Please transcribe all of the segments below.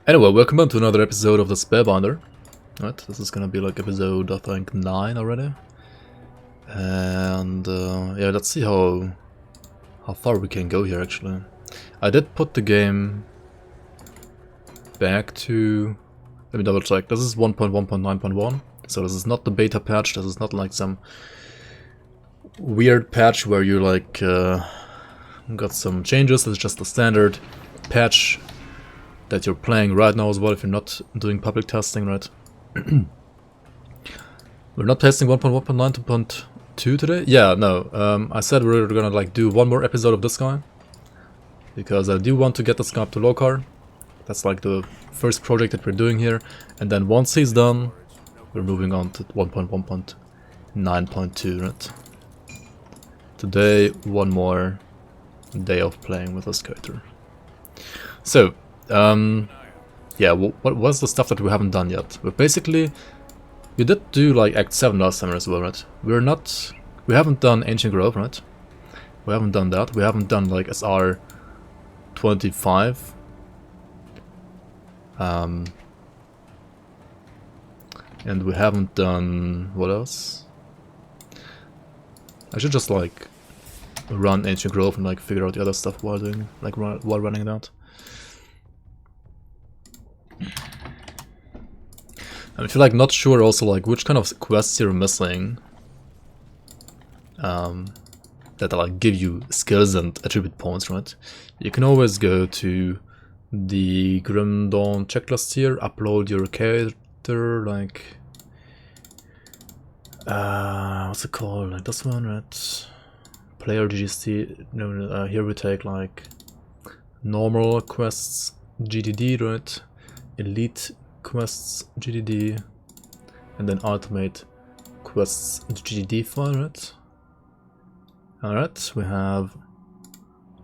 Anyway, welcome back to another episode of the Spellbinder. Right, this is gonna be like episode, I think, 9 already. And yeah, let's see how far we can go here actually. I did put the game back to... let me double check. This is 1.1.9.1, so this is not the beta patch. This is not like some weird patch where you like got some changes. It's just a standard patch that you're playing right now as well if you're not doing public testing, right? We're not testing 1.1.9 to 1.2 today? Yeah, no. I said we're gonna like do one more episode of this guy, because I do want to get this guy up to Lokarr. That's like the first project that we're doing here, and then once he's done, we're moving on to 1.1.9.2, right? Today, one more day of playing with this character. So, yeah, what was the stuff that we haven't done yet? But basically, we did do like Act 7 last time as well, right? We haven't done Ancient Grove, right? We haven't done that. We haven't done like SR 25. And we haven't done... what else? I should just like run Ancient Grove and like figure out the other stuff while doing, like while running that. And if you're like not sure also like which kind of quests you're missing that like give you skills and attribute points, right? You can always go to the Grim Dawn checklist here, upload your character, like what's it called, like this one, right? Player GGC, no, here we take like normal quests GDD, right? Elite quests GDD, and then ultimate quests GDD file, right? Alright, we have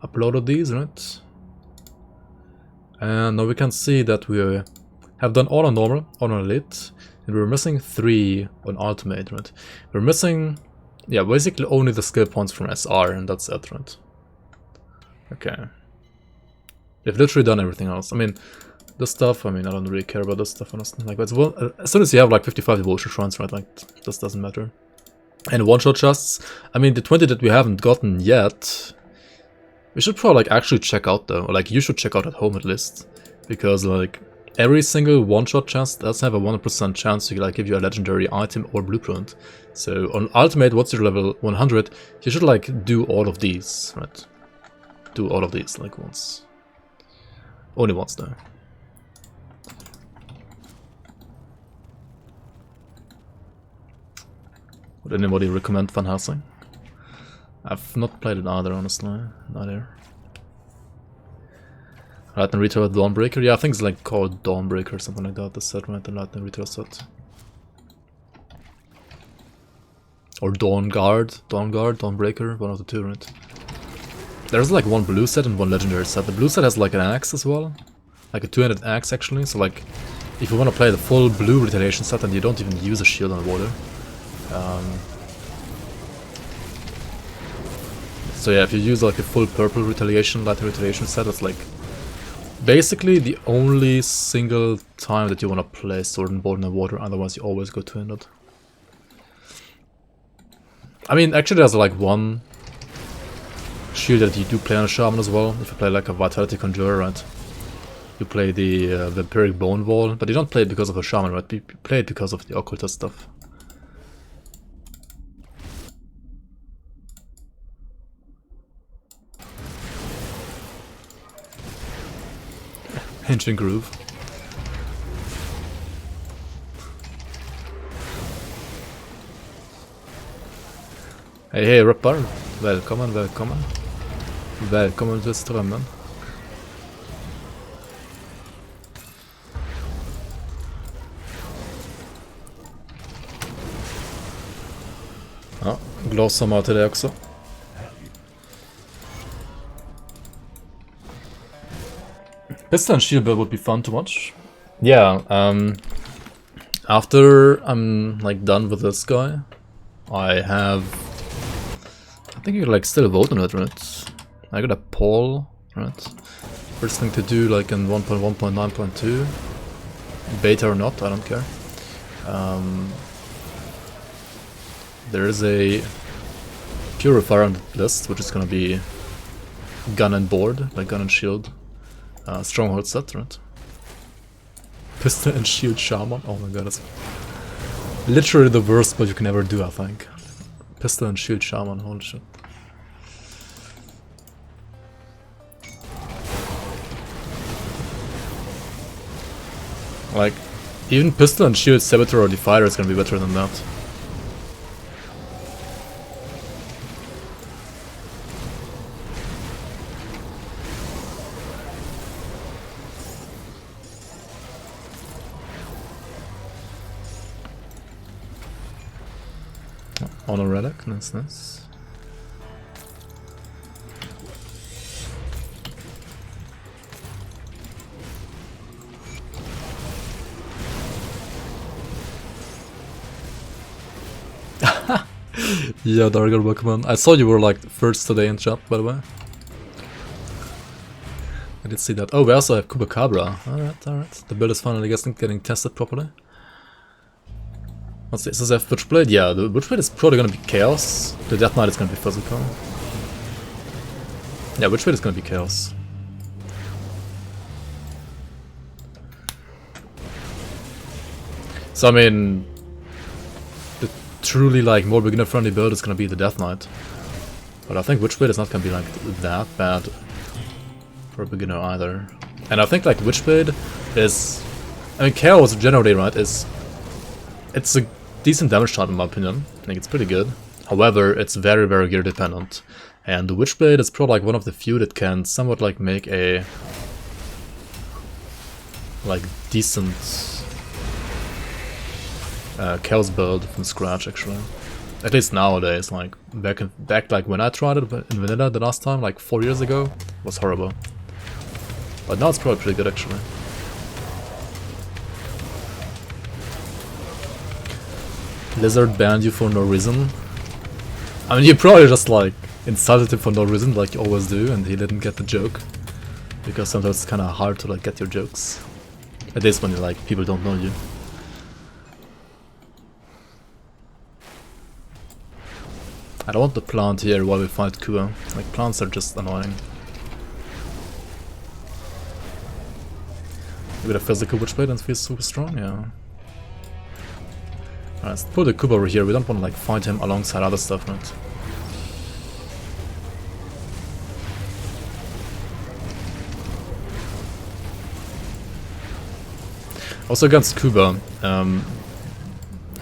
uploaded these, right? And now we can see that we have done all on normal, all on elite, and we're missing 3 on ultimate, right? We're missing, yeah, basically only the skill points from SR, and that's it, right? Okay. We've literally done everything else. I mean, this stuff, I mean, I don't really care about this stuff, honestly. Like, as well, as soon as you have like 55 devotion shrines, right, like, this doesn't matter. And one-shot chests, I mean, the 20 that we haven't gotten yet, we should probably like actually check out though. Or, like, you should check out at home at least, because like every single one-shot chest does have a 100% chance to like give you a legendary item or blueprint. So on ultimate, once you're level 100, you should like do all of these, right? Do all of these like once, only once though. Would anybody recommend Van Helsing? I've not played it either, honestly. Neither. Lightning Reader Dawnbreaker? Yeah, I think it's like called Dawnbreaker or something like that. The set, right? The Lightning Reader set. Or Dawnbreaker, one of the two, right? There's like one blue set and one legendary set. The blue set has like an axe as well. Like a 2-handed axe actually. So like, if you want to play the full blue retaliation set and you don't even use a shield on water. So yeah, if you use like a full purple retaliation, light retaliation set, that's like basically the only single time that you want to play Sword and Bolt in the water, otherwise you always go 2-handed. I mean, actually there's like one shield that you do play on a shaman as well, if you play like a Vitality Conjurer, right? You play the Vampiric Bone Wall, but you don't play it because of a shaman, right? You play it because of the occultist stuff. Ancient Groove. Hej Rappar, välkommen, välkommen. Välkommen till strömmen. Ja, glassommar till det också. Piston Shield build would be fun to watch. Yeah, after I'm like done with this guy, I think you can like still vote on it, right? I got a poll, right? First thing to do, like in 1.1.9.2, beta or not, I don't care. There is a purifier on the list, which is gonna be gun and board, like gun and shield, stronghold set, right? Pistol and shield shaman. Oh my god, that's literally the worst what you can ever do, I think. Pistol and shield shaman, holy shit. Like, even pistol and shield servitor or defier is gonna be better than that. On a relic, nice, nice. Yeah, Dargar, welcome. I saw you were like first today in chat, by the way. I did see that. Oh, we also have Kubacabra. Alright, alright. The build is finally getting tested properly. What's the SSF Witchblade? Yeah, the Witchblade is probably gonna be Chaos. The Death Knight is gonna be physical. Yeah, Witchblade is gonna be Chaos. So I mean, the truly like more beginner friendly build is gonna be the Death Knight. But I think Witchblade is not gonna be like that bad for a beginner either. And I think like Witchblade is, I mean Chaos generally, right, it's a decent damage shot in my opinion. I think it's pretty good. However, it's very, very gear dependent. And the Witchblade is probably like one of the few that can somewhat like make a like decent Chaos build from scratch actually. At least nowadays, like back like when I tried it in vanilla the last time, like 4 years ago, it was horrible. But now it's probably pretty good actually. Lizard banned you for no reason. I mean, you probably just like insulted him for no reason, like you always do, and he didn't get the joke. Because sometimes it's kind of hard to like get your jokes. At least when you like people don't know you. I don't want to plant here while we fight Kua. Like plants are just annoying. With a physical Witchblade and feels super strong, yeah. Alright, let's put the Kuba over here. We don't want to like fight him alongside other stuff, right? Also against Kuba,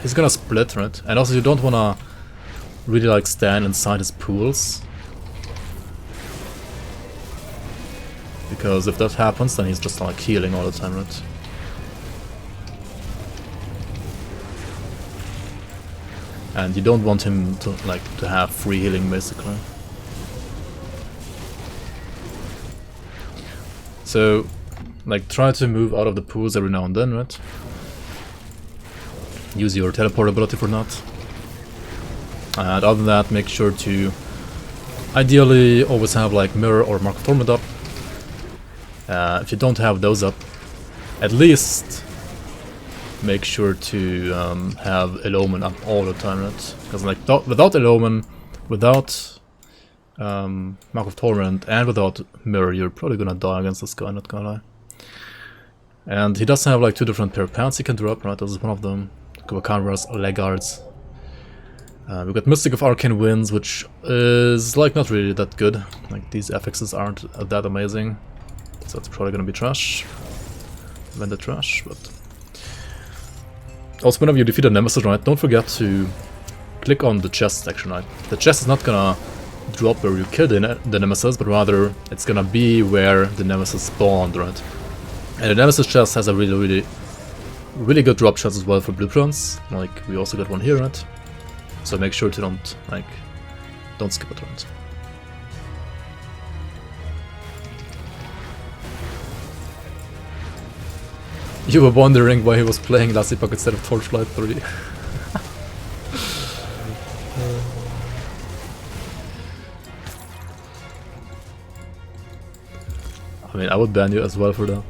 he's gonna split, right? And also you don't wanna really like stand inside his pools. Because if that happens, then he's just like healing all the time, right? And you don't want him to have free healing basically. So like try to move out of the pools every now and then, right? Use your teleport ability for that. And other than that, make sure to ideally always have like Mirror or Mark of Torment up. If you don't have those up, at least make sure to have Eloman up all the time, right? Because like without Eloman, without Mark of Torment, and without Mirror, you're probably gonna die against this guy, not gonna lie. And he does have like 2 different pair of pants he can drop, right? This is one of them. Kubacabras or Leggards. We've got Mystic of Arcane Winds, which is like not really that good. Like these affixes aren't that amazing. So it's probably gonna be trash. Vendor trash, but... Also, whenever you defeat a nemesis, right, don't forget to click on the chest section, right? The chest is not gonna drop where you kill the nemesis, but rather it's gonna be where the nemesis spawned, right? And the nemesis chest has a really good drop chance as well for blueprints. Like, we also got one here, right? So make sure to don't skip it, right? You were wondering why he was playing Last Epoch instead of Torchlight 3. I mean, I would ban you as well for that.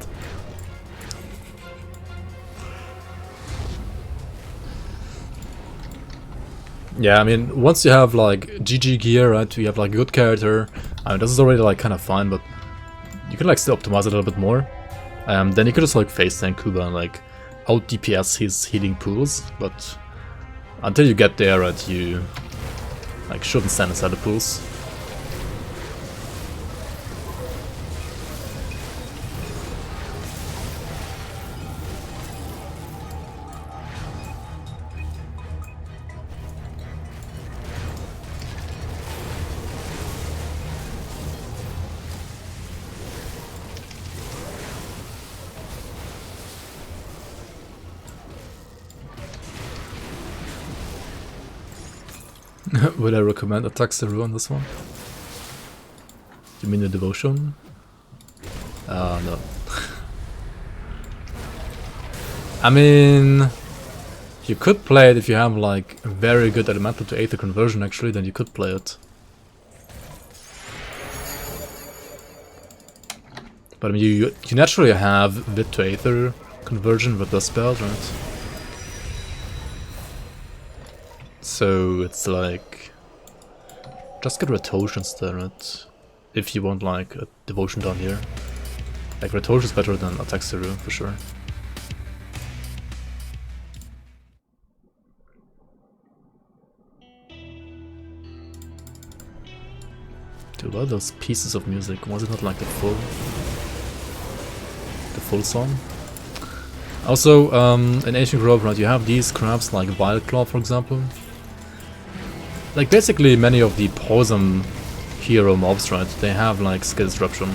Yeah, I mean, once you have like GG gear, right, you have like a good character, I mean, this is already like kind of fine, but you can like still optimize it a little bit more. Then you could just like face tank Kuba and like out DPS his healing pools, but until you get there, right, you like shouldn't stand inside the pools. Would I recommend attacks to ruin this one? You mean the devotion? No. I mean, you could play it if you have like a very good elemental to Aether conversion actually, then you could play it. But I mean, you naturally have bit to Aether conversion with the spell, right? So it's like, just get Retosh instead, right? If you want like a devotion down here. Like Retosh is better than Attack Zero for sure. Dude, what are those pieces of music? Was it not like the full song? Also, in Ancient Grove, right, you have these crabs like Vileclaw, for example. Like basically many of the poison hero mobs, right, they have like skill disruption.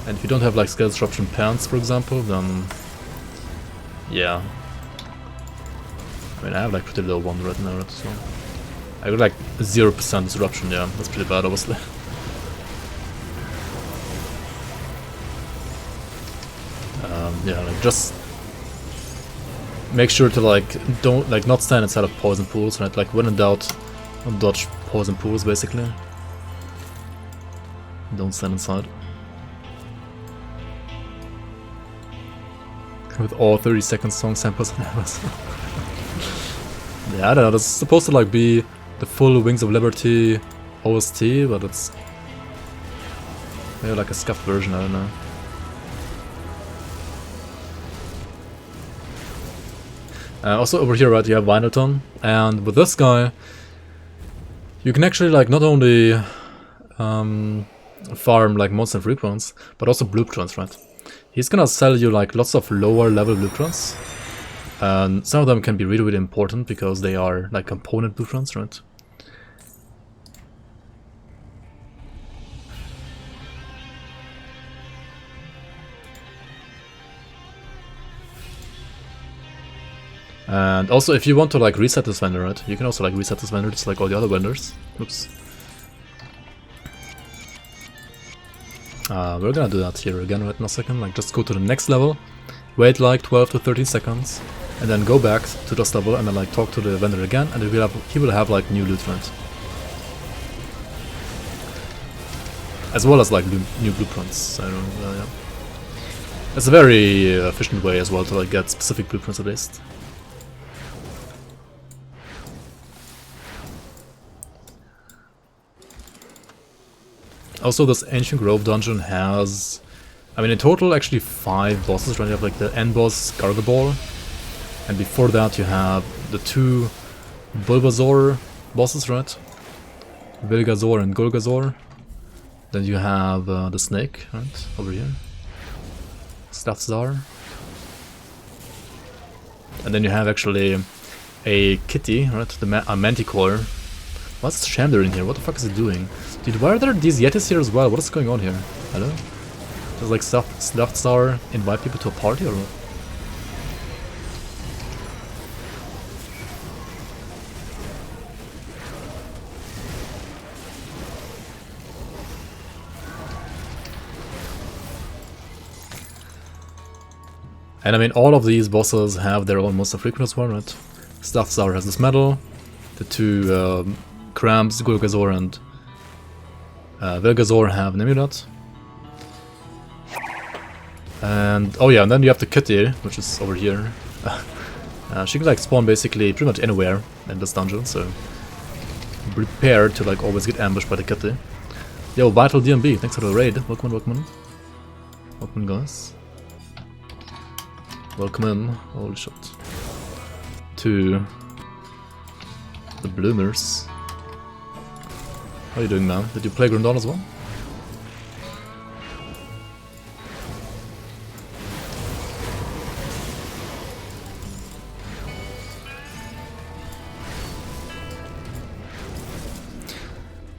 And if you don't have like skill disruption pants, for example, then yeah. I mean, I have like pretty low one right now, right, so I got like 0% disruption, yeah, that's pretty bad obviously. Yeah, like just make sure to like not stand inside of poison pools, right? Like when in doubt, dodge poison pools basically. Don't stand inside. With all 30-second song samples and errors. Yeah, I don't know, this is supposed to like be the full Wings of Liberty OST, but it's maybe like a scuffed version, I don't know. Also over here, right, you have Vinelton, and with this guy, you can actually like not only farm like monster blueprints, but also blueprints, right? He's gonna sell you like lots of lower level blueprints, and some of them can be really, really important because they are like component blueprints, right? And also, if you want to like reset this vendor, right, you can also like reset this vendor just like all the other vendors. Oops. We're gonna do that here again right in a second, like just go to the next level, wait like 12 to 13 seconds, and then go back to this level and then like talk to the vendor again, and he will have like new loot, right? As well as like new blueprints, I don't know, yeah. It's a very efficient way as well to like get specific blueprints at least. Also, this Ancient Grove dungeon has, I mean, in total actually 5 bosses, right? You have like the end boss, Gargabor, and before that you have the 2 Bulbasaur bosses, right? Vilgazor and Golgazor. Then you have the snake, right? Over here. Stathzar. And then you have actually a kitty, right? A manticore. What's Shamder in here? What the fuck is he doing? Dude, why are there these Yetis here as well? What is going on here? Hello? Does like Stathzar invite people to a party or what? And I mean, all of these bosses have their own monster frequency as well, right? Stathzar has this medal, the 2 Crabs, Golgazor and Vilgazor have an amulet. And oh yeah, and then you have the kitty, which is over here. She can like spawn basically pretty much anywhere in this dungeon, so prepare to like always get ambushed by the kitty. Yo, Vital DMB, thanks for the raid. Welcome in, welcome in. Welcome in, guys. Welcome in. Holy shit. To the bloomers. How are you doing, man? Did you play Grandon as well?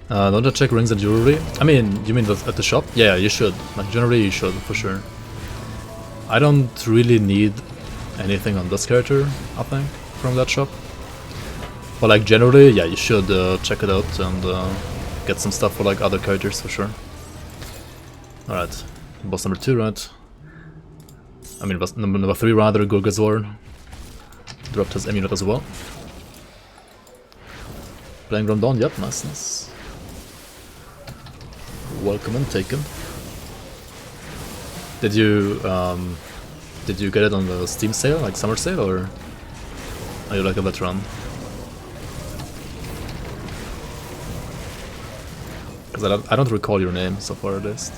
Don't I check rings and jewelry? I mean, you mean at the shop? Yeah, you should. Like, generally you should, for sure. I don't really need anything on this character, I think, from that shop. But like, generally, yeah, you should check it out and get some stuff for like other characters, for sure. Alright, boss number 2, right? I mean, boss number 3 rather, Gorgazor. Dropped his amulet as well. Playing Grandon, yep, nice, nice. Welcome and taken. Did you get it on the Steam sale, like summer sale, or are you like a veteran? Because I don't recall your name so far at least.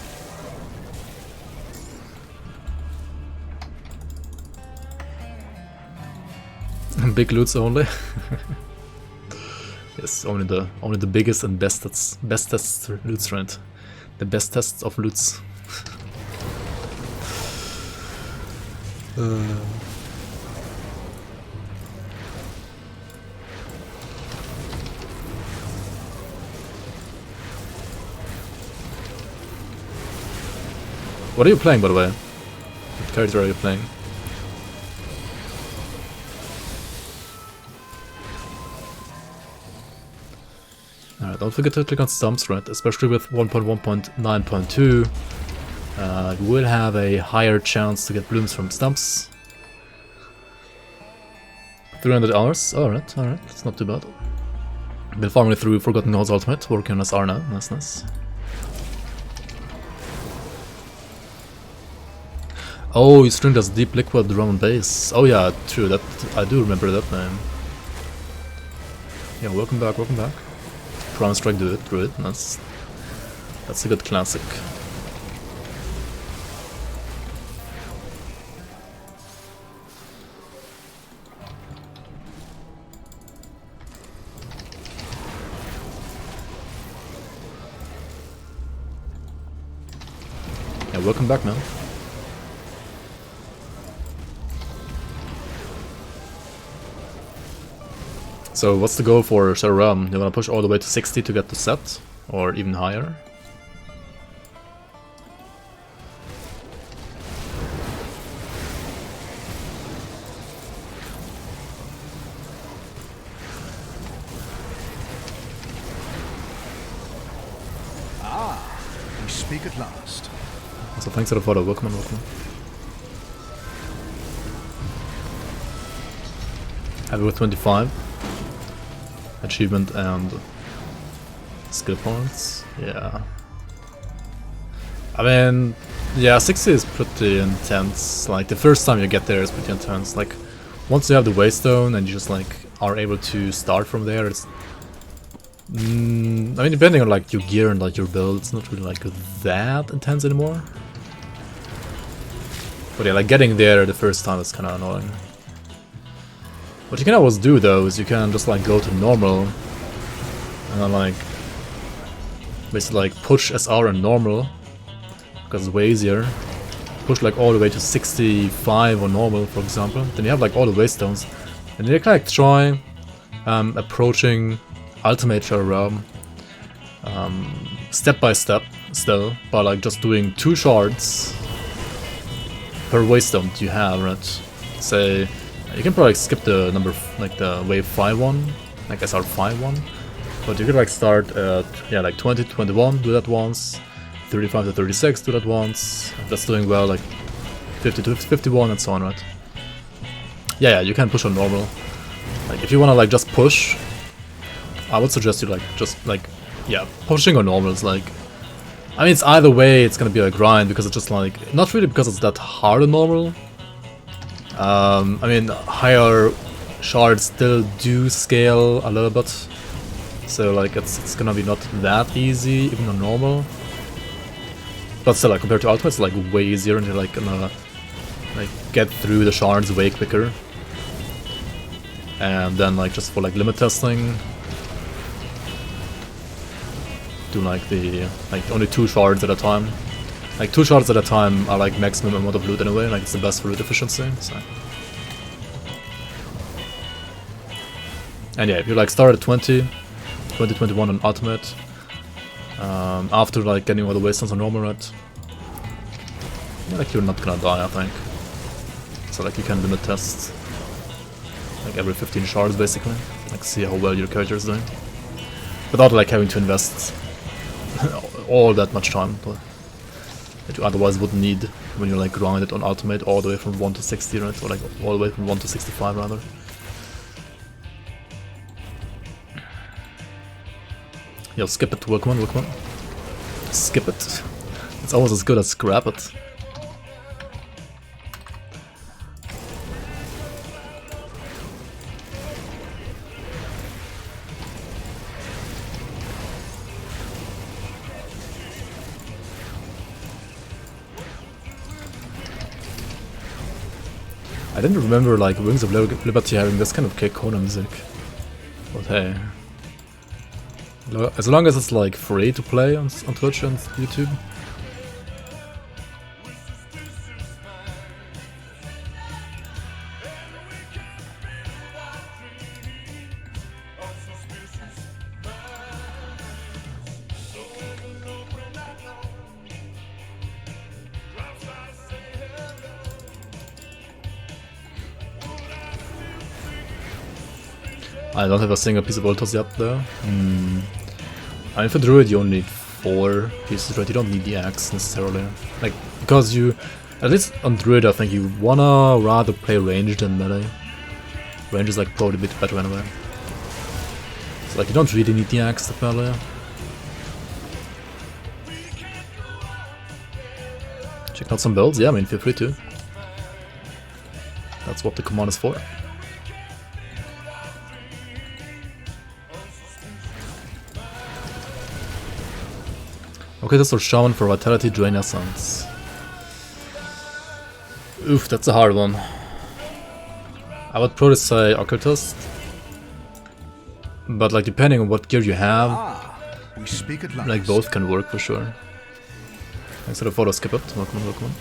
Big loots only. Yes, only the biggest and bestest loots, right? The best tests of loots. What are you playing, by the way? What character are you playing? Alright, don't forget to click on stumps, right? Especially with 1.1.9.2. You will have a higher chance to get blooms from stumps. 300 hours, alright, that's not too bad. Been farming through Forgotten Gods Ultimate, working on SR now, nice, nice. Oh, you streamed as Deep Liquid Drum and Bass. Oh yeah, true, that I do remember that name. Yeah, welcome back, welcome back. Prime Strike Druid, that's a good classic. Yeah, welcome back, man. So what's the goal for Shadow Realm? You wanna push all the way to 60 to get the set? Or even higher? Ah, we speak at last. So thanks for the follow, welcome on, welcome on. Happy with 25. Achievement and skill points, yeah. I mean, yeah, 60 is pretty intense. Like, the first time you get there is pretty intense. Like, once you have the Waystone and you just, like, are able to start from there, it's... I mean, depending on, like, your gear and, like, your build, it's not really, like, that intense anymore. But yeah, like, getting there the first time is kinda annoying. What you can always do though is you can just like go to normal and then like basically like push SR and normal because it's way easier. Push like all the way to 65 on normal, for example. Then you have like all the waystones, and you can like try approaching Ultimate Shadow Realm step by step still, by like just doing 2 shards per waystone you have, right? Say. You can probably skip the number, like the wave 5 one, like SR 5 one, but you could like start at, yeah, like 20 to 21, do that once, 35 to 36, do that once, if that's doing well, like 50 to 51 and so on, right? Yeah, you can push on normal. Like if you wanna like just push, I would suggest you like just like, yeah, pushing on normal is like, I mean, it's either way, it's gonna be a grind, because it's just like, not really because it's that hard on normal. I mean, higher shards still do scale a little bit, so like it's gonna be not that easy, even on normal. But still, like compared to ultimate, it's like way easier, and you're like gonna like get through the shards way quicker. And then like just for like limit testing, do like only 2 shards at a time. Like 2 shards at a time are like maximum amount of loot anyway, like it's the best for loot efficiency, so. And yeah, if you like start at 20, 21 on ultimate, after like getting all the wastelands on normal red, yeah, like you're not gonna die, I think. So like you can limit test like every 15 shards basically, like see how well your character is doing, without like having to invest all that much time that you otherwise would need when you're like grinded on ultimate all the way from 1 to 60, right? Or like all the way from 1 to 65 rather. Yo, skip it, work one. Skip it. It's almost as good as scrap it. I didn't remember like Wings of Liberty having this kind of K-Kona music. But hey. As long as it's like free to play on Twitch and YouTube. I don't have a single piece of Voltos yet though. I mean, for Druid you only need 4 pieces, right? You don't need the axe necessarily. Like, because you, at least on Druid I think you wanna rather play ranged than melee. Range is like probably a bit better anyway. So like you don't really need the axe to melee. Check out some builds, yeah, I mean feel free to. That's what the command is for. Okay, this is Shaman for Vitality, Drain Essence. Oof, that's a hard one. I would probably say Occultist. But like depending on what gear you have, we speak at last. like both can work for sure. Instead of auto skip it, welcome on.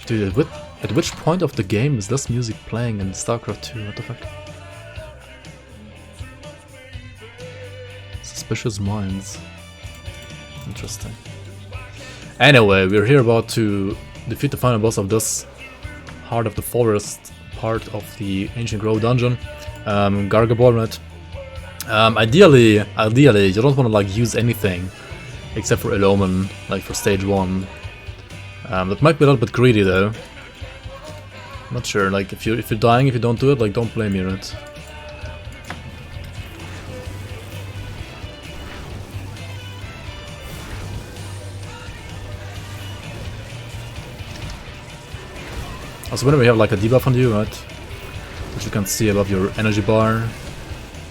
Dude, at which point of the game is this music playing in Starcraft 2? What the fuck? Suspicious Minds. Interesting. Anyway, we're here about to defeat the final boss of this Heart of the Forest part of the Ancient Grove dungeon. Gargabor, right? Ideally, you don't want to like use anything except for Eloman, like for stage 1. That might be a little bit greedy though. Not sure, like if you're dying if you don't do it, like don't blame me, right? Also whenever you have like a debuff on you, right? Which you can see above your energy bar.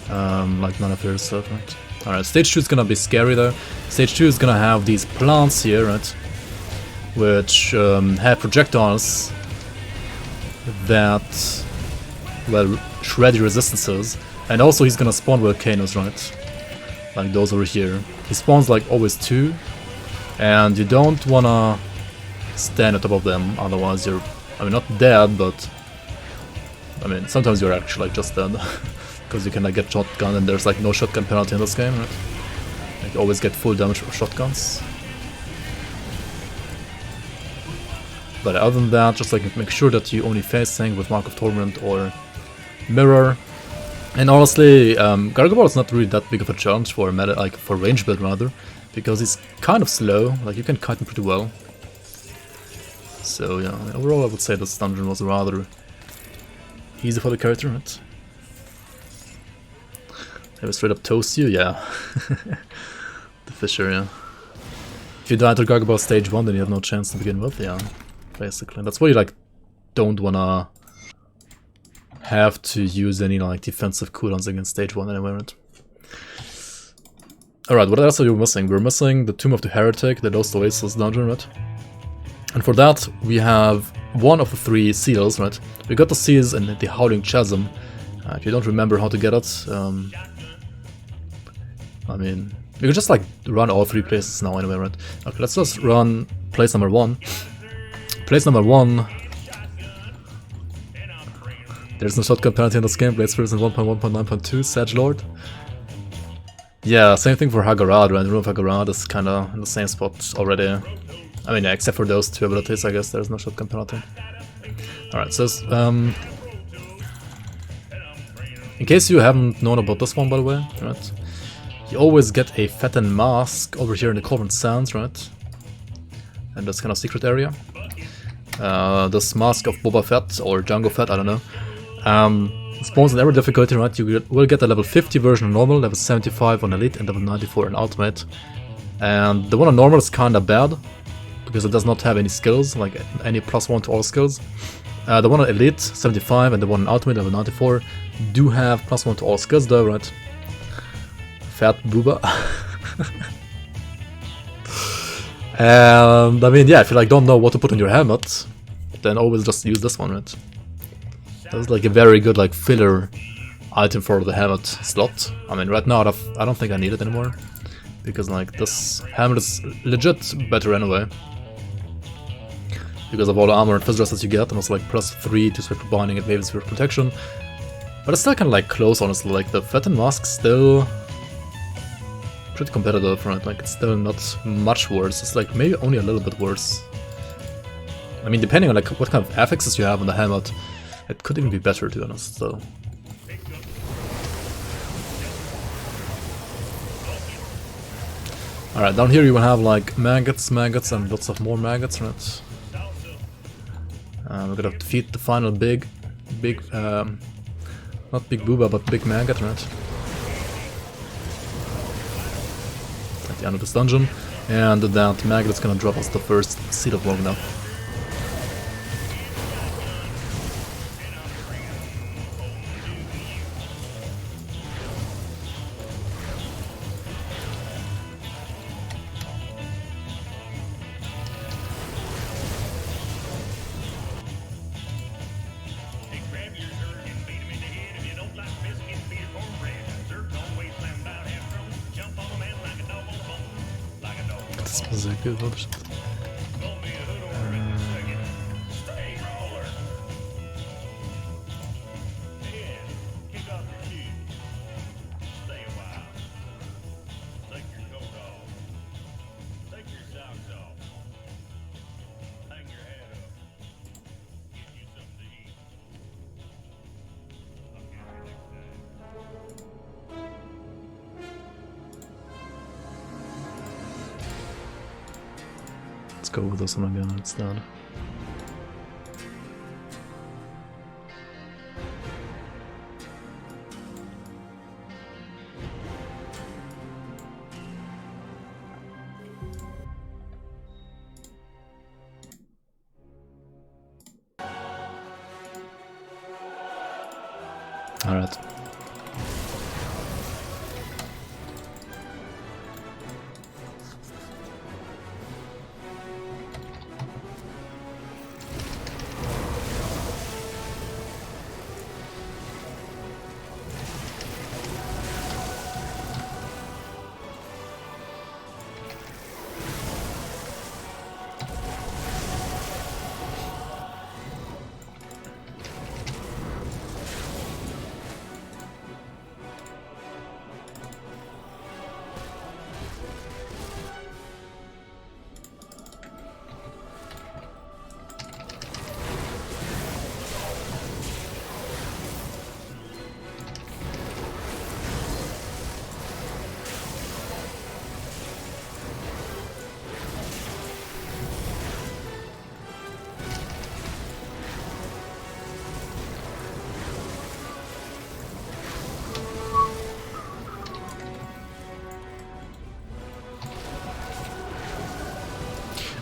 Like none of your stuff, right? Alright, stage 2 is gonna be scary though. Stage 2 is gonna have these plants here, right? Which have projectiles that, well, shred your resistances. And also he's gonna spawn volcanoes, right? Like those over here. He spawns like always 2. And you don't wanna stand on top of them, otherwise you're, I mean, not dead, but I mean, sometimes you're actually like just dead. Because you can like get shotgun and there's like no shotgun penalty in this game, right? Like you always get full damage from shotguns. But other than that, just like make sure that you only face things with Mark of Torment or Mirror. And honestly, Gargoyle is not really that big of a challenge for meta, like for range build rather, because he's kind of slow. Like you can kite him pretty well. So yeah, overall I would say this dungeon was rather easy for the character, right? Have a straight up toast you, yeah. The Fisher, yeah. If you die to Gargoyle stage 1, then you have no chance to begin with, yeah. Basically, that's why you like don't wanna have to use any like defensive cooldowns against stage 1 anyway, right? Alright, what else are you missing? We're missing the Tomb of the Heretic, the Lost Oasis dungeon, right? And for that, we have one of the 3 seals, right? We got the seals in the Howling Chasm. If you don't remember how to get it, I mean, we could just like run all 3 places now anyway, right? Okay, let's just run place number 1. Place number 1. There's no shotgun penalty in this game. Blades version 1.1.9.2, Sage Lord. Yeah, same thing for Hagarad, right? Room of Hagarad is kinda in the same spot already. I mean, yeah, except for those 2 abilities, I guess there's no shotgun penalty. Alright, so in case you haven't known about this one, by the way, right? You always get a Fatten Mask over here in the Cauldron Sands, right? And that's kind of secret area. This Mask of Boba Fett or Jango Fett, I don't know. Spawns in every difficulty, right? You will get a level 50 version on normal, level 75 on elite, and level 94 on ultimate. And the one on normal is kinda bad, because it does not have any skills, like any +1 to all skills. The one on elite, 75, and the one on ultimate, level 94, do have +1 to all skills though, right? Fat booba. And I mean, yeah, if you like don't know what to put on your helmet, then always just use this one, right? That's like a very good like filler item for the helmet slot. I mean, right now I don't think I need it anymore, because like this helmet is legit better anyway, because of all the armor and fizz that you get, and also like +3 to spectral binding and maybe spirit protection. But it's still kind of like close, honestly. Like the Fatten Mask still pretty competitive, right? Like it's still not much worse. It's like maybe only a little bit worse. I mean, depending on like what kind of affixes you have on the helmet, it could even be better, to be honest. So. Alright, down here you will have like maggots, and lots of more maggots, right? We're gonna defeat the final big, not big booba, but big maggot, right? At the end of this dungeon, and that maggot is gonna drop us the first Seed of Love. This was a good option. Let's go with this one again instead. All right.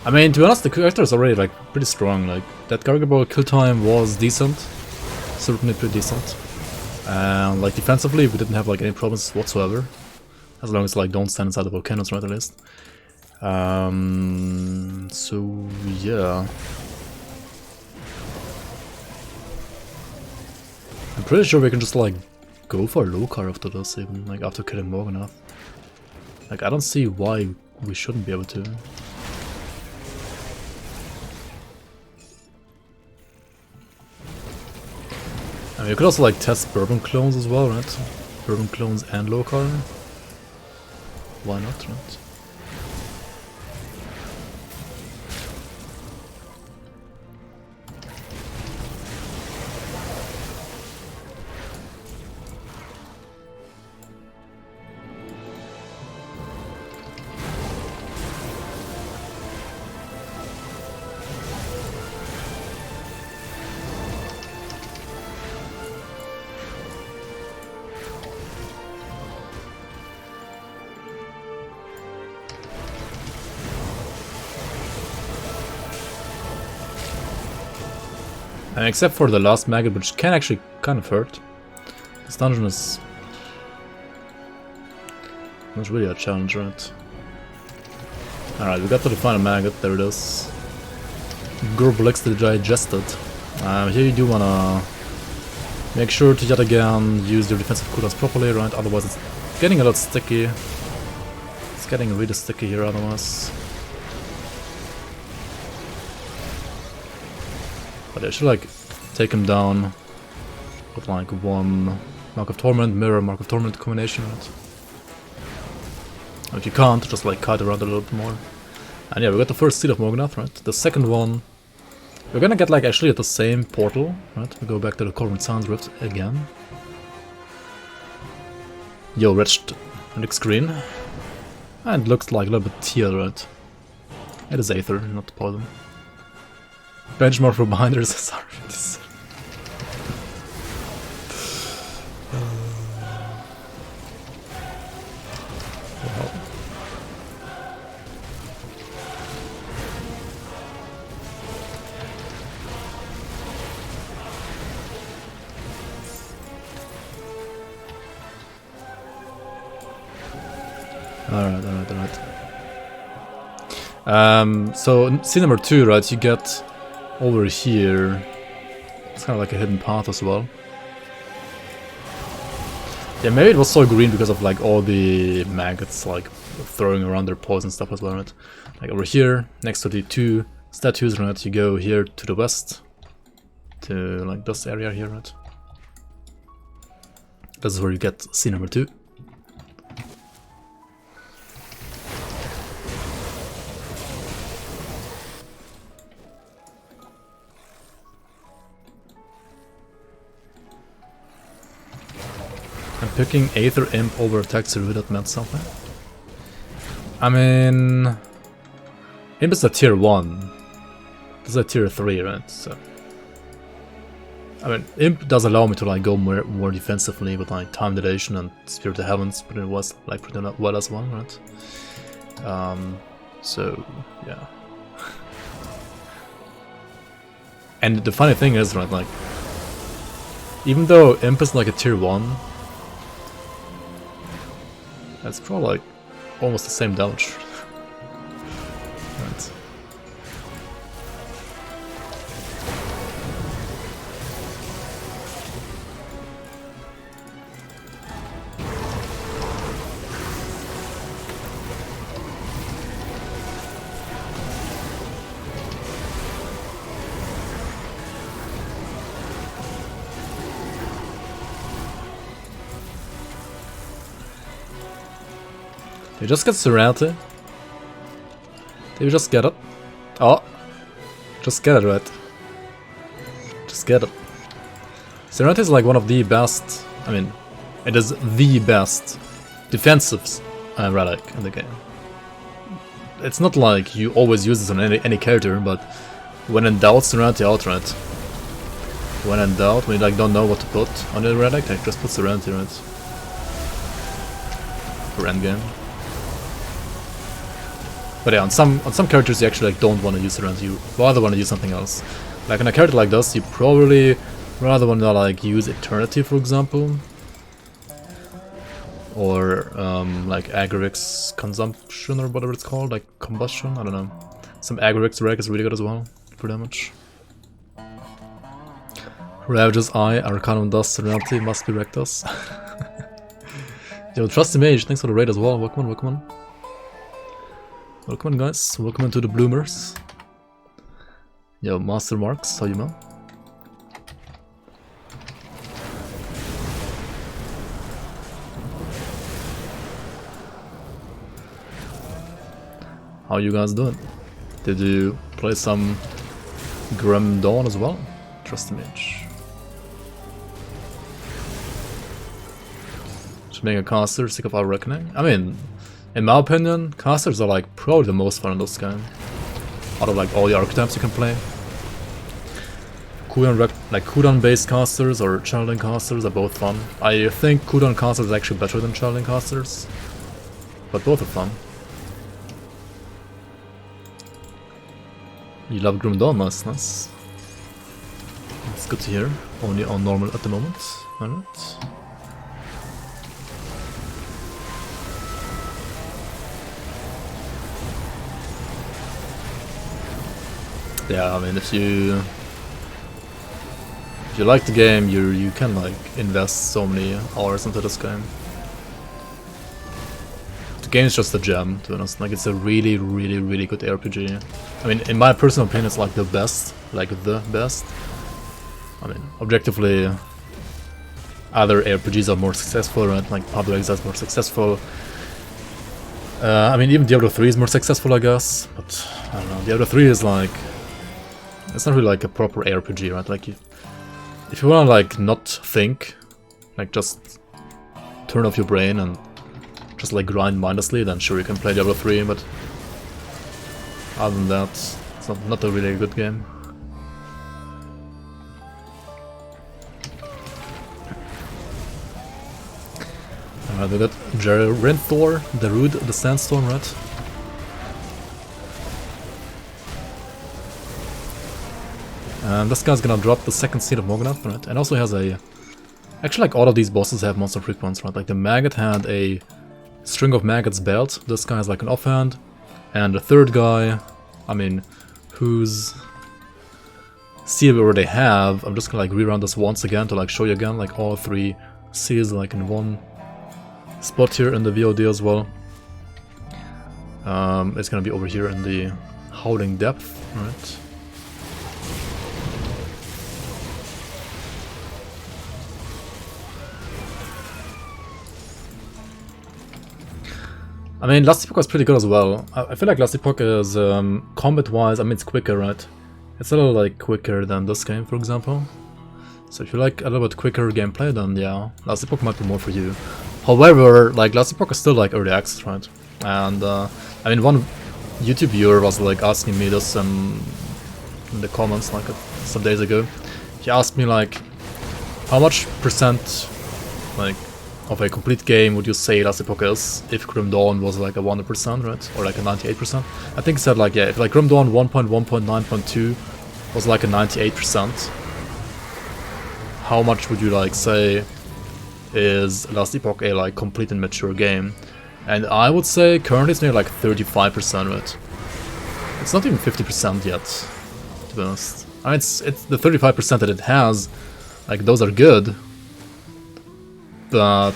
I mean, to be honest, the character is already like pretty strong. Like that Kubacabra kill time was decent, certainly pretty decent. And like defensively, we didn't have like any problems whatsoever, as long as like don't stand inside the volcanoes, right, at least. So yeah, I'm pretty sure we can just like go for Lokarr after this, even like after killing Morganath. Like I don't see why we shouldn't be able to. I mean, you could also like test Bourbon clones as well, right? Bourbon clones and Lokarr. Why not, right? And except for the last maggot, which can actually kind of hurt. This dungeon is not really a challenge, right? Alright, we got to the final maggot, there it is. Gurblix the Digested. Here you do wanna make sure to yet again use your defensive cooldowns properly, right? Otherwise it's getting a lot sticky. It's getting really sticky here otherwise. But I should like take him down with like one Mark of Torment, Mirror, Mark of Torment combination, right? If you can't, just like kite around a little bit more. And yeah, we got the first seed of Morganath, right? The second one, we're gonna get like actually at the same portal, right? We go back to the Corvin Sounds Rift again. Yo, wretched next screen. And looks like a little bit teal, right? It is Aether, not Poison. Benchmark for binders, sorry. Alright. So scene number 2, right, you get over here. It's kind of like a hidden path as well. Yeah, maybe it was so green because of like all the maggots like throwing around their poison stuff as well, right? Like over here, next to the 2 statues, right, you go here to the west. To like this area here, right? This is where you get scene number 2. I'm picking Aether Imp over Attack Zero, that meant something. I mean, Imp is a tier 1. This is a tier 3, right? So I mean, Imp does allow me to like go more defensively with like Time Dilation and Spirit of the Heavens, but it was like pretty well as well, right? So yeah. And the funny thing is, right, like even though Imp is like a tier 1, that's probably like almost the same damage. Right. You just get Serenity. Did you just get it? Oh! Just get it, right? Just get it. Serenity is like one of the best, I mean, it is the best defensive relic in the game. It's not like you always use this on any character, but when in doubt, Serenity outright. When in doubt, when you like don't know what to put on the relic, like just put Serenity, right? For endgame. But yeah, on some characters you actually like don't want to use it, and you rather want to use something else. Like on a character like this, you probably rather want to like use Eternity, for example, or like Agrics Consumption or whatever it's called, like Combustion. I don't know. Some Agrics Reg is really good as well for damage. Ravage's Eye, Arcanum Dust, Serenity, must be Rectus. Yo, Trusty Mage, thanks for the raid as well. Welcome on, welcome on. Welcome on, guys. Welcome into the Bloomers. Yo, Master Marks, how you, man? How you guys doing? Did you play some Grim Dawn as well? Trusty Mage. Being a caster, sick of our reckoning. I mean, in my opinion, casters are like probably the most fun in this game. Out of like all the archetypes you can play. Cooldown based casters or channeling casters are both fun. I think cooldown casters is actually better than channeling casters, but both are fun. You love Grim Dawn, nice. It's good to hear. Only on normal at the moment. Alright. Yeah, I mean, if you like the game, you can like invest so many hours into this game. The game is just a gem, to be honest. Like, it's a really good RPG. I mean, in my personal opinion, it's like the best. Like, the best. I mean, objectively, other RPGs are more successful, right? Like, Pablo Exile is more successful. I mean, even Diablo 3 is more successful, I guess. But, I don't know, Diablo 3 is like... It's not really like a proper RPG, right? Like, if you wanna like not think, like just turn off your brain and just like grind mindlessly, then sure you can play Diablo 3, but other than that, it's not a really good game. We got Renthor, the Rude, the Sandstorm, right? And this guy's gonna drop the second seed of Morganath, right? And also has a... Actually, like, all of these bosses have monster frequency, right? Like, the Maggot had a String of Maggots belt. This guy has, like, an offhand. And the third guy, I mean, whose seal we already have. I'm just gonna, like, rerun this once again to, like, show you again, like, all three seals, like, in one spot here in the VOD as well. It's gonna be over here in the Howling Depth, right? I mean, Last Epoch was pretty good as well. I feel like Last Epoch is, combat-wise, I mean, it's quicker, right? It's a little, like, quicker than this game, for example. So if you like a little bit quicker gameplay, then yeah, Last Epoch might be more for you. However, like, Last Epoch is still, like, early access, right? And, I mean, one YouTube viewer was, like, asking me this in the comments, like, some days ago. He asked me, like, how much percent, like, of a complete game would you say Last Epoch is if Grim Dawn was like a 100%, right? Or like a 98%? I think he said like, yeah, if like Grim Dawn 1.1.9.2 was like a 98%, how much would you like say is Last Epoch a like complete and mature game? And I would say currently it's near like 35%, right? It's not even 50% yet, to be honest. I mean, it's the 35% that it has, like those are good. But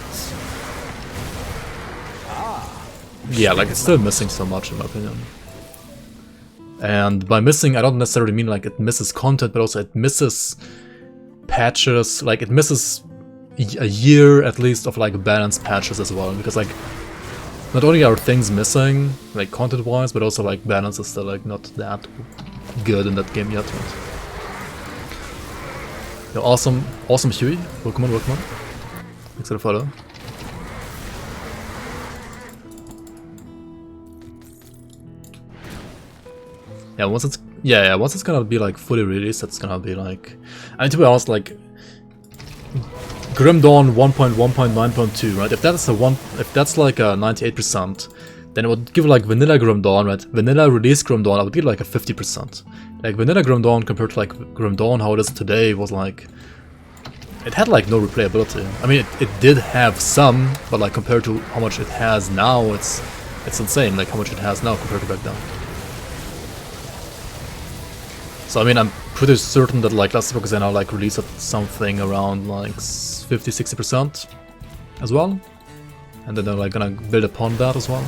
yeah, like it's still missing so much in my opinion. And by missing, I don't necessarily mean like it misses content, but also it misses patches, like it misses a year at least of like balanced patches as well, because like not only are things missing, like content-wise, but also like balance is still like not that good in that game yet. Right? Yo, awesome Huey, welcome on, welcome on. Thanks for the follow. Yeah, once it's gonna be like fully released, it's gonna be like, I mean, to be honest, like Grim Dawn 1.1.9.2, right? If that's like a 98%, then I would give like vanilla Grim Dawn, right? Vanilla release Grim Dawn, I would give like a 50%. Like vanilla Grim Dawn compared to like Grim Dawn, how it is today, was like, it had like no replayability. I mean, it did have some, but like compared to how much it has now, it's insane. Like how much it has now compared to back then. So I mean, I'm pretty certain that like Last Epoch is now like released at something around like 50-60% as well, and then they're like gonna build upon that as well.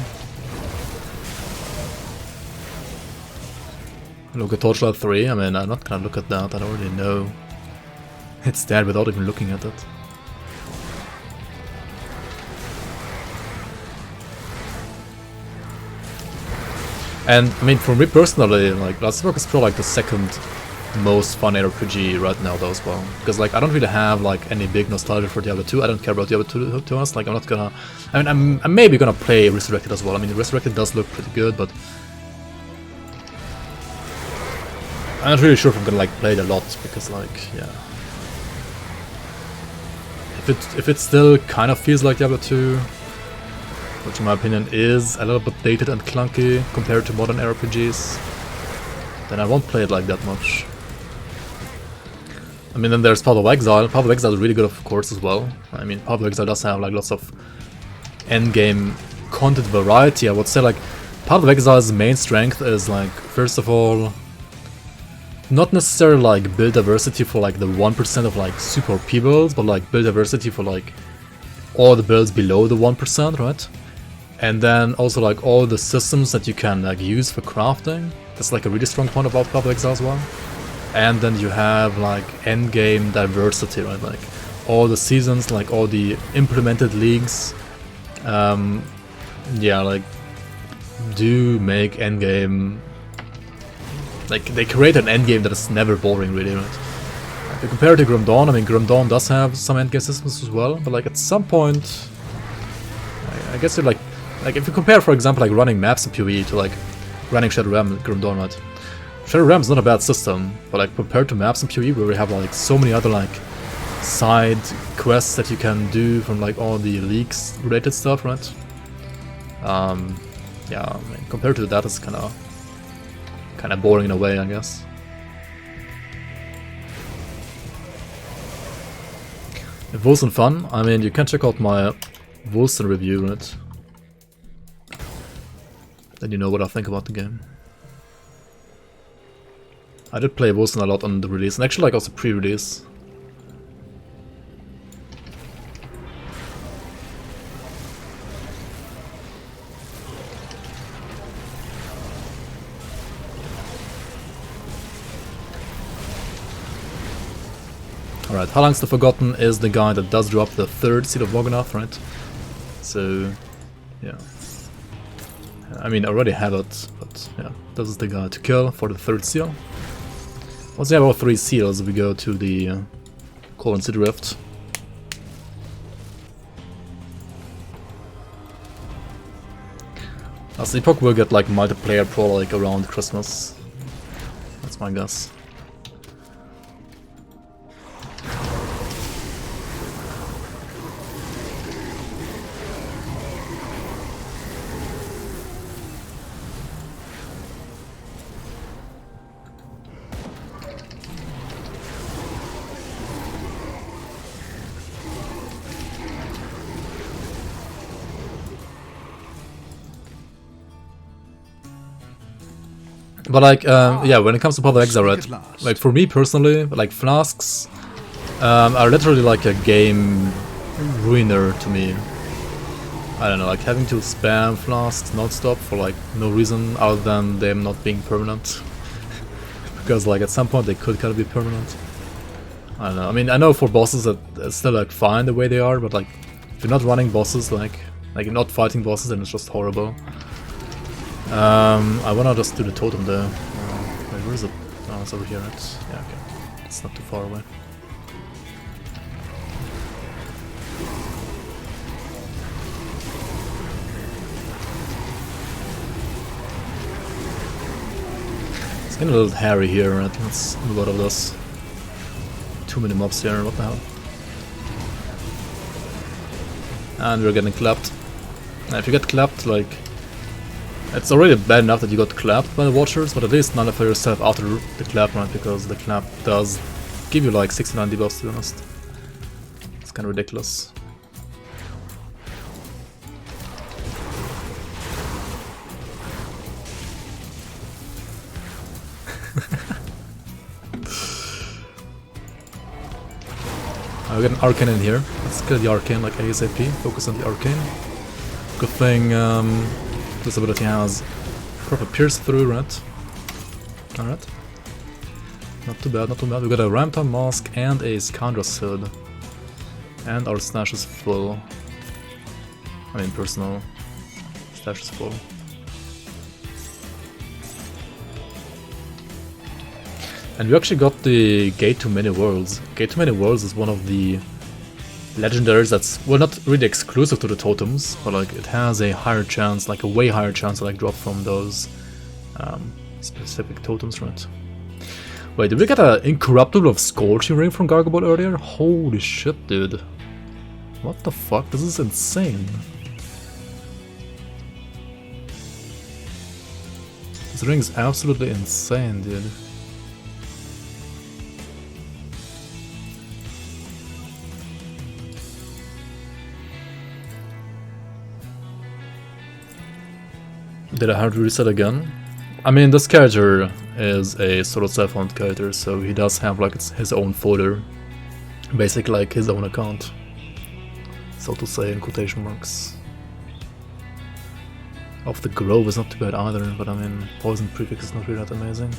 Look at Torchlight 3. I mean, I'm not gonna look at that. I already know it's there without even looking at it. And I mean, for me personally, like Last Epoch is probably like the second most fun RPG right now though as well. Because like I don't really have like any big nostalgia for Diablo 2. I don't care about Diablo 2 to us. Like I'm not gonna. I mean, I'm maybe gonna play Resurrected as well. I mean, Resurrected does look pretty good, but I'm not really sure if I'm gonna like play it a lot because like yeah. If it still kind of feels like Diablo 2, which in my opinion is a little bit dated and clunky compared to modern RPGs, then I won't play it like that much. I mean, then there's Path of Exile. Path of Exile is really good, of course, as well. I mean, Path of Exile does have like lots of endgame content variety. I would say like Path of Exile's main strength is like, first of all, not necessarily like build diversity for like the 1% of like super OP builds, but like build diversity for like all the builds below the 1%, right? And then also like all the systems that you can like use for crafting. That's like a really strong point about Path of Exile as well. And then you have like endgame diversity, right? Like all the seasons, like all the implemented leagues, yeah, like do make endgame. Like, they create an endgame that is never boring, really, right? If you compare it to Grim Dawn, I mean, Grim Dawn does have some endgame systems as well, but like, at some point, I guess you're like, if you compare, for example, like running maps in PoE to like running Shadow Realm and Grim Dawn, right? Shadow Realm is not a bad system, but like, compared to maps in PoE, where we have like so many other like side quests that you can do from like all the leagues related stuff, right? Yeah, I mean, compared to that, it's kind of boring in a way, I guess. If Wolsten fun, I mean, you can check out my Wolsten review, right? Then you know what I think about the game. I did play Wolsten a lot on the release, and actually like also pre-release. Alright, Halang's the Forgotten is the guy that does drop the 3rd Seal of Morgonath, right? So, yeah. I mean, I already have it, but yeah, this is the guy to kill for the 3rd seal. Once we have all 3 seals, we go to the Colon City Rift. Last Epoch will get like multiplayer pro like around Christmas. That's my guess. But like, yeah, when it comes to Path of Exile, right, like for me personally, like flasks are literally like a game ruiner to me. I don't know, like having to spam flasks non-stop for like no reason other than them not being permanent. Because like at some point they could kind of be permanent. I don't know, I mean I know for bosses that it's still like fine the way they are, but like if you're not running bosses, like you're not fighting bosses, then it's just horrible. I wanna just do the totem there. Wait, where is it? Oh, it's over here, right? Yeah, okay. It's not too far away. It's getting a little hairy here, right? Let's move out of this. Too many mobs here, what the hell? And we're getting clapped. Now, if you get clapped, like, It's already bad enough that you got clapped by the Watchers, but at least nullify yourself after the clap, right? Because the clap does give you like 69 debuffs, to be honest. It's kind of ridiculous. I got an Arcane in here. Let's kill the Arcane like ASAP. Focus on the Arcane. Good thing this ability has proper pierce through, right? Alright. Not too bad, not too bad. We got a Ramtime Mask and a Scoundrel's Hood. And our stash is full. I mean, personal stash is full. And we actually got the Gate to Many Worlds. Gate to Many Worlds is one of the legendaries that's, well, not really exclusive to the totems, but like it has a higher chance, like a way higher chance to like drop from those specific totems, right? Wait, did we get an Incorruptible of Scorching Ring from Gargabol earlier? Holy shit, dude. What the fuck? This is insane. This ring is absolutely insane, dude. Did I hard reset again? I mean, this character is a sort of self-owned character, so he does have like his own folder. Basically like his own account. So to say, in quotation marks. Off the Grove is not too bad either, but I mean, Poison Prefix is not really that amazing.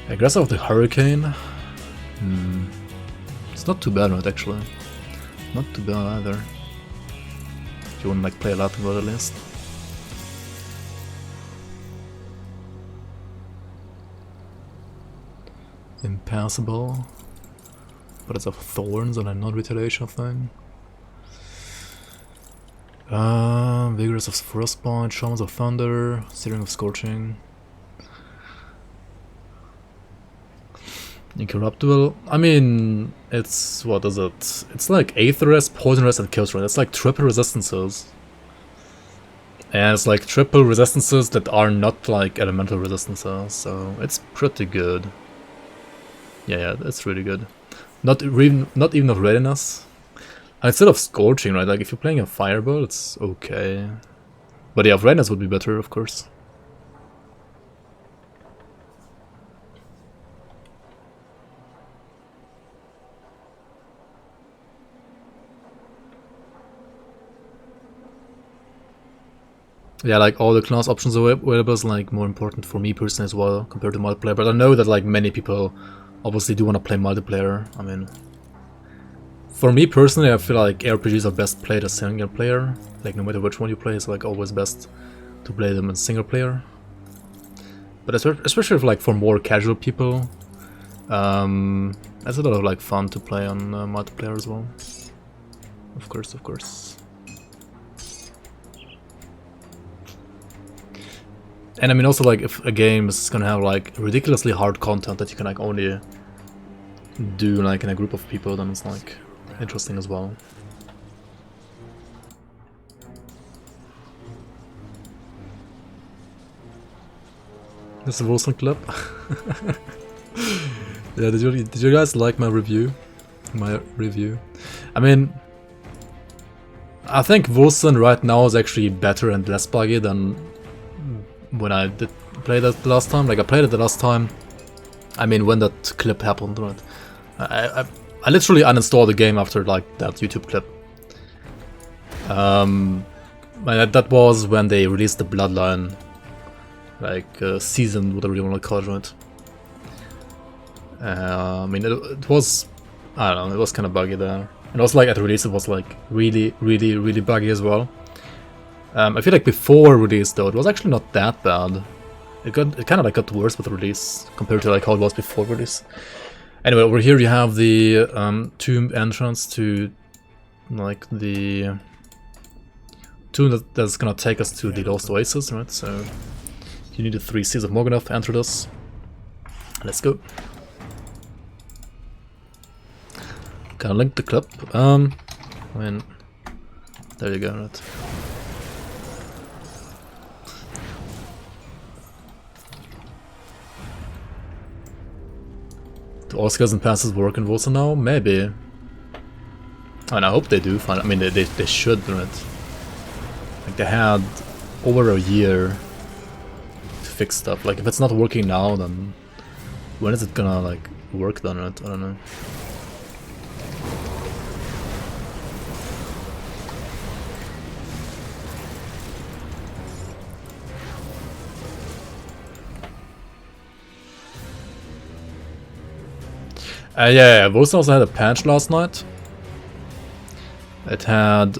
Aggressive of the Hurricane. It's not too bad, right, actually. Not too bad either. If you wanna like play a lot about at least. Impassable. But it's of Thorns and a non-retaliation thing. Vigorous of Frostbite, Shamans of Thunder, Searing of Scorching. Incorruptible. I mean, it's, what is it? It's like Aether Rest, Poison Rest, and Kills Rest. It's like triple resistances. And it's like triple resistances that are not like elemental resistances, so it's pretty good. Yeah, it's really good. Not even of Readiness. And instead of Scorching, right? Like if you're playing a Fireball, it's okay. But yeah, Readiness would be better, of course. Yeah, like all the class options available is like more important for me personally as well compared to multiplayer. But I know that like many people obviously do want to play multiplayer. I mean, for me personally, I feel like RPGs are best played as single player. Like no matter which one you play, it's like always best to play them in single player. But especially like for more casual people, it's a lot of like fun to play on multiplayer as well. Of course, of course. And I mean also like if a game is gonna have like ridiculously hard content that you can like only do like in a group of people, then it's like interesting as well. This is a Wilson clip. Yeah, did you guys like my review? I mean, I think Wilson right now is actually better and less buggy than when I did play that the last time. Like I played it the last time, I mean when that clip happened, right? I literally uninstalled the game after like that YouTube clip. That was when they released the Bloodline like season, whatever you want to call it, right? I mean it was, I don't know, it was kind of buggy there. And also like at release it was like really buggy as well. I feel like before release though, it was actually not that bad. It kind of like got worse with release compared to like how it was before release. Anyway, over here you have the tomb entrance to like the tomb that's gonna take us to the Lost Oasis, right? So you need the 3 Seas of Morganath to enter this. Let's go. Can I link the clip? I mean, there you go, right? all skills and passes work in Warsaw now? Maybe. And I hope they do. I mean, they should, right? Like, they had over a year to fix stuff. Like, if it's not working now, then when is it gonna, like, work then, right? I don't know. Yeah, Vosa also had a patch last night. It had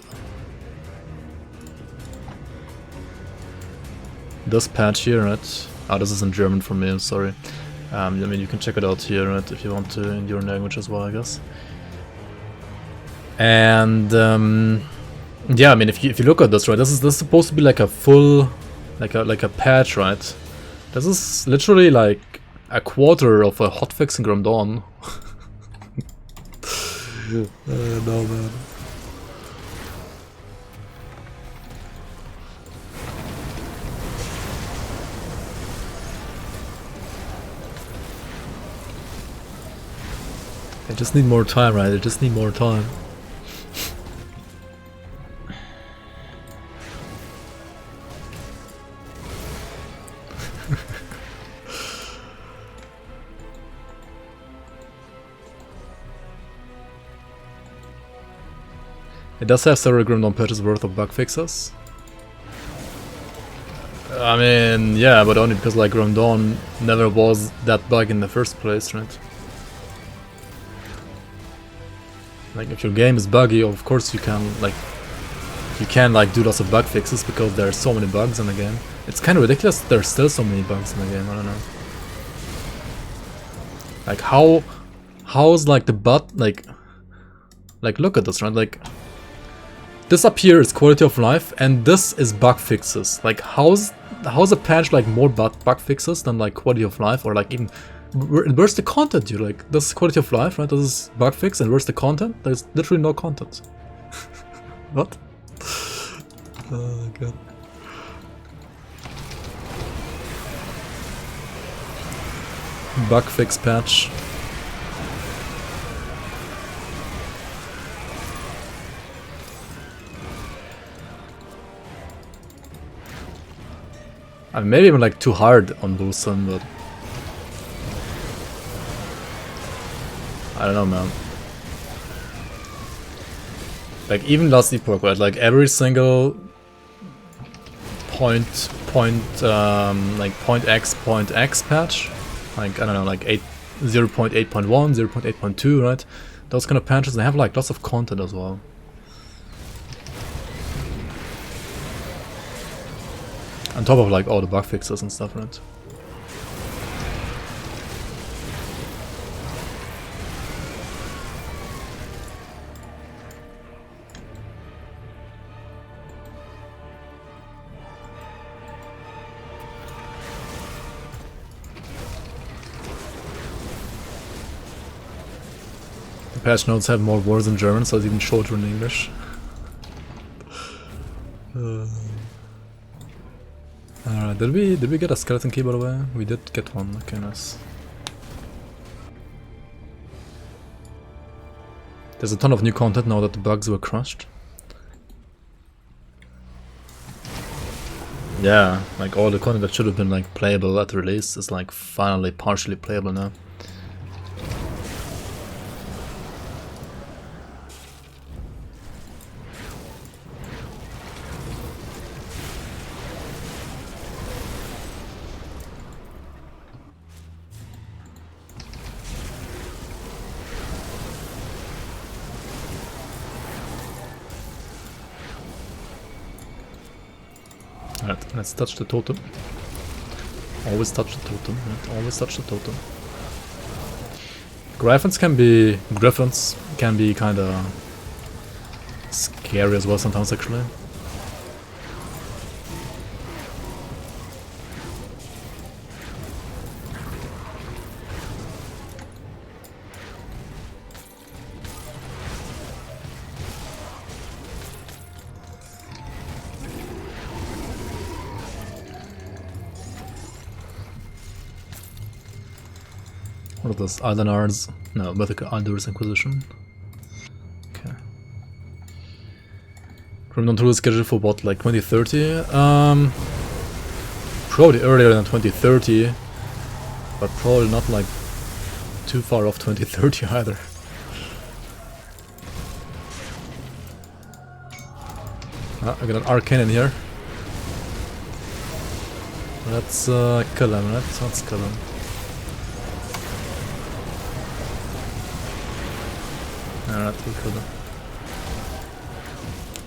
this patch here, right? Oh, this is in German for me, I'm sorry. I mean, you can check it out here, right, if you want to, in your language as well, I guess. And yeah, I mean, if you look at this, right, this is supposed to be like a full, like a patch, right? This is literally like a quarter of a hotfix in Grim Dawn. No, man. I just need more time, right? I just need more time. It does have several Grim Dawn patches worth of bug fixes. I mean, yeah, but only because like Grim Dawn never was that bug in the first place, right? Like, if your game is buggy, of course you can like do lots of bug fixes because there are so many bugs in the game. It's kind of ridiculous that there's still so many bugs in the game. I don't know. Like, how's like the like look at this, right? Like, this up here is quality of life, and this is bug fixes. Like, how's a patch like more bug fixes than like quality of life, or like even where's the content? Dude, like, this is quality of life, right? This is bug fix, and where's the content? There's literally no content. What? Oh my god. Bug fix patch. I mean, maybe even like too hard on Bourbon, but I don't know, man. Like, even last epoch, right? Like, every single point X patch, like, I don't know, like 0.8.1, 0.8.2, right? Those kind of patches, they have like lots of content as well. On top of like all the bug fixes and stuff, right? The patch notes have more words in German, so it's even shorter in English. Alright, did we get a skeleton key by the way? We did get one, okay, nice. There's a ton of new content now that the bugs were crushed. Yeah, like all the content that should have been like playable at release is like finally partially playable now. Alright, let's touch the totem. Always touch the totem, right? Always touch the totem. Griffins can be kinda scary as well sometimes, actually. What are those? Islanders? No, Mythical Aldur's Inquisition. Okay. Grim Dawn 2 is scheduled for what, like 2030? Probably earlier than 2030, but probably not like too far off 2030 either. I got an arcane in here. Let's kill him, let's kill him. Alright, we killed him.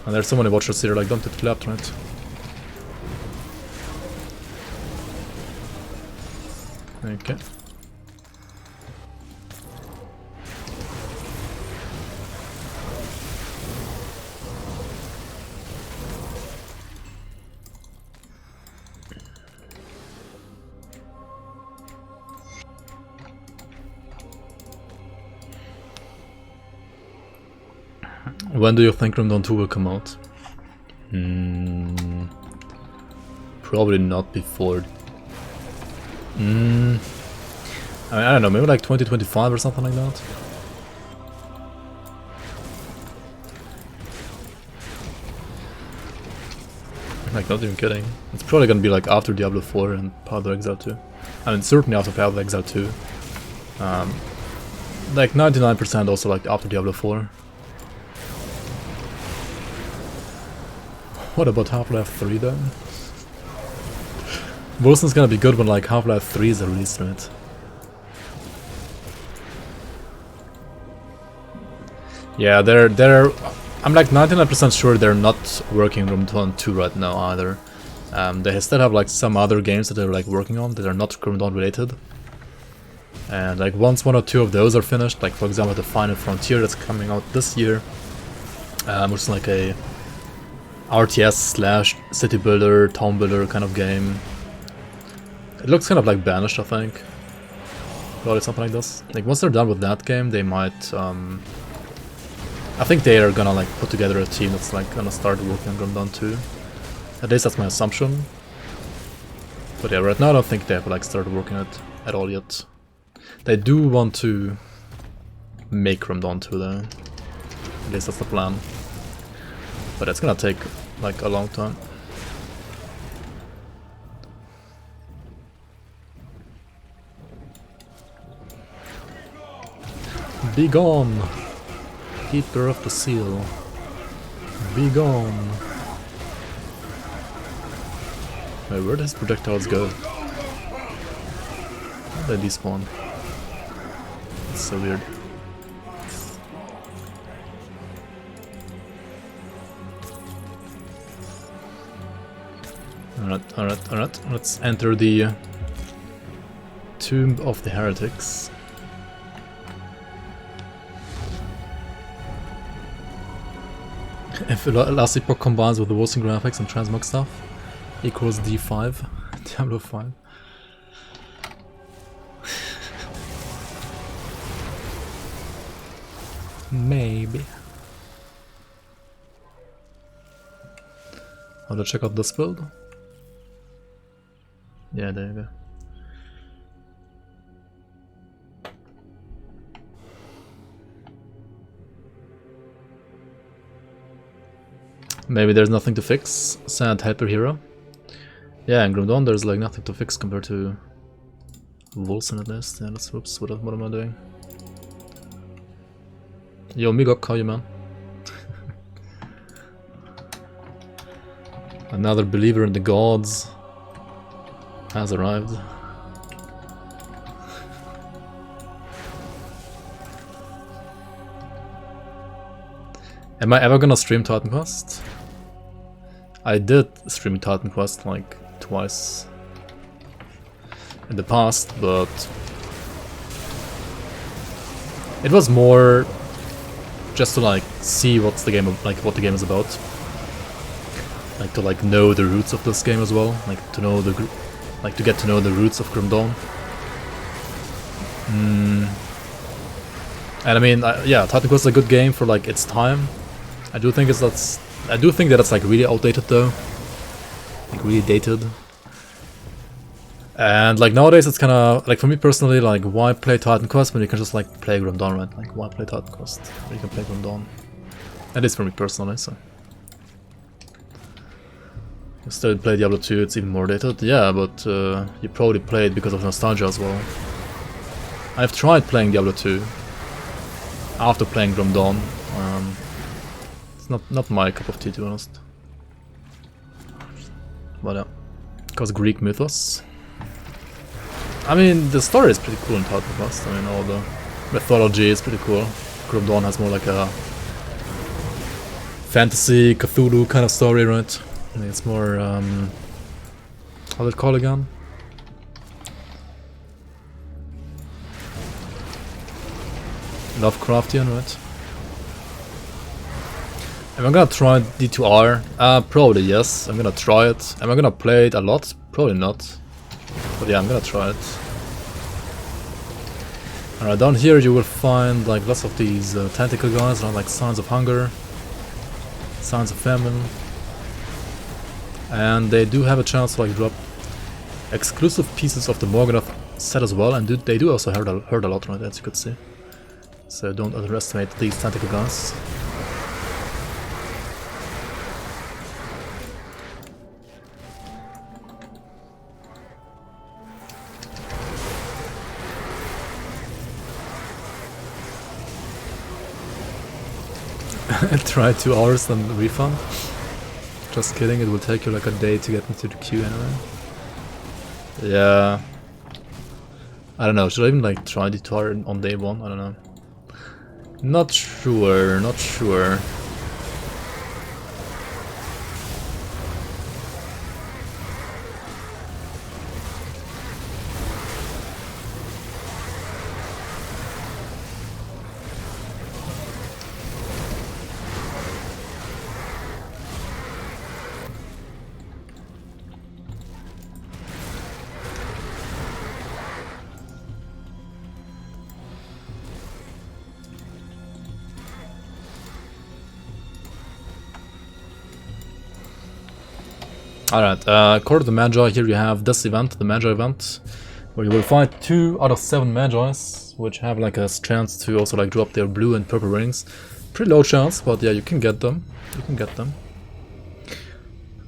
And there's so many watchers here, like, don't hit clapped, right? Okay. When do you think Grim Dawn 2 will come out? Probably not before. I mean, I don't know, maybe like 2025 or something like that. Like, not even kidding. It's probably gonna be like after Diablo 4 and Path of Exile 2. I mean, certainly after Path of Exile 2. Like 99% also like after Diablo 4. What about Half-Life 3 then? Wilson's gonna be good when like Half-Life 3 is released, right? Yeah, I'm like 99% sure they're not working on Grim Dawn 2 right now either. They still have like some other games that they're like working on that are not Grim Dawn related. And like once one or two of those are finished, like for example the Final Frontier that's coming out this year, which is like a RTS slash city builder, town builder kind of game. It looks kind of like Banished, I think. Probably something like this. Like once they're done with that game, they might. I think they are gonna like put together a team that's like gonna start working on Grim Dawn 2. At least that's my assumption. But yeah, right now I don't think they have like started working on it at all yet. They do want to make Grim Dawn 2 though. At least that's the plan. But it's gonna take like a long time. Be gone! Keeper of the Seal. Be gone! Wait, where does projectiles go? Where did they despawn? It's so weird. Alright, let's enter the Tomb of the Heretics. If last epoch combines with the Wilson graphics and transmog stuff, equals D5, Diablo 5. Maybe. How to check out this build? Yeah, there you go. Maybe there's nothing to fix. Sad helper hero. Yeah, in Grim Dawn there's like nothing to fix compared to Wilson at least. Yeah, let's whoops, what am I doing? Yo, Migok, how you man? Another believer in the gods has arrived. Am I ever gonna stream Titan Quest? I did stream Titan Quest like twice in the past, but it was more just to like see what's the game like what the game is about, like to like know the roots of this game as well, like to know the like to get to know the roots of Grim Dawn. And I mean, yeah, Titan Quest is a good game for like its time. I do think that it's like really outdated though, like really dated. And like nowadays it's kind of like, for me personally, like why play Titan Quest when you can just like play Grim Dawn, right? Like why play Titan Quest when you can play Grim Dawn? That is for me personally, so. You still play Diablo 2, it's even more dated, yeah, but you probably played because of nostalgia as well. I've tried playing Diablo 2 after playing Grim Dawn. It's not my cup of tea, to be honest. But yeah, because Greek mythos. I mean, the story is pretty cool in Titan Quest. I mean, all the mythology is pretty cool. Grim Dawn has more like a fantasy, Cthulhu kind of story, right? I think it's more, how's it called again? Lovecraftian, right? Am I gonna try D2R? Probably yes, I'm gonna try it. Am I gonna play it a lot? Probably not. But yeah, I'm gonna try it. Alright, down here you will find like lots of these tentacle guys, like signs of hunger, signs of famine. And they do have a chance to like drop exclusive pieces of the Morgoth set as well, and they do also hurt a lot, right, as you could see. So don't underestimate these tentacle guns. Try 2 hours then refund. Just kidding, it will take you like a day to get into the queue anyway. Yeah. I don't know, should I even like try the tour on day 1? I don't know. Not sure, not sure. Alright, according to the Magi, here you have this event, the Magi event, where you will find 2 out of 7 Magi's, which have like a chance to also like drop their blue and purple rings. Pretty low chance, but yeah, you can get them. You can get them.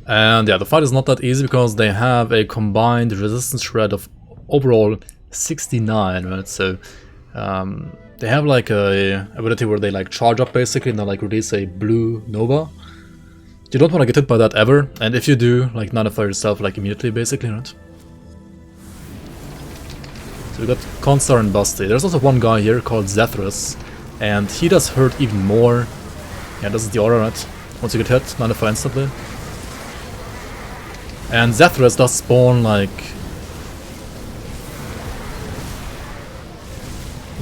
And yeah, the fight is not that easy because they have a combined resistance shred of overall 69, right? So they have like a ability where they like charge up basically and then like release a blue Nova. You don't want to get hit by that ever, and if you do, like nullify yourself like immediately basically, right? So we got Constar and Basti. There's also one guy here called Zethras, and he does hurt even more. Yeah, this is the aura, right? Once you get hit, nullify instantly. And Zethras does spawn like...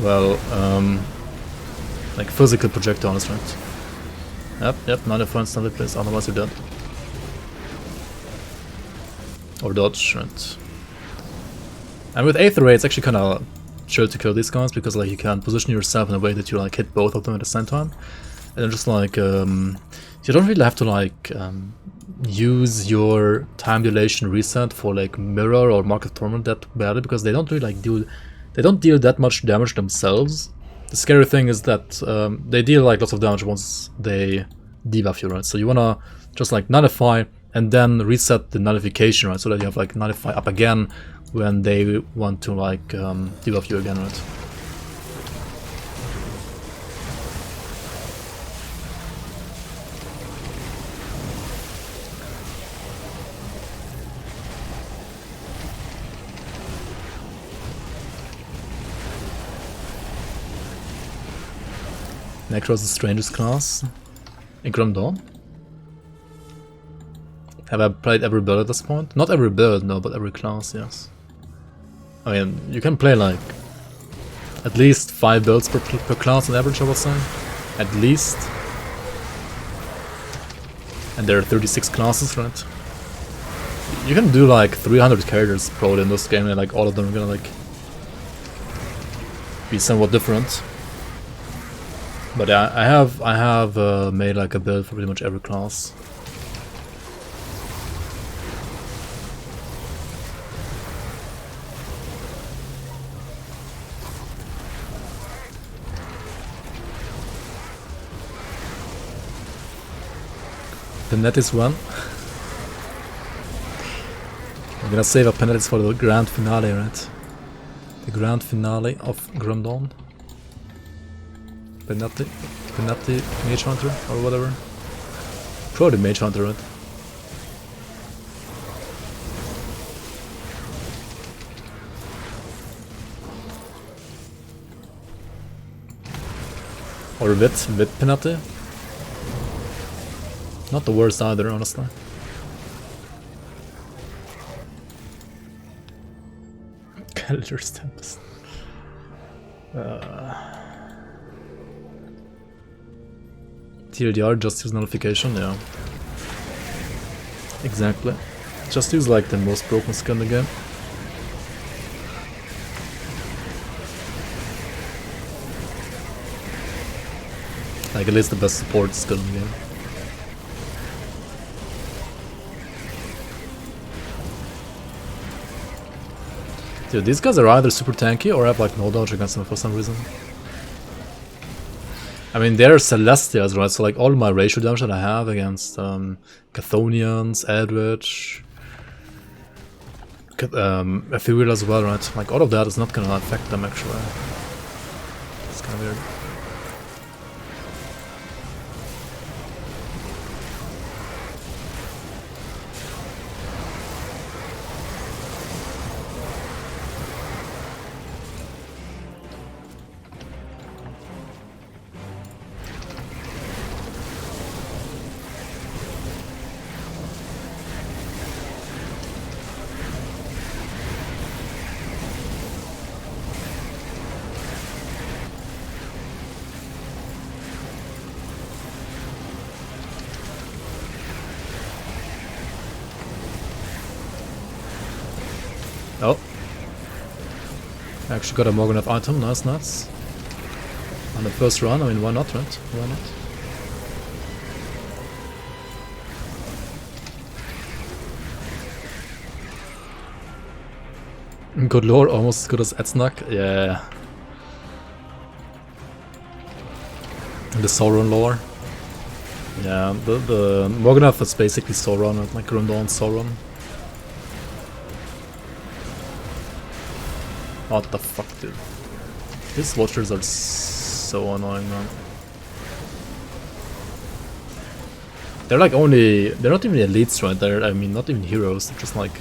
well, like physical projectiles, right? Yep, nullify instantly, please, otherwise you're dead. Or dodge, right? And with Aether Ray, it's actually kind of chill to kill these guys because like you can position yourself in a way that you like hit both of them at the same time, and just like you don't really have to like use your time dilation reset for like Mirror or Mark of Torment that badly because they don't really like deal that much damage themselves. The scary thing is that they deal like lots of damage once they debuff you, right? So you wanna just like nullify and then reset the nullification, right? So that you have like nullify up again when they want to like debuff you again, right? Necro is the strangest class in Grim Dawn. Have I played every build at this point? Not every build, no, but every class, yes. I mean, you can play like at least 5 builds per class on average, I would say. At least. And there are 36 classes, right? You can do like 300 characters probably in this game, and like all of them are gonna like be somewhat different. But yeah, I have made like a build for pretty much every class. Penetti's one. I'm gonna save up Penetti's for the grand finale, right? The grand finale of Grim Dawn. Penetti, Mage Hunter, or whatever. Probably Mage Hunter, right? Or with Penetti. Not the worst either, honestly. Elder's Tempest. TLDR, just use nullification, yeah. Exactly. Just use like the most broken skill in the game. Like at least the best support skill in the game. Dude, these guys are either super tanky or have like no dodge against them for some reason. I mean, they're Celestials, right? So like all my ratio damage that I have against Chthonians, Eldritch, Ethereal as well, right? Like all of that is not gonna affect them actually. It's kinda weird. Oh. I actually got a Morganath item, nice, nice. On the first run, I mean, why not, right? Why not? Good lore, almost as good as Edsnack, yeah. The Sauron lore. Yeah, the Morganath is basically Sauron, right? Like Grim Dawn Sauron. What the fuck, dude? These watchers are so annoying, man. They're like they're not even elites, right? They're, I mean, not even heroes. They're just like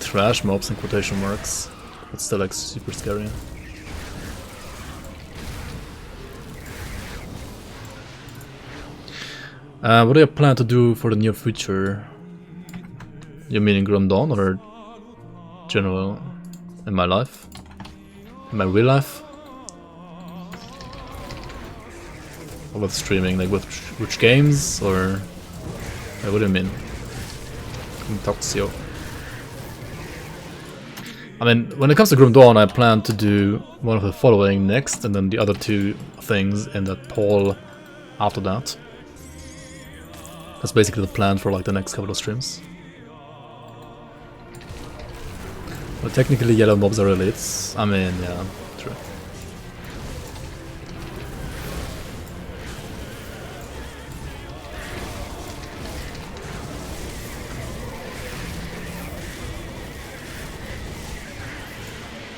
trash mobs in quotation marks. But still like super scary. What do you plan to do for the near future? You mean in Grim Dawn or general in my life? In my real life? Or with streaming, like with which games or what do you mean? Intoxio. I mean, when it comes to Grim Dawn, I plan to do one of the following next, and then the other two things in that poll after that. That's basically the plan for like the next couple of streams. But technically yellow mobs are elites. I mean, yeah, true.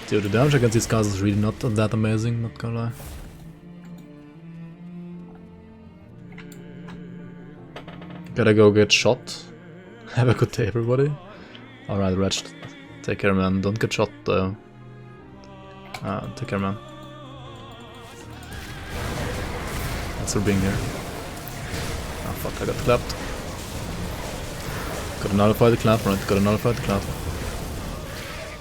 Dude, the damage against these guys is really not that amazing, not gonna lie. Gotta go get shot. Have a good day, everybody. Alright, Wretched. Take care, man. Don't get shot, though. Take care, man. Thanks for being here. Ah, fuck, I got clapped. Gotta nullify the clap, right? Gotta nullify the clap.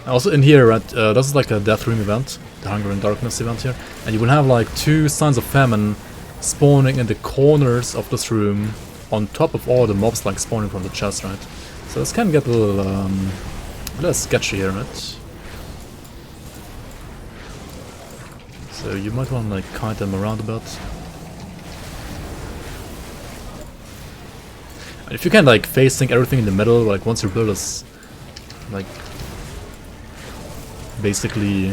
Also in here, right, this is like a Death Room event, the Hunger and Darkness event here, and you will have like 2 Signs of Famine spawning in the corners of this room on top of all the mobs like spawning from the chest, right? So this can get a little sketchy here, right? So you might want to like kite them around a bit. And if you can like face sync everything in the middle, like once your build is like basically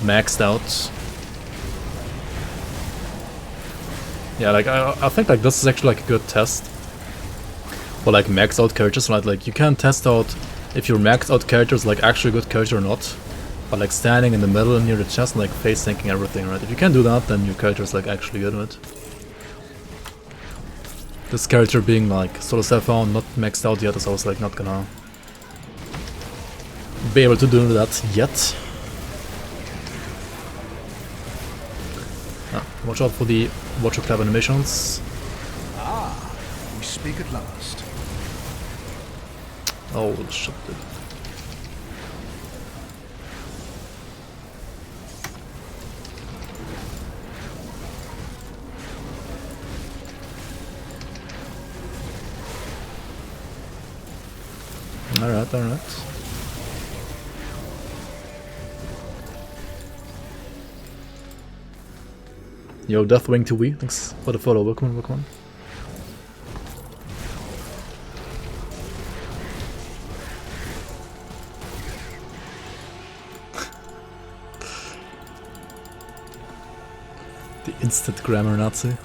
maxed out, Yeah, like I think like this is actually like a good test for like maxed out characters, right? Like you can test out if your maxed out character is like actually a good character or not, but like standing in the middle near the chest and like face tanking everything, right? If you can do that, then your character is like actually good at it. This character being like sort of self-found, not maxed out yet, is also like not gonna be able to do that yet. Watch out for the Watcher Club animations. Ah, we speak at last. Oh shit, dude. Alright, alright. Yo, Deathwing 2V, thanks for the follow, welcome, welcome. The instant grammar Nazi.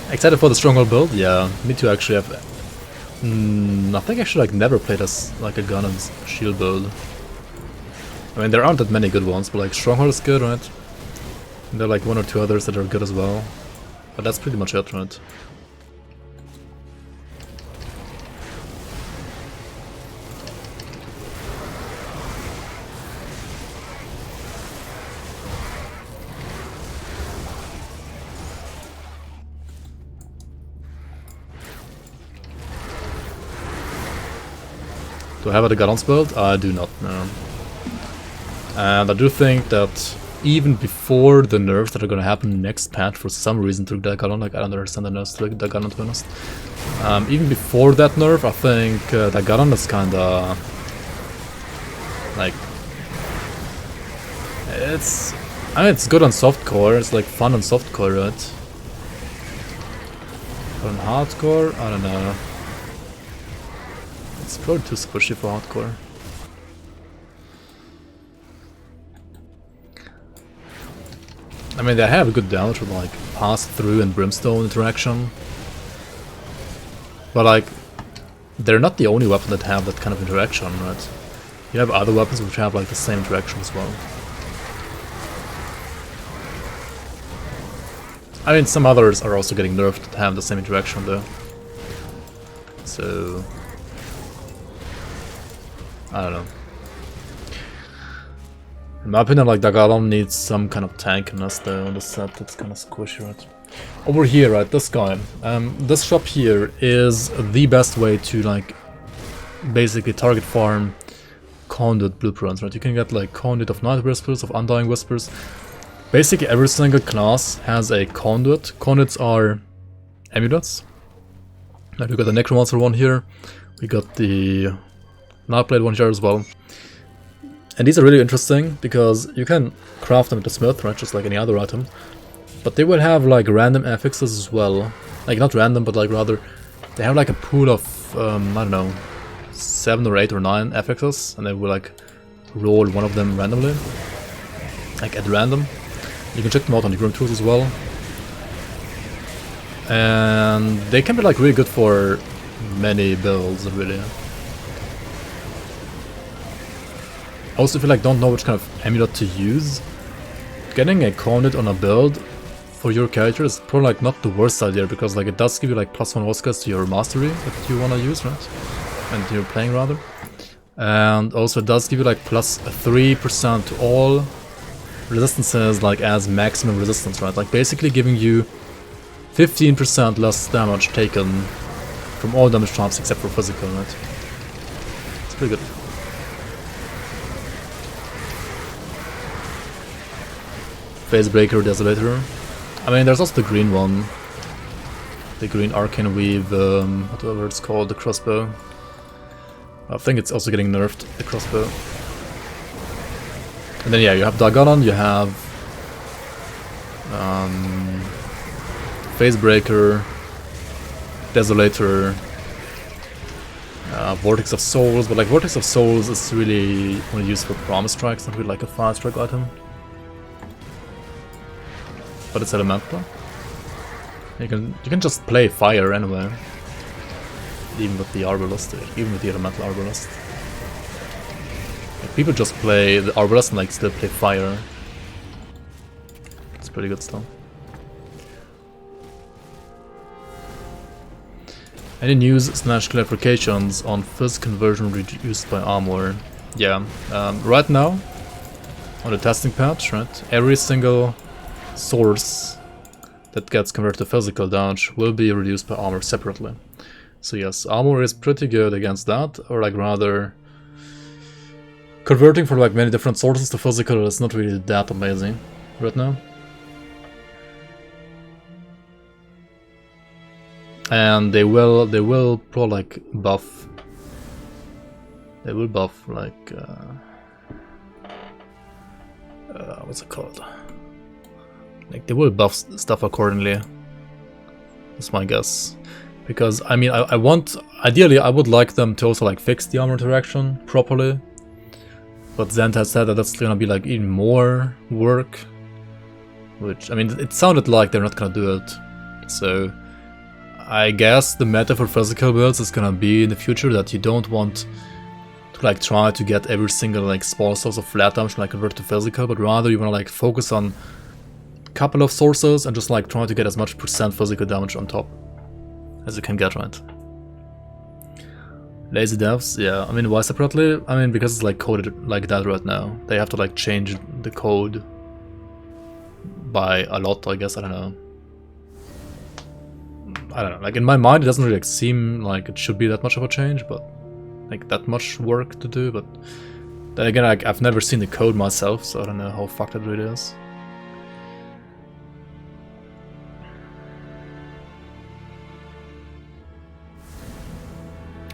Excited for the Stronghold build? Yeah, me too actually. I think I actually like never played as like a gun and shield build. I mean there aren't that many good ones, but like Stronghold is good, right? And there are like one or two others that are good as well. But that's pretty much it, right? Do I have a Gallons build? I do not, no. And I do think that even before the nerfs that are gonna happen next patch for some reason to the Gallon, like I don't understand the nerfs to the Gallon to be honest. Even before that nerf, I think the Gallon is kinda like I mean it's good on softcore, it's like fun on softcore, right? But on hardcore, I don't know. It's probably too squishy for hardcore. I mean, they have a good damage with like pass through and brimstone interaction, but like they're not the only weapon that have that kind of interaction, right? You have other weapons which have like the same interaction as well. I mean, some others are also getting nerfed that have the same interaction though. So I don't know. In my opinion, like Dagaron needs some kind of tankiness there on the set. It's kind of squishy, right? Over here, right, this guy. This shop here is the best way to like basically target farm conduit blueprints, right? You can get like conduit of Night Whispers, of Undying Whispers. Basically every single class has a conduit. Conduits are amulets. Like we got the Necromancer one here. We got the Nightblade one here as well. And these are really interesting because you can craft them with the smith, right, just like any other item. But they will have like random affixes as well. Like not random, but like rather they have like a pool of I don't know, 7 or 8 or 9 affixes, and they will like roll one of them randomly, like at random. You can check them out on the grimtools as well. And they can be like really good for many builds, really. Also, if you like don't know which kind of amulet to use, getting a conduit on a build for your character is probably like not the worst idea, because like it does give you like +1 Oscars to your mastery that you wanna use, right? And you're playing rather. And also it does give you like +3% to all resistances, like as maximum resistance, right? Like basically giving you 15% less damage taken from all damage traps except for physical, right? It's pretty good. Facebreaker, Desolator. I mean, there's also the green one. The green Arcane Weave, whatever it's called, the crossbow. I think it's also getting nerfed, the crossbow. And then yeah, you have Daganon, you have Facebreaker, Desolator, Vortex of Souls, but like Vortex of Souls is really only used for promise strikes, not really like a fire strike item. But it's elemental. You can just play fire anyway, even with the Arbalest, even with the elemental Arbalest. Like, people just play the Arbalest and like still play fire. It's pretty good stuff. Any news / clarifications on fizz conversion reduced by armor? Yeah, right now on the testing patch, right, every single source that gets converted to physical damage will be reduced by armor separately. So yes, armor is pretty good against that, or like rather converting from like many different sources to physical is not really that amazing right now. And they will probably like buff. They will buff like what's it called? Like they will buff stuff accordingly. That's my guess. Because I mean, I want, ideally I would like them to also like fix the armor interaction properly. But Zent has said that that's gonna be like even more work. Which, I mean, it sounded like they're not gonna do it. So I guess the meta for physical builds is gonna be in the future that you don't want to like try to get every single like small source of flat damage like convert to physical, but rather you wanna like focus on a couple of sources and just like try to get as much % physical damage on top as you can get, right? Lazy devs, yeah, I mean, why separately? I mean, because it's like coded like that right now. They have to like change the code by a lot, I guess, I don't know. I don't know, like in my mind it doesn't really like, seem like it should be that much of a change, but like that much work to do, but then again, like, I've never seen the code myself, so I don't know how fucked it really is.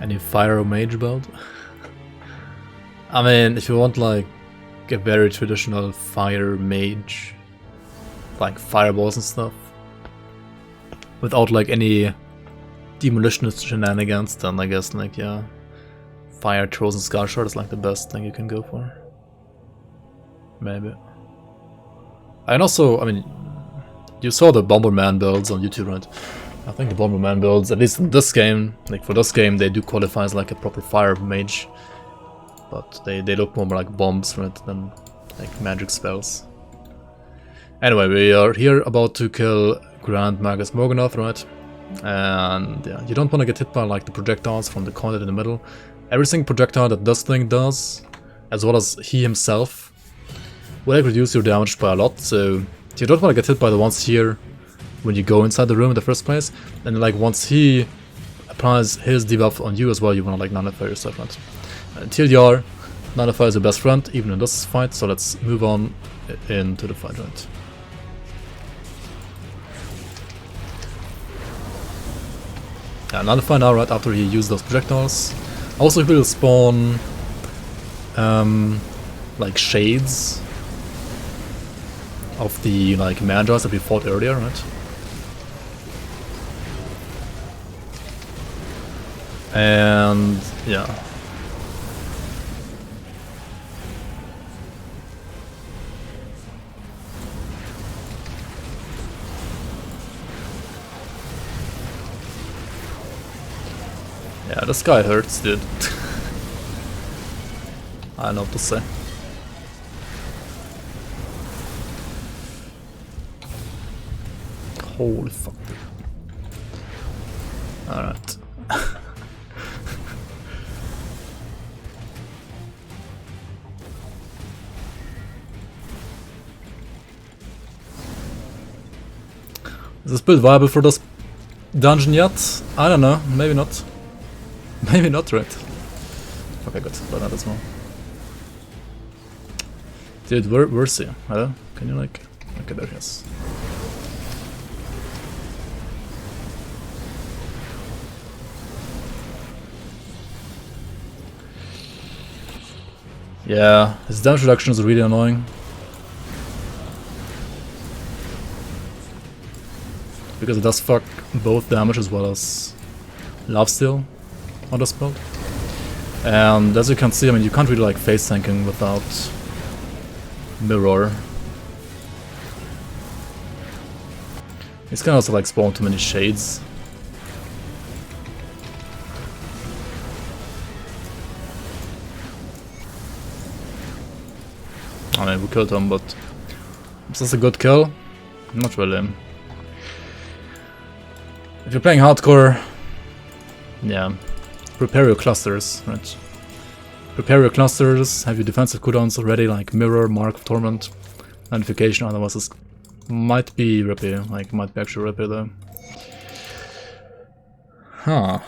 Any fire or mage build? I mean, if you want like a very traditional fire mage, like fireballs and stuff, without like any demolitionist shenanigans, then I guess like, yeah, fire throws and scar shard is like the best thing you can go for. Maybe. And also, I mean, you saw the Bomberman builds on YouTube, right? I think the Bomberman builds, at least in this game, like for this game, they do qualify as like a proper fire mage. But they look more like bombs, right, than like magic spells. Anyway, we are here about to kill Grand Magus Morganoth, right? And yeah, you don't want to get hit by like the projectiles from the conduit in the middle. Every single projectile that this thing does, as well as he himself, will like reduce your damage by a lot, so you don't want to get hit by the ones here when you go inside the room in the first place. And like once he applies his debuff on you as well, you want to like nullify yourself, right? TLDR, nullify is your best friend, even in this fight, so let's move on into the fight, right? Yeah, nullify now, right after he used those projectiles. Also, he will spawn like shades of the like Magi's that we fought earlier, right? And yeah. Yeah, this guy hurts, dude. I don't know what to say. Holy fuck, dude. Alright. Is this build viable for this dungeon yet? I don't know, maybe not. Maybe not, right? Okay, good, but not as well. Dude, where's he? Hello? Can you like... Okay, there he is. Yeah, his damage reduction is really annoying. Because it does fuck both damage as well as Lifesteal on the spell. And as you can see, I mean, you can't really like face tanking without mirror. It's can also like spawn too many shades. I mean, we killed him, but is this a good kill? Not really. If you're playing hardcore, yeah, prepare your clusters, right? Prepare your clusters, have your defensive cooldowns already, like Mirror, Mark of Torment, Notification, otherwise this might be rippy, like might be actually rippy though. Huh.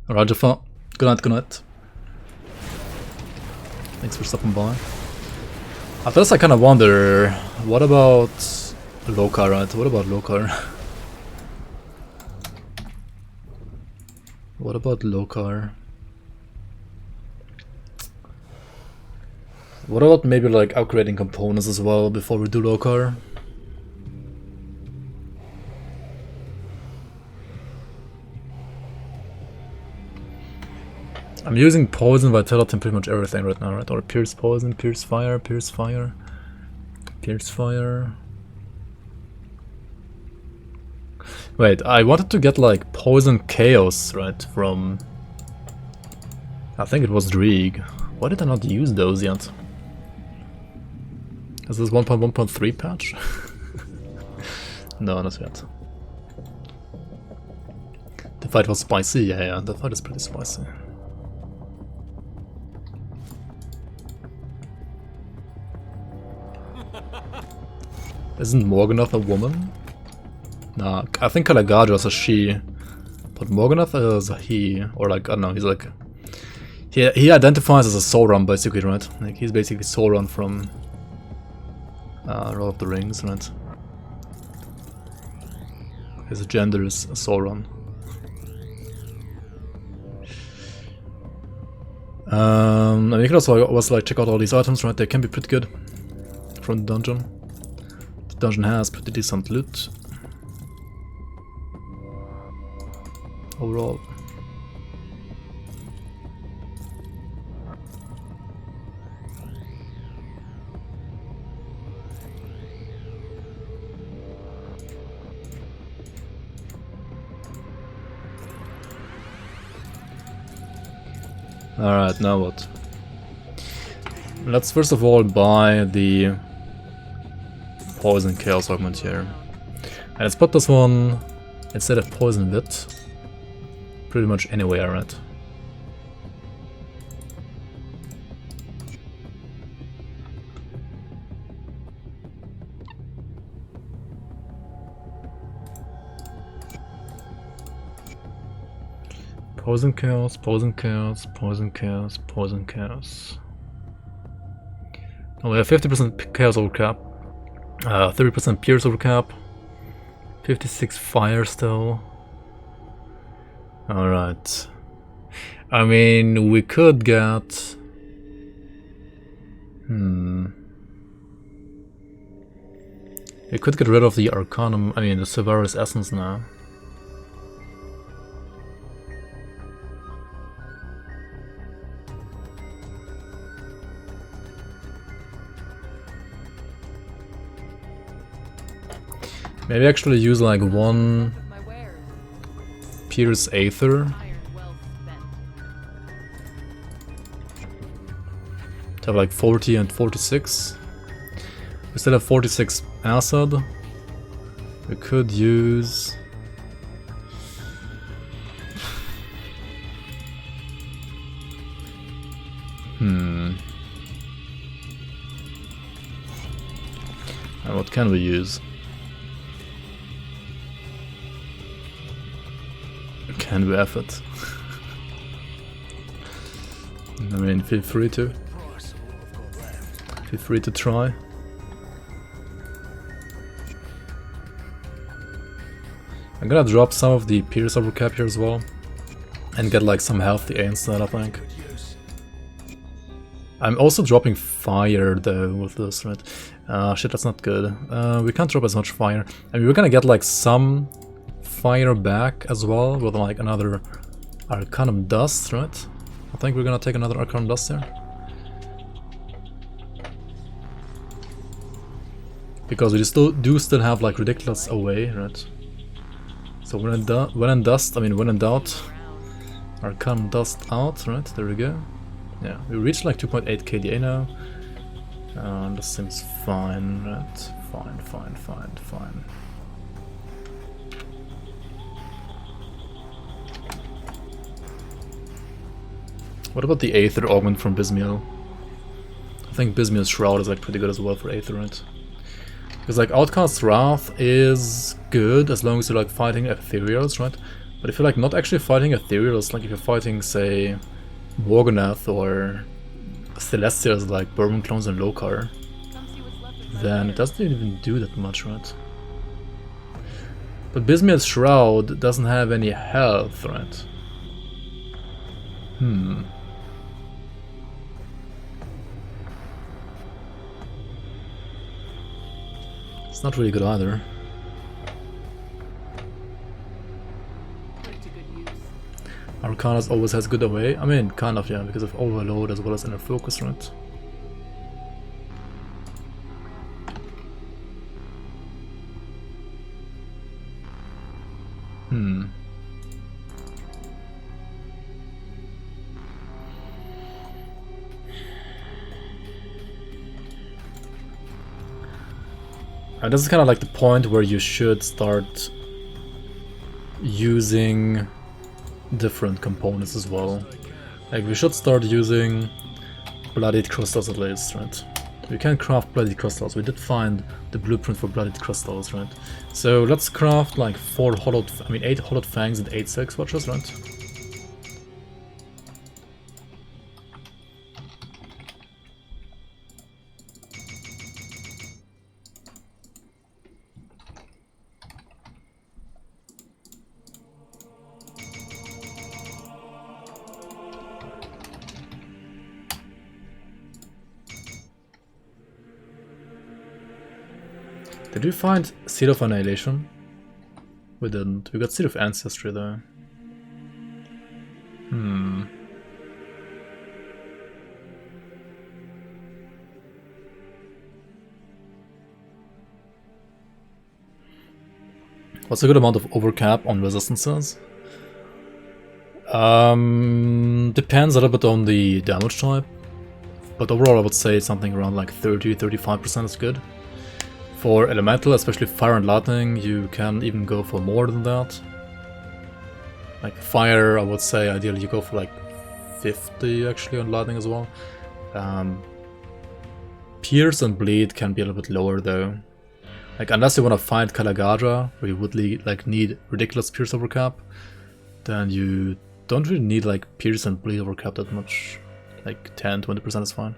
Alright, Jaffa. Good night, good night. Thanks for stopping by. After this I kinda wonder, what about Lokarr, right? What about Lokarr? What about Lokarr? What about maybe like upgrading components as well before we do Lokarr? I'm using poison, vitality, and pretty much everything right now, right? Or pierce poison, pierce fire, pierce fire, pierce fire. Wait, I wanted to get like poison chaos, right? From I think it was Drieg. Why did I not use those yet? Is this 1.1.3 patch? No, not yet. The fight was spicy, yeah, the fight is pretty spicy. Isn't Morganath a woman? Nah, I think Kubacabra is a she, but Morganath is a he, or like, I don't know, he's like... He identifies as a Sauron basically, right? Like, he's basically Sauron from Lord of the Rings, right? His gender is Sauron. And you can also like check out all these items, right? They can be pretty good from the dungeon. The dungeon has pretty decent loot overall. Alright, now what? Let's first of all buy the Poison Chaos Augment here. And let's put this one instead of Poison Wit pretty much anywhere, right? Poison Chaos, Poison Chaos, Poison Chaos, Poison Chaos. Oh, we have 50% Chaos overcap, 30% Pierce overcap, 56 Fire still. Alright. I mean, we could get... We could get rid of the Arcanum, I mean the Severus Essence now. Maybe actually use like one Pierce Aether to have like 40 and 46. We still have 46 acid. We could use... And what can we use? Can we F it? I mean, feel free to. Feel free to try. I'm gonna drop some of the Pierce overcap here as well. And get like some healthy A instead, I think. I'm also dropping fire though with this, right? Shit, that's not good. We can't drop as much fire. I mean, we're gonna get like some fire back as well with like another Arcanum Dust, right? I think we're gonna take another Arcanum Dust here. Because we still have like ridiculous away, right? So when in doubt, Arcanum Dust out, right? There we go. Yeah, we reached like 2.8 KDA now. This seems fine, right? Fine. What about the Aether augment from Bismiel? I think Bismiel's Shroud is like pretty good as well for Aether, right? Because like Outcast's Wrath is good as long as you're like fighting Ethereals, right? But if you're like not actually fighting Ethereals, like if you're fighting, say, Morganath or Celestials like Bourbon clones and Lokarr, then it doesn't even do that much, right? But Bismiel's Shroud doesn't have any health, right? It's not really good either. Arcanus always has good away. I mean, kind of, yeah, because of Overload as well as Inner Focus, right? This is kind of like the point where you should start using different components as well. Like we should start using bloodied crystals at least, right? We can craft bloodied crystals. We did find the blueprint for bloodied crystals, right? So let's craft like 8 hollowed fangs and 8 silk swatches, right? Did we find Seed of Annihilation? We didn't. We got Seed of Ancestry though. What's a good amount of overcap on resistances? Depends a little bit on the damage type. But overall I would say something around like 30-35% is good. For Elemental, especially Fire and Lightning, you can even go for more than that. Like Fire, I would say ideally you go for like 50 actually on Lightning as well. Pierce and Bleed can be a little bit lower though. Like unless you want to fight Kubacabra, where you would like need ridiculous Pierce overcap, then you don't really need like Pierce and Bleed overcap that much. Like 10-20% is fine.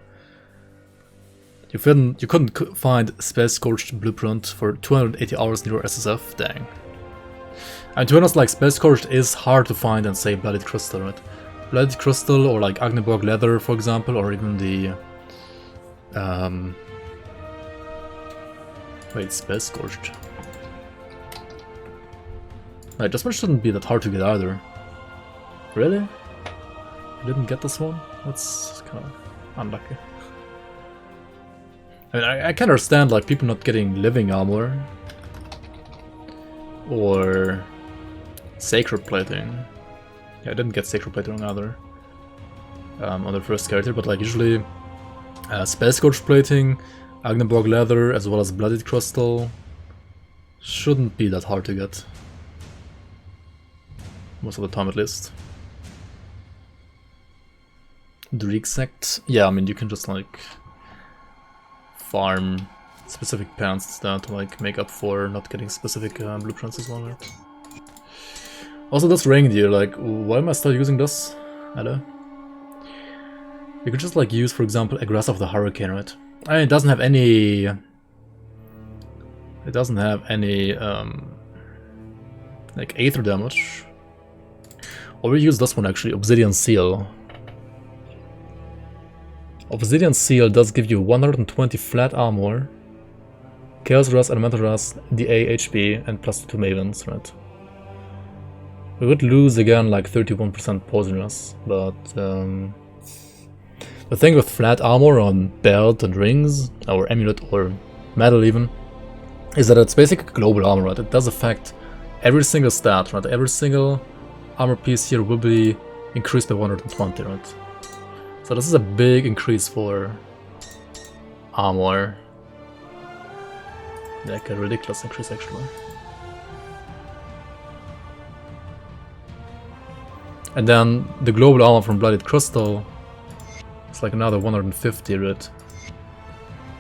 You couldn't find Space Scorched Blueprint for 280 hours near SSF? Dang. And to be honest, like, Space Scorched is hard to find and say Bloodied Crystal, right? Bloodied Crystal or like Agniborg Leather, for example, or even the... Wait, Space Scorched. Right, this one shouldn't be that hard to get either. Really? You didn't get this one? That's kind of unlucky. I mean, I can understand like people not getting living armor or sacred plating. Yeah, I didn't get sacred plating either on the first character, but like usually Space Scorched plating, Agniborg Leather, as well as Bloodied Crystal shouldn't be that hard to get. Most of the time at least. Dreek Sect, yeah, I mean you can just like farm specific pants to like make up for not getting specific blueprints as well, right? Also this reindeer, like why am I still using this? Hello? You could just like use, for example, Aggressive the Hurricane, right? I mean, it doesn't have any like Aether damage. Or we use this one actually, Obsidian Seal. Obsidian Seal does give you 120 flat armor Chaos Rust, Elemental Rust, DA, HP, and plus 2 Mavens, right? We would lose again like 31% Poison Rust, but the thing with flat armor on belt and rings, or amulet or medal even, is that it's basically global armor, right? It does affect every single stat, right? Every single armor piece here will be increased by 120, right? So this is a big increase for armor. Like a ridiculous increase actually. And then the global armor from Bloodied Crystal is like another 150, right?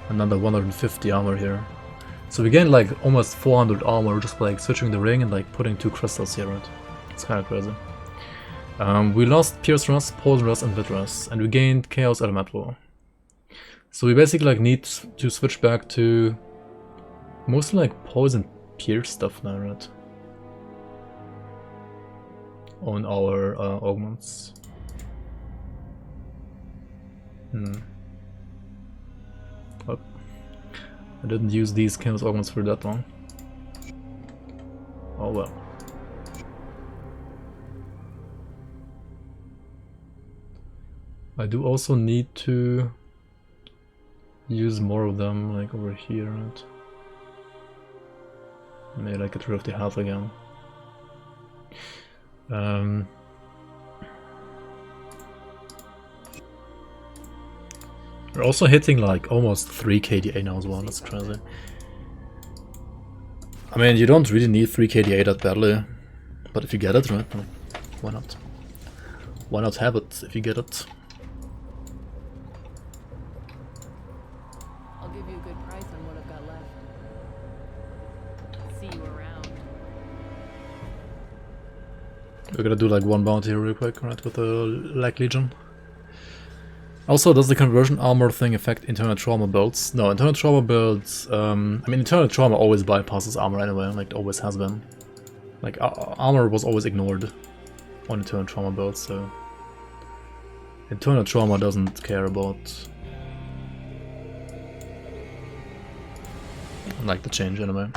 Another 150 armor here. So we gain like almost 400 armor just by like switching the ring and like putting 2 crystals here, right? It's kind of crazy. We lost Pierce Rust, Poison Rust, and Vit Rust, and we gained Chaos Elemental. So we basically like need to switch back to mostly like Poison Pierce stuff now, right? On our augments. Oh. I didn't use these Chaos augments for that long. Oh well. I do also need to use more of them, like over here, right? Maybe I get rid of the health again. We're also hitting like almost 3 KDA now as well, that's crazy. I mean, you don't really need 3 KDA that badly, but if you get it, right, why not? Why not have it if you get it? I'll give you a good price on what I've got left. See you around. We're gonna do like one bounty here real quick, right, with the Lag Legion. Also, does the conversion armor thing affect internal trauma builds? No, internal trauma builds, I mean, internal trauma always bypasses armor anyway, like it always has been. Like, armor was always ignored on internal trauma builds, so... Internal trauma doesn't care about... like the change anyway.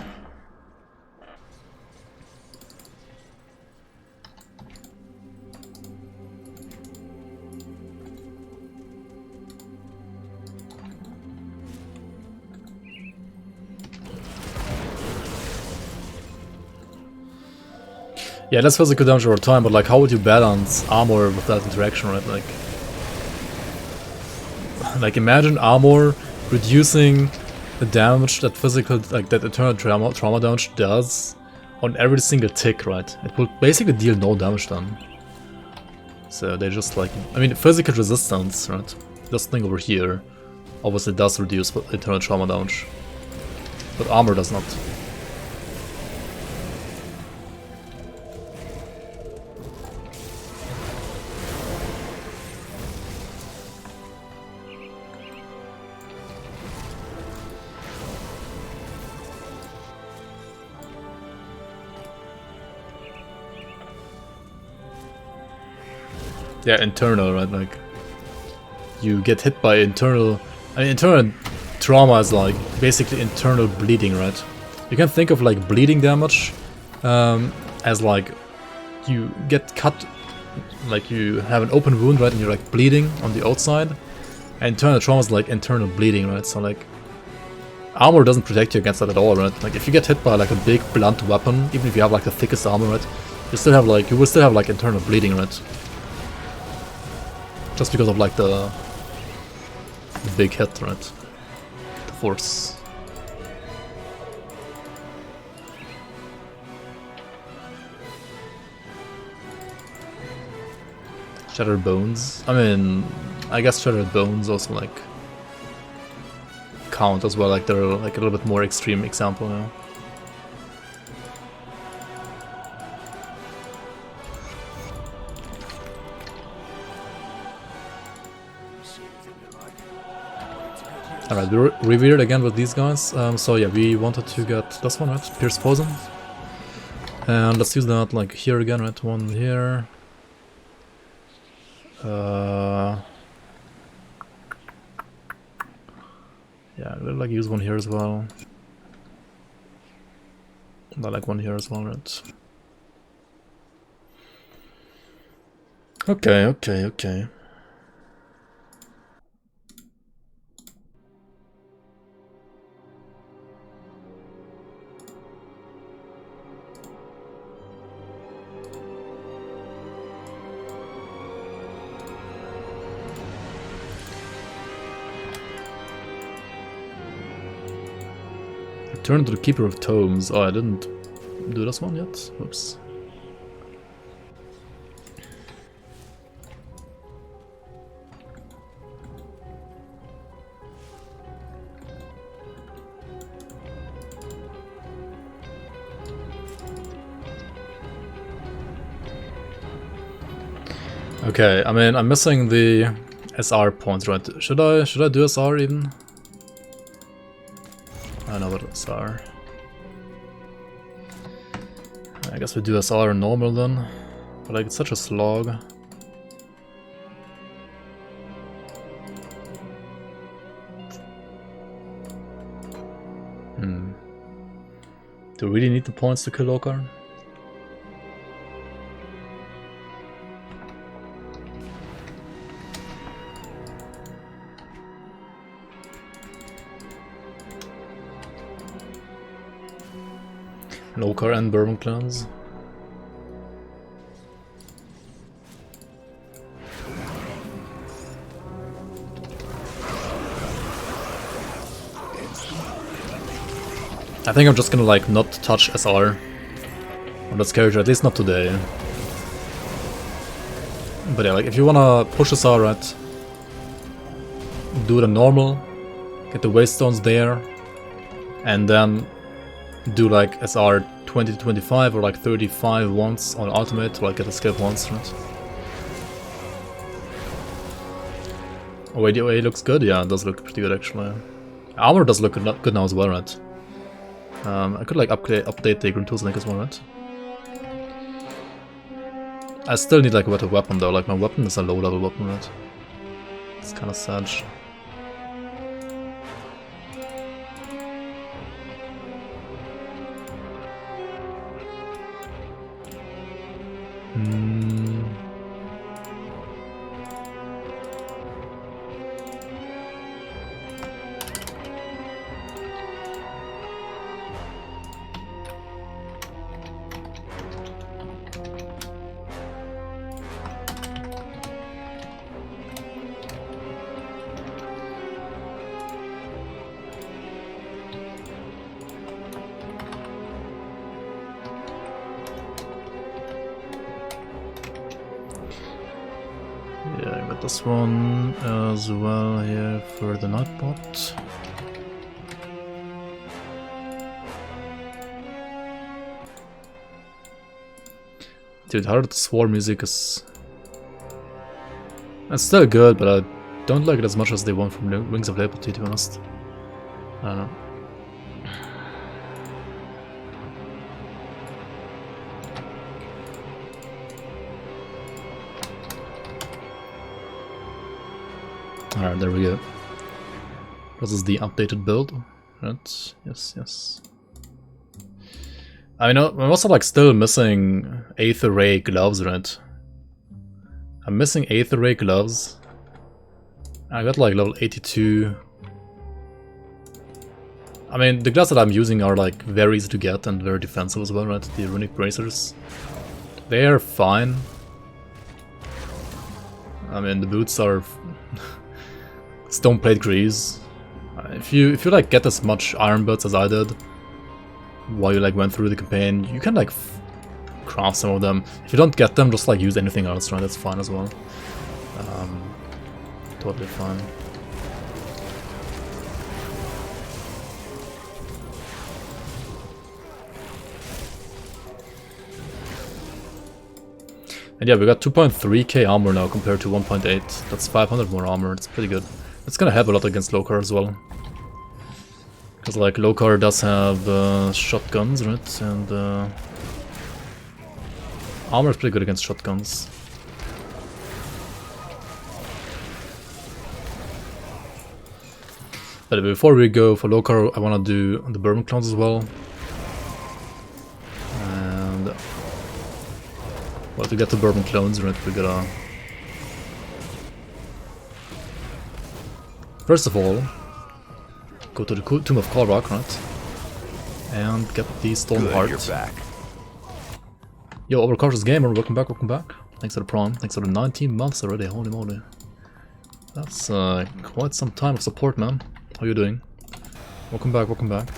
Yeah, that's physical damage over time, but like how would you balance armor with that interaction, right? Like imagine armor reducing the damage that physical, like that eternal trauma damage does on every single tick, right? It will basically deal no damage then. So they just like, I mean, physical resistance, right? This thing over here obviously does reduce eternal trauma damage, but armor does not. Yeah, internal, right? Like, you get hit by internal... I mean, internal trauma is like, basically internal bleeding, right? You can think of like bleeding damage as like, you get cut, like you have an open wound, right? And you're like bleeding on the outside. And internal trauma is like internal bleeding, right? So like, armor doesn't protect you against that at all, right? Like, if you get hit by like a big blunt weapon, even if you have like the thickest armor, right? You still have like, you will still have like internal bleeding, right? Just because of like the big hit, right? The force. Shattered bones. I mean, I guess shattered bones also like count as well. Like they're like a little bit more extreme example now. Alright, we revealed again with these guys. So yeah, we wanted to get this one, right? Pierce Poison. And let's use that like here again, right? One here. Yeah, we'll like use one here as well. I like one here as well, right? Okay, okay, okay. Return to the Keeper of Tomes. Oh, I didn't do this one yet. Oops. Okay, I mean, I'm missing the SR points, right? Should I do SR even? I know what SR. I guess we do SR normal then. But like, it's such a slog. Do we really need the points to kill Lokarr? Lokarr and Bourbon clans. I think I'm just gonna like not touch SR on this character, at least not today. But yeah, like if you wanna push SR, right, do the normal, get the Waystones there, and then do like SR 20 to 25 or like 35 once on ultimate to like get escape once, right? Oh, ADOA looks good, yeah, it does look pretty good actually. Armor does look good now as well, right? I could like update the grimtools link as well, right? I still need like a better weapon though, like my weapon is a low level weapon, right? It's kinda sad. Yeah, I got this one as well here for the Nightbot. Dude, Heart of the Swarm music is... It's still good, but I don't like it as much as they want from Wings of Liberty, to be honest. I don't know. Alright, there we go. This is the updated build, right? Yes, yes. I know, I'm also like still missing Aether Ray gloves, right? I'm missing Aether Ray gloves. I got like level 82. I mean, the gloves that I'm using are like very easy to get and very defensive as well, right? The runic bracers. They are fine. I mean, the boots are stone plate grease. If you like get as much iron boots as I did while you like went through the campaign, you can like craft some of them. If you don't get them, just like use anything else, right? That's fine as well. Totally fine. And yeah, we got 2.3k armor now compared to 1.8. That's 500 more armor. It's pretty good. It's gonna help a lot against Lokarr as well. Because like Lokarr does have shotguns, right? And armor is pretty good against shotguns. But before we go for Lokarr, I wanna do the Bourbon clones as well. Well, to get the Bourbon clones, right, we gotta... First of all, go to the Tomb of Korvac, right? And get the Stone Good, Heart. you're back. Yo, Overcautious Gamer, welcome back, welcome back. Thanks for the Prime, thanks for the 19 months already, holy moly. That's quite some time of support, man. How you doing? Welcome back, welcome back.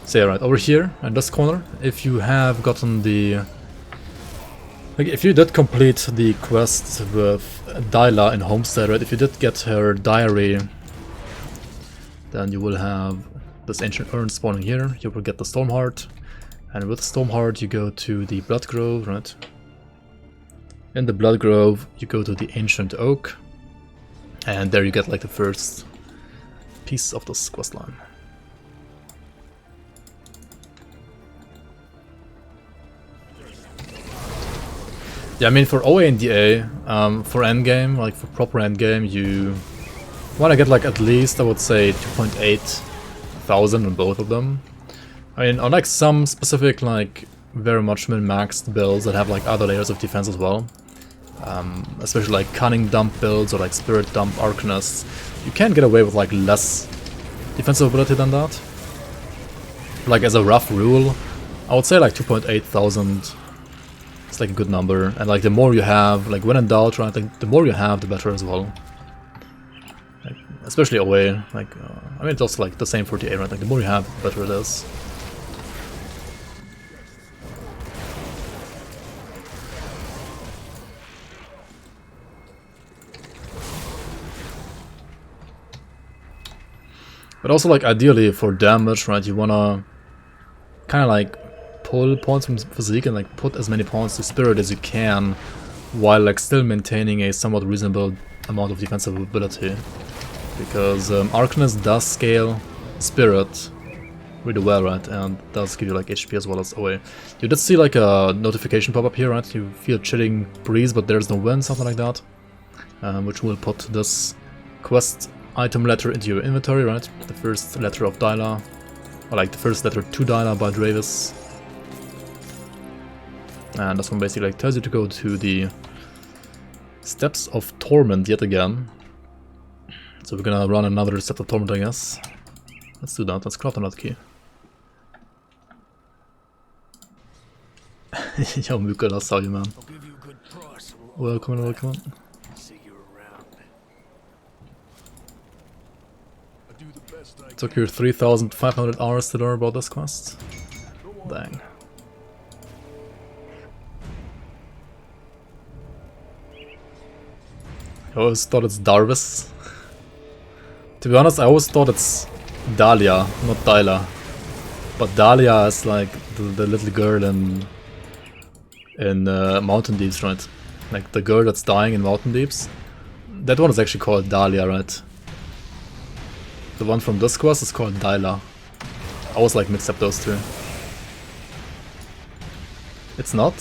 So yeah, right, over here, in this corner, if you have gotten the... Like, if you did complete the quest with Dyla in Homestead, right, if you did get her diary, then you will have this ancient urn spawning here, you will get the Storm Heart, and with Storm Heart you go to the Blood Grove, right? In the Blood Grove you go to the Ancient Oak, and there you get like the first piece of this questline. Yeah, I mean for OA and DA, for endgame, like for proper endgame, you want to get like at least, I would say, 2.8 thousand on both of them. I mean, unlike some specific, like, very much min-maxed builds that have like other layers of defense as well, especially like Cunning Dump builds or like Spirit Dump Arcanists, you can get away with like less defensive ability than that. Like as a rough rule, I would say like 2.8 thousand. It's like a good number, and like the more you have, like when in doubt, right, like the more you have, the better as well. Like, especially away, like, I mean it's also like the same for DA, right, like the more you have, the better it is. But also like ideally for damage, right, you wanna kinda like pull points from physique and like put as many points to spirit as you can, while like still maintaining a somewhat reasonable amount of defensive ability, because Arcanist does scale spirit really well, right, and does give you like HP as well as OA. You did see like a notification pop up here, right? You feel chilling breeze but there's no wind, something like that, which will put this quest item letter into your inventory, right? The first letter of Dyla, or like the first letter to Dyla by Dravis. And this one basically like tells you to go to the Steps of Torment yet again. So we're gonna run another Steps of Torment, I guess. Let's do that, let's craft another key. Yo, Muka, that's how you, man. Welcome, welcome. Took you 3,500 hours to learn about this quest. Dang. I always thought it's Darvis. To be honest, I always thought it's Dahlia, not Dyla. But Dahlia is like the little girl in Mountain Deeps, right? Like the girl that's dying in Mountain Deeps. That one is actually called Dahlia, right? The one from this quest is called Dyla. I always like mixed up those two. It's not?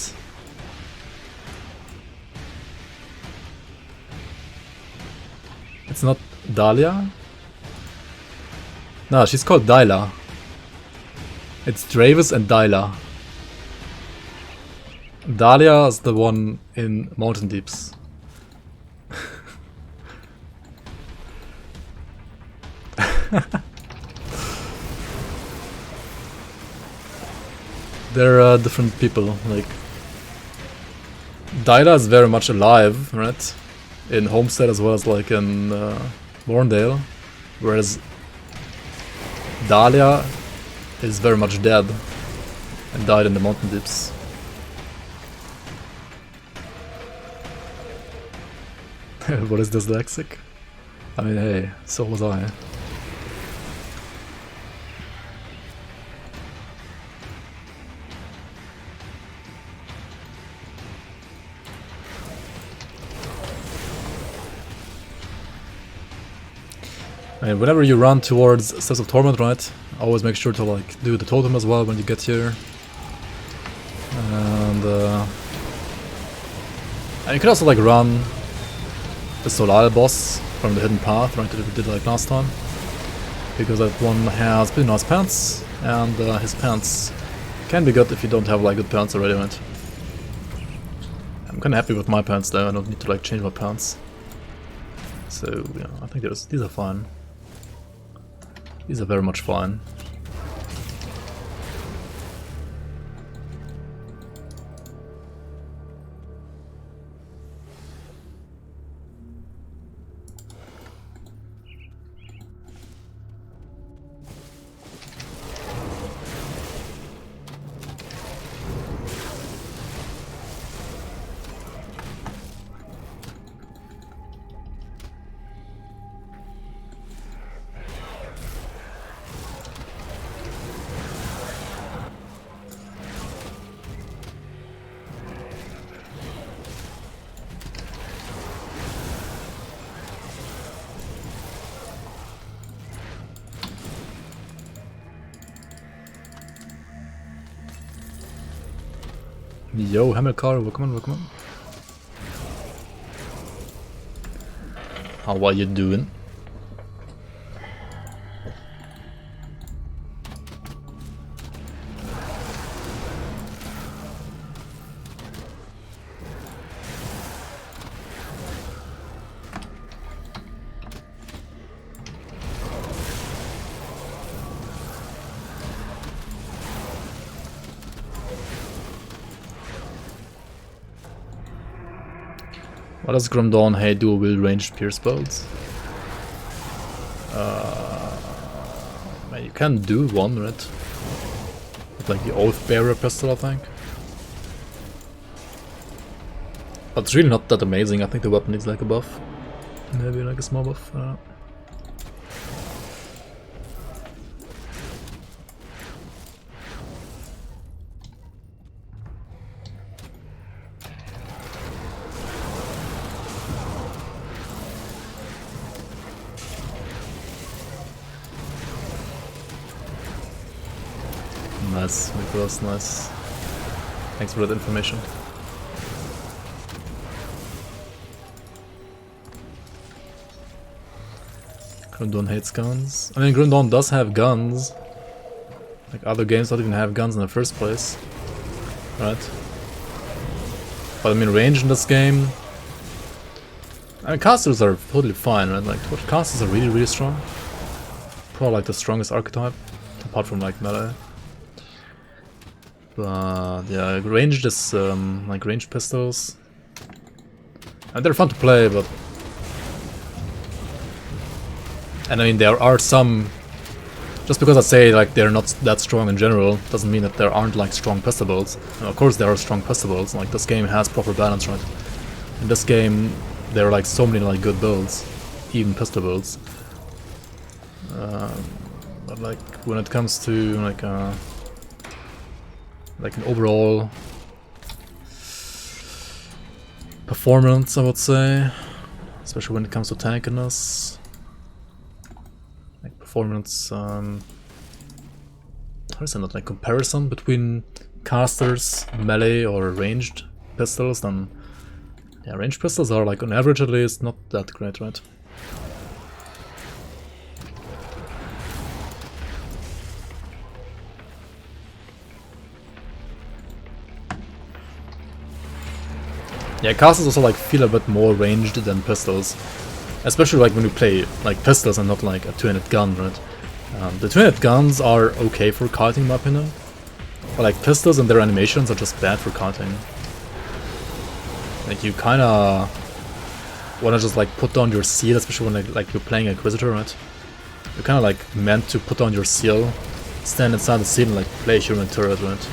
It's not Dahlia? No, she's called Dyla. It's Dravis and Dyla. Dahlia is the one in Mountain Deeps. They're different people, like... Dyla is very much alive, right? In Homestead as well as like in Morndale, whereas Dahlia is very much dead and died in the Mountain Deeps. What is dyslexic? I mean, hey, so was I. And whenever you run towards Steps of Torment, right, always make sure to like do the totem as well when you get here. And you can also like run the Solal boss from the hidden path, right, that we did like last time. because that one has pretty nice pants, and his pants can be good if you don't have like good pants already, right? I'm kinda happy with my pants though, I don't need to like change my pants. So yeah, I think these are fine. These are very much fine. Yo, Hamilcar, welcome on. How are you doing? What does Grim Dawn hate dual wield ranged pierce bolts? You can do one, right? With like the Oath Bearer pistol, I think. But it's really not that amazing. I think the weapon needs like a buff. Maybe like a small buff. Nice, Nicholas, nice. Thanks for that information. Grim Dawn hates guns. I mean, Grim Dawn does have guns. Like, other games don't even have guns in the first place. Right? But I mean, range in this game... I mean, casters are totally fine, right? Like, casters are really, really strong. Probably like the strongest archetype, apart from like melee. But yeah, ranged is like ranged pistols. And they're fun to play, but... And I mean, there are some... Just because I say like they're not that strong in general, doesn't mean that there aren't like strong pistol builds. And of course there are strong pistol builds, like this game has proper balance, right? In this game there are like so many like good builds, even pistol builds. But like when it comes to like an overall performance, I would say, especially when it comes to tankiness, like performance, how is it not like comparison between casters, melee or ranged pistols? Then yeah, ranged pistols are like on average at least not that great, right? Yeah, casters also like feel a bit more ranged than pistols, especially like when you play like pistols and not like a two-handed gun, right? The two-handed guns are okay for kiting, in my opinion, but like pistols and their animations are just bad for kiting. Like you kind of want to just like put down your seal, especially when like you're playing Inquisitor, right? You're kind of like meant to put down your seal, stand inside the seal and like play a human turret, right?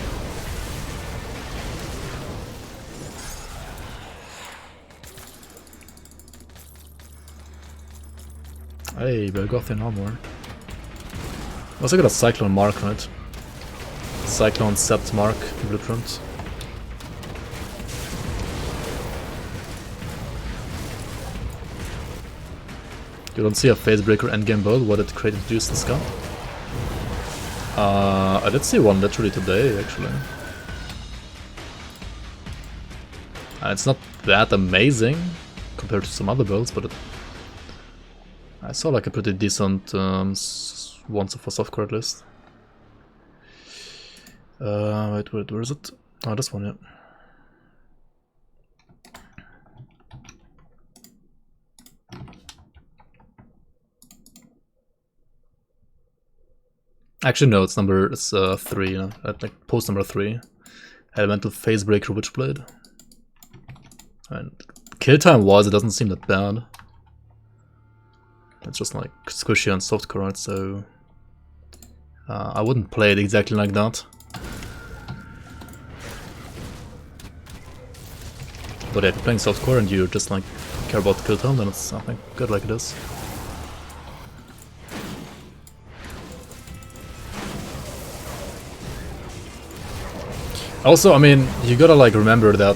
Hey, Belgothian armor. Also got a Cyclone mark, right? Cyclone set mark blueprint. You don't see a Phasebreaker endgame build? What did Crate introduce this gun? I did see one literally today, actually. It's not that amazing compared to some other builds, but I saw like a pretty decent once for softcore at least. Wait, where is it? Oh, this one, yeah. Actually, no, it's 3, you know, like post number 3. Elemental Phase Breaker Witchblade. And kill time wise, it doesn't seem that bad. It's just like squishy and softcore, right? So I wouldn't play it exactly like that. But if you're playing softcore and you just like care about kill time, then it's, I think, good like it is. Also, I mean, you gotta like remember that,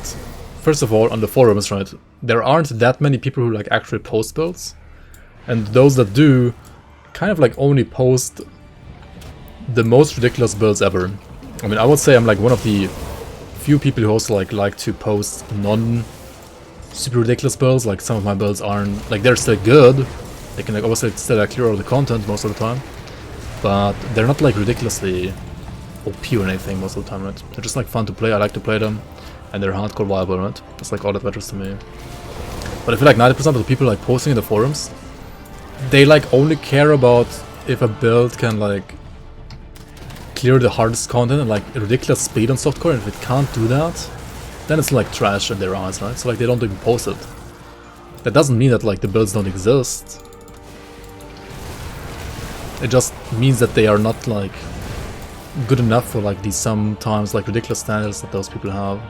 first of all, on the forums, right, there aren't that many people who like actually post builds, and those that do kind of like only post the most ridiculous builds ever. I mean, I would say I'm like one of the few people who also like to post non-super ridiculous builds. Like some of my builds aren't like, they're still good. They can like obviously still like clear all the content most of the time, but they're not like ridiculously OP or anything most of the time, right? They're just like fun to play. I like to play them, and they're hardcore viable, right? That's like all that matters to me. But I feel like 90% of the people like posting in the forums, they like only care about if a build can like clear the hardest content and like a ridiculous speed on softcore, and if it can't do that, then it's like trash in their eyes, right? So like they don't even post it. That doesn't mean that like the builds don't exist. It just means that they are not like good enough for like these sometimes like ridiculous standards that those people have.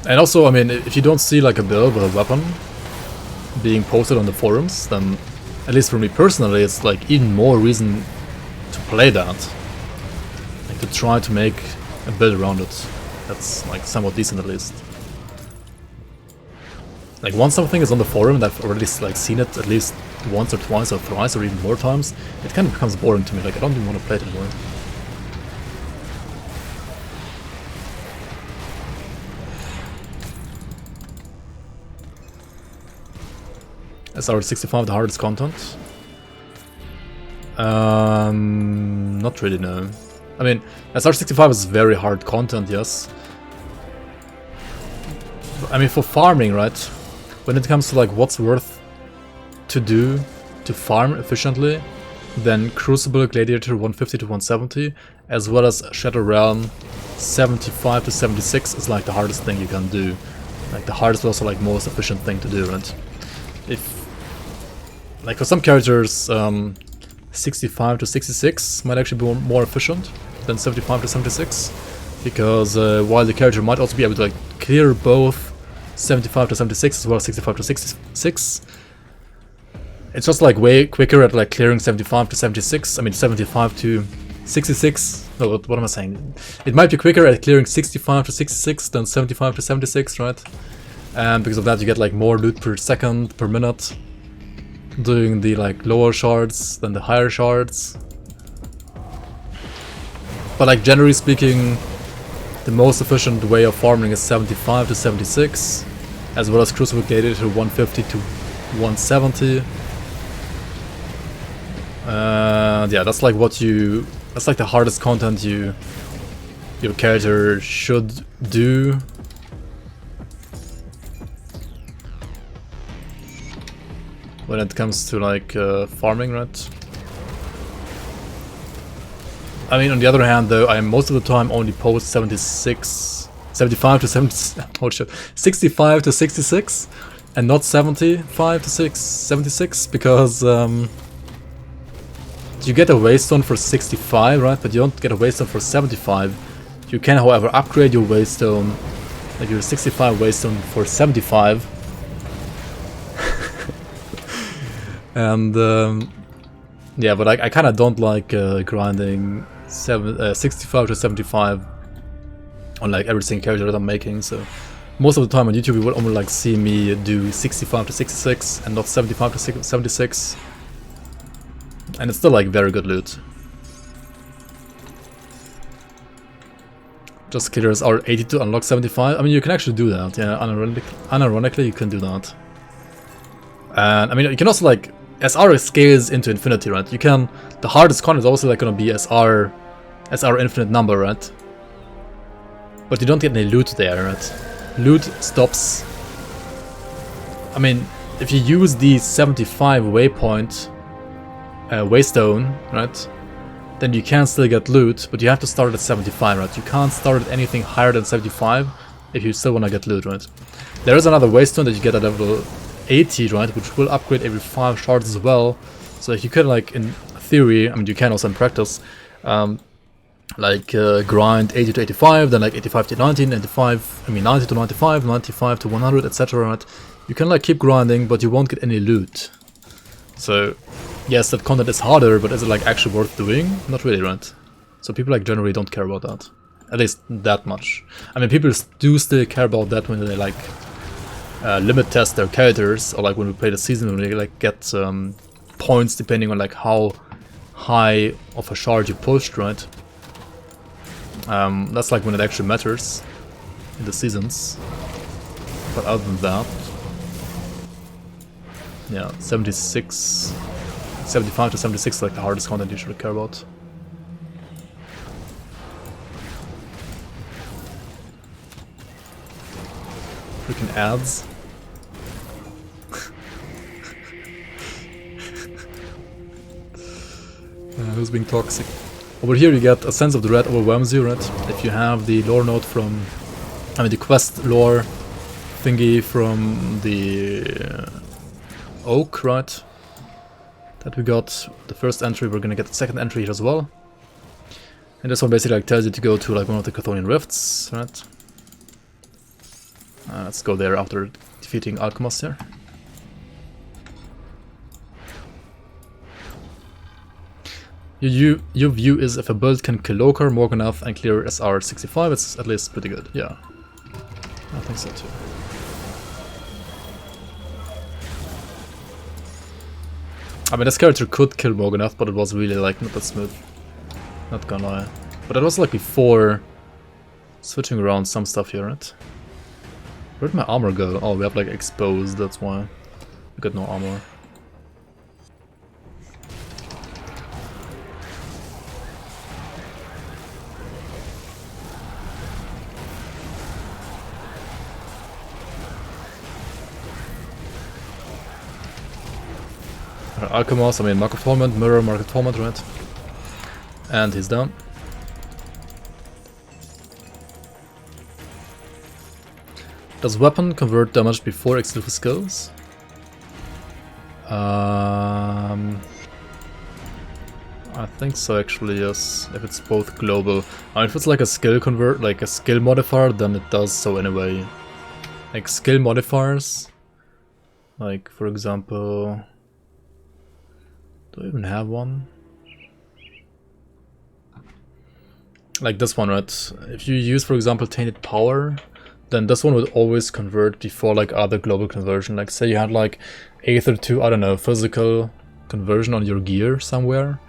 And also, I mean, if you don't see like a build with a weapon being posted on the forums, then at least for me personally, it's like even more reason to play that. Like to try to make a build around it that's like somewhat decent at least. Like once something is on the forum and I've already like seen it at least once or twice or thrice or even more times, it kind of becomes boring to me. Like I don't even want to play it anymore. SR65 the hardest content? Not really, no. I mean, SR65 is very hard content, yes. I mean, for farming, right? When it comes to like what's worth to do to farm efficiently, then Crucible Gladiator 150 to 170, as well as Shadow Realm 75 to 76 is like the hardest thing you can do. Like the hardest but also like most efficient thing to do, right? If like for some characters, 65 to 66 might actually be more efficient than 75 to 76, because while the character might also be able to like clear both 75 to 76 as well as 65 to 66, it's just like way quicker at like clearing 75 to 76. I mean 75 to 66. No, what am I saying? It might be quicker at clearing 65 to 66 than 75 to 76, right? And because of that, you get like more loot per second, per minute, doing the like lower shards than the higher shards. But like generally speaking, the most efficient way of farming is 75 to 76, as well as Crucible Gladiator 150 to 170. Yeah, that's like that's like the hardest content your character should do. When it comes to like farming, right? I mean, on the other hand, though, I most of the time only post 75 to 70. Oh shit, 65 to 66, and not 75 to 76, because you get a waystone for 65, right? But you don't get a waystone for 75. You can, however, upgrade your waystone, like your 65 waystone for 75. And yeah, but I kind of don't like grinding 65 to 75 on like every single character that I'm making. So most of the time on YouTube you will only like see me do 65 to 66 and not 75 to 76, and it's still like very good loot. Just clear SR 80 to unlock 75. I mean, you can actually do that. Yeah, unironically, you can do that. And I mean, you can also like SR scales into infinity, right? You can. The hardest con is also like gonna be SR infinite number, right? But you don't get any loot there, right? Loot stops. I mean, if you use the 75 waypoint waystone, right? Then you can still get loot, but you have to start at 75, right? You can't start at anything higher than 75 if you still want to get loot, right? There is another waystone that you get at level 80, right? Which will upgrade every 5 shards as well. So you can, like, in theory, I mean, you can also in practice, grind 80 to 85, then like 85 to 90, 95, I mean 90 to 95, 95 to 100, etc. Right? You can like keep grinding, but you won't get any loot. So yes, that content is harder, but is it like actually worth doing? Not really, right? So people like generally don't care about that. At least that much. I mean, people do still care about that when they like limit test their characters, or like when we play the season, when they like get points depending on like how high of a shard you pushed, right? That's like when it actually matters in the seasons. But other than that, yeah, 76, 75 to 76 is like the hardest content you should care about. Freaking ads. Who's being toxic? Over here you get a sense of dread overwhelms you, right? If you have the lore note from, I mean the quest lore thingy from the oak, right? That we got the first entry, we're gonna get the second entry here as well. And this one basically like tells you to go to like one of the Chthonian rifts, right? Let's go there after defeating Alchemist here. Your view is if a build can kill Lokarr, Morganath, and clear SR 65, it's at least pretty good. Yeah, I think so too. I mean, this character could kill Morganath, but it was really like not that smooth. Not gonna lie. But that was like before switching around some stuff here, right? Where'd my armor go? Oh, we have like exposed, that's why. We got no armor. Alchemist, I mean Market Torment, Mirror, Market Torment, right? And he's down. Does weapon convert damage before exclusive skills? I think so actually, yes. If it's both global. If it's like a skill convert, like a skill modifier, then it does so anyway. Like skill modifiers, like for example, do I even have one? Like this one, right? If you use, for example, Tainted Power, then this one would always convert before like other global conversion. Like say you had like Aether to, I don't know, physical conversion on your gear somewhere,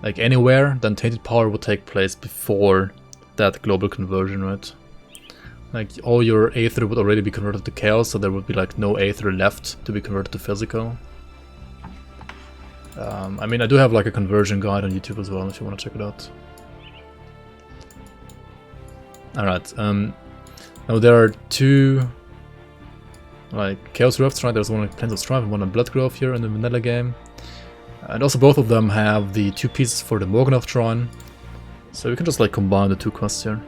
like anywhere, then Tainted Power would take place before that global conversion, right? Like all your Aether would already be converted to Chaos, so there would be like no Aether left to be converted to physical. I mean, I do have like a conversion guide on YouTube as well if you want to check it out. Alright, now there are two like Chaos Rifts, right? There's one on Plains of Strife and one on Bloodgrove here in the vanilla game. And also both of them have the 2 pieces for the Morganath Shrine. So we can just like combine the 2 quests here.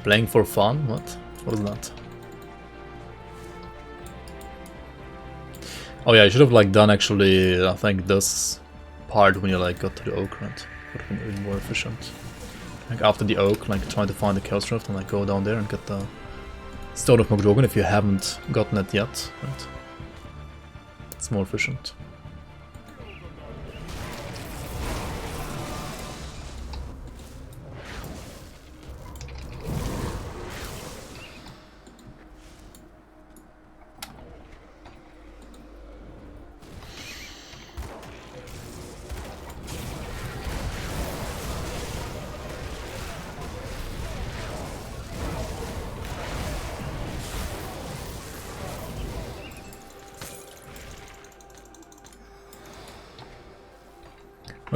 Playing for fun? What? What is that? Oh yeah, I should have like done actually, I think this part when you like got to the oak, right? Would have been even more efficient. Like after the oak, like trying to find the Chaos Rift and like go down there and get the Stone of Mogdogan if you haven't gotten it yet, right? It's more efficient.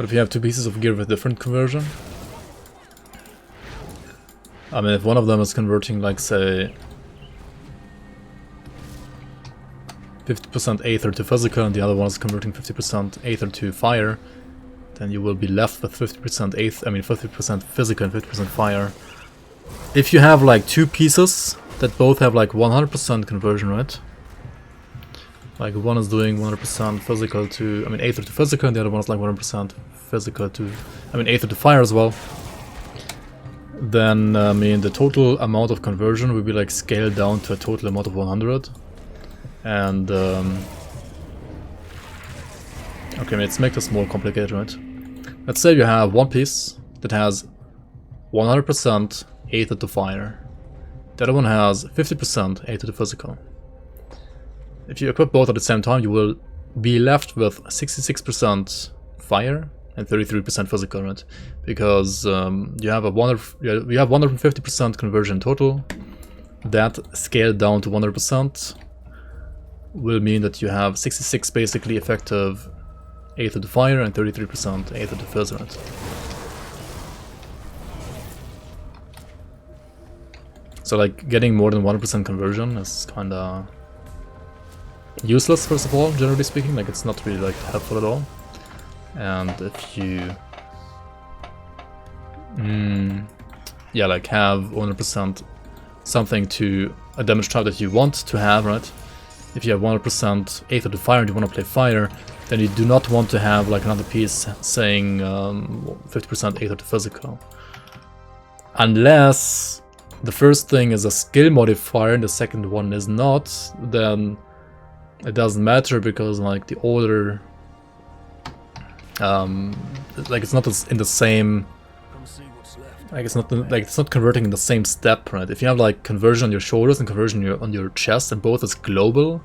What if you have two pieces of gear with different conversion? I mean, if one of them is converting, like, say, 50% Aether to physical, and the other one is converting 50% Aether to fire, then you will be left with 50% Aether, I mean 50% physical and 50% fire. If you have like two pieces that both have like 100% conversion, right? Like one is doing 100% physical to, I mean Aether to physical, and the other one is like 100% physical to, I mean Aether to fire as well. Then, I mean, the total amount of conversion will be like scaled down to a total amount of 100. And, okay, let's make this more complicated, right? Let's say you have one piece that has 100% Aether to fire. The other one has 50% Aether to physical. If you equip both at the same time, you will be left with 66% fire and 33% physical, right? Because you have 150% conversion total. That scaled down to 100% will mean that you have 66 basically effective Aether to fire and 33% Aether to fizz, right? So like getting more than 100% conversion is kinda useless, first of all, generally speaking. Like it's not really like helpful at all. And if you yeah, like have 100% something to a damage type that you want to have, right? If you have 100% Aether to fire and you want to play fire, then you do not want to have like another piece saying 50% Aether to physical. Unless the first thing is a skill modifier and the second one is not, then it doesn't matter, because like the order, like it's not in the same, like it's not converting in the same step, right? If you have like conversion on your shoulders and conversion on your chest, and both is global,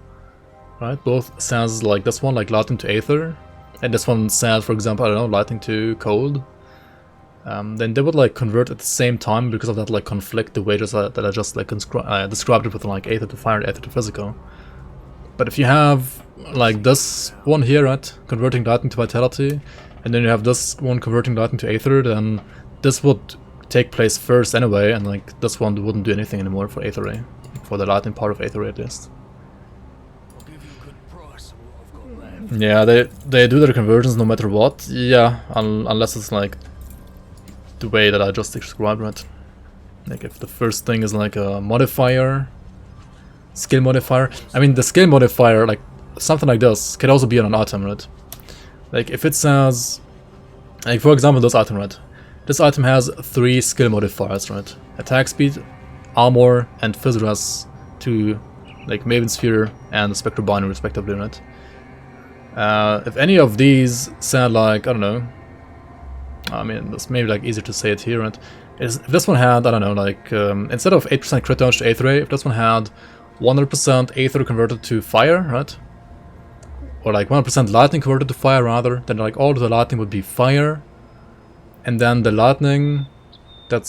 right? Both says like this one like lightning to Aether, and this one says, for example, I don't know, lightning to cold. Then they would like convert at the same time because of that like conflict, the way that I just like described it with like Aether to fire and Aether to physical. But if you have like this one here, right, converting lightning to vitality, and then you have this one converting lightning to Aether, then this would take place first anyway, and like this one wouldn't do anything anymore for Aether Ray, for the lightning part of Aether Ray at least. Yeah, they do their conversions no matter what. Yeah, unless it's like the way that I just described, right? Like if the first thing is like a modifier, skill modifier. I mean the skill modifier, like something like this, can also be on an item, right? Like if it says, like for example this item, right? This item has 3 skill modifiers, right? Attack speed, armor, and phys res to like Maven Sphere and the Spectral Binder respectively, right? If any of these said like, I don't know, I mean it's maybe like easier to say it here, right? If this one had, I don't know, like instead of 8% crit damage to Aether Ray, if this one had 100% Aether converted to fire, right? Or like 100% lightning converted to fire rather, then like all of the lightning would be fire. And then the lightning that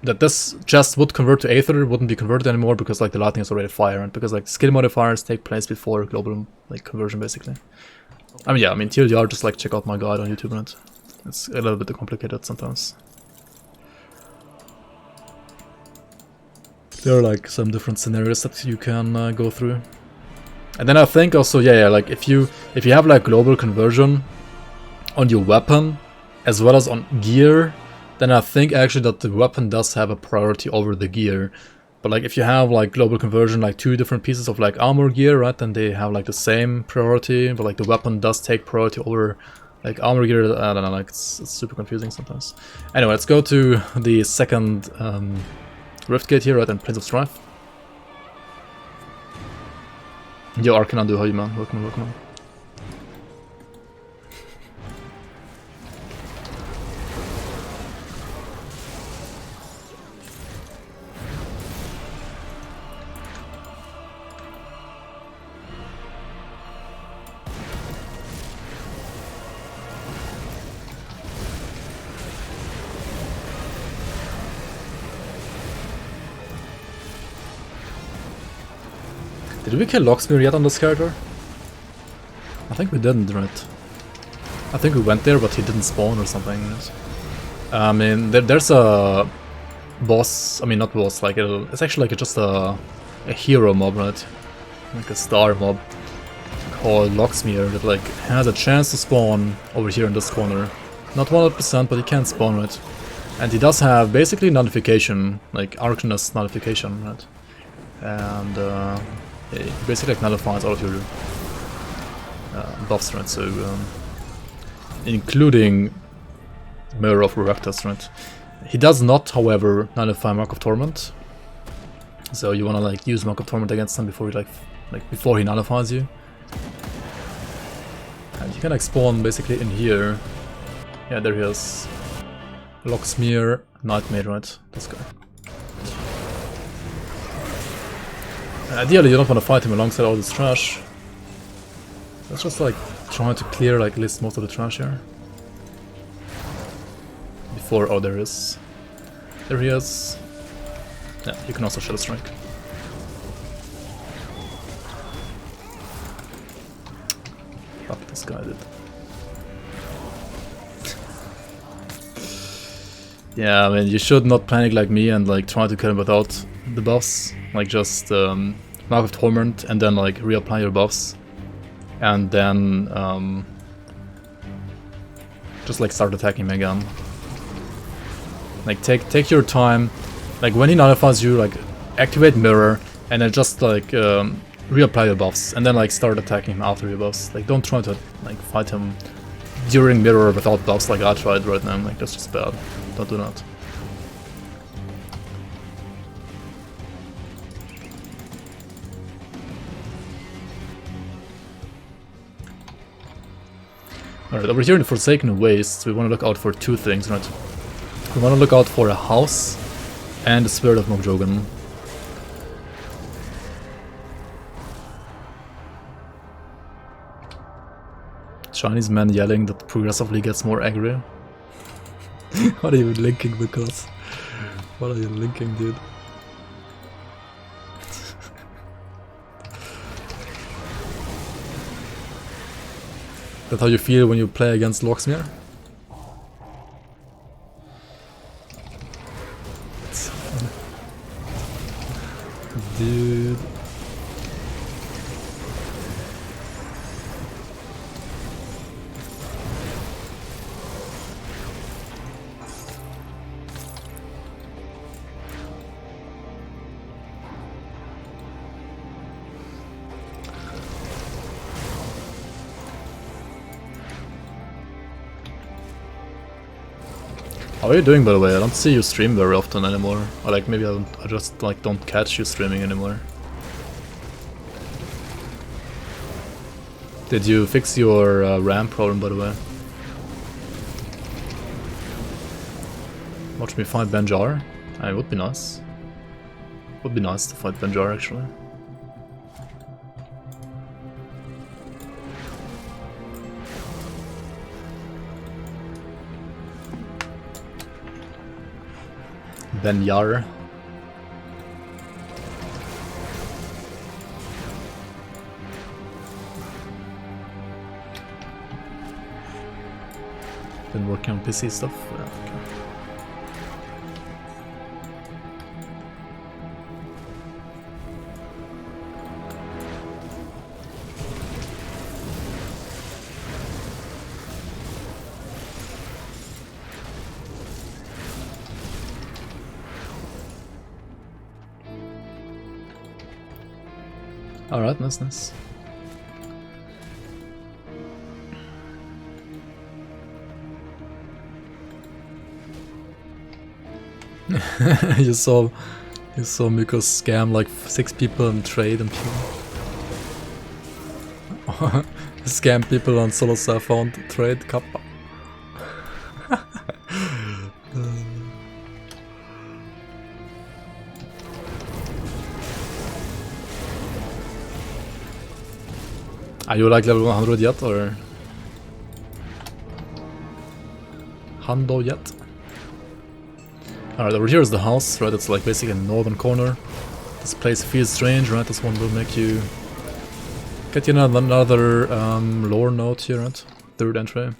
this just would convert to Aether wouldn't be converted anymore, because like the lightning is already fire, and because like skill modifiers take place before global like conversion basically. I mean yeah, I mean TLDR, just like check out my guide on YouTube, right? It's a little bit complicated sometimes. There are like some different scenarios that you can go through. And then I think also, yeah, like if you have like global conversion on your weapon as well as on gear, then I think actually that the weapon does have a priority over the gear. But like if you have like global conversion, like 2 different pieces of like armor gear, right, then they have like the same priority, but like the weapon does take priority over like armor gear. I don't know, like it's super confusing sometimes. Anyway, let's go to the second Rift Gate here, right, and Prince of Strife. Yo, Arcanandu, how are you, man? Welcome, welcome. Did we kill Locksmere yet on this character? I think we didn't, right? I think we went there, but he didn't spawn or something. Right? I mean, there's a boss. I mean, not boss. Like it's actually like just a hero mob, right? Like a star mob called Locksmere that like has a chance to spawn over here in this corner. Not 100%, but he can spawn, right? And he does have basically nullification, like Arcanist nullification, right? And he basically like nullifies all of your buffs, right? So including Mirror of Rectus, right? He does not, however, nullify Mark of Torment. So you wanna like use Mark of Torment against him before he before he nullifies you. And you can like spawn basically in here. Yeah, there he is. Locksmere, Nightmare, right? This guy. Ideally, you don't want to fight him alongside all this trash. Let's just like try to clear like at least most of the trash here. Before, oh, there he is. There he is. Yeah, you can also Shadow Strike. Fuck, this guy did. Yeah, I mean, you should not panic like me and like try to kill him without the buffs. Like just Mark of Torment and then like reapply your buffs. And then just like start attacking him again. Like take your time. Like when he nullifies you, like activate Mirror and then just like reapply your buffs and then like start attacking him after your buffs. Like don't try to like fight him during Mirror without buffs like I tried right now. Like that's just bad. Don't do that. Alright, over here in Forsaken Wastes, we want to look out for two things, right? We want to look out for a house and the Spirit of Mokjogan. Chinese man yelling that progressively gets more angry. What are you linking, Nicholas? What are you linking, dude? That's how you feel when you play against Locksmere? Dude. How are you doing, by the way? I don't see you stream very often anymore. Or like maybe I just like don't catch you streaming anymore. Did you fix your RAM problem, by the way? Watch me fight Benjar. It would be nice. Would be nice to fight Benjar actually. Benjar. Been working on PC stuff? Yeah, okay. Alright, nice. you saw Mikos scam like 6 people and trade and kill. Scam people on solo Saffron trade Kappa. Are you like level 100 yet, or? Hundo yet? Alright, over here is the house, right? It's like basically in the northern corner. This place feels strange, right? This one will make you... Get you another lore note here, right? 3rd entry.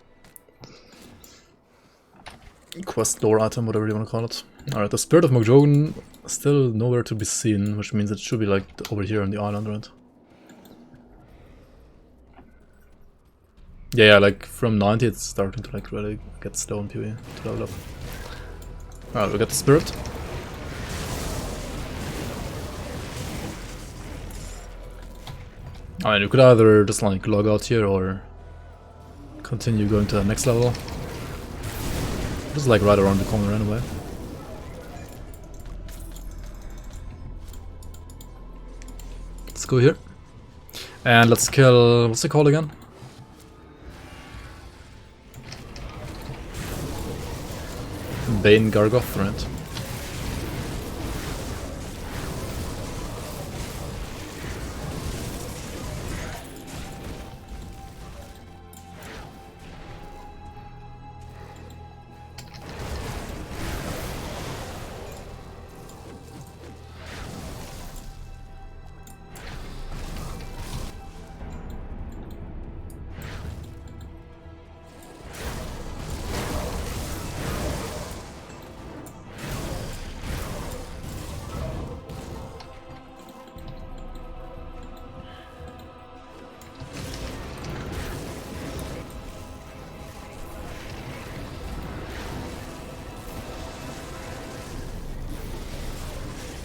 quest lore item, whatever you want to call it. Alright, the Spirit of Mokjogen still nowhere to be seen, which means it should be like over here on the island, right? Yeah, like from 90 it's starting to like really get slow in PvE to level up. Alright, we got the Spirit. I mean, you could either just like log out here or continue going to the next level. Just like right around the corner anyway. Let's go here. And let's kill, what's it called again? Bane Gargoth, right?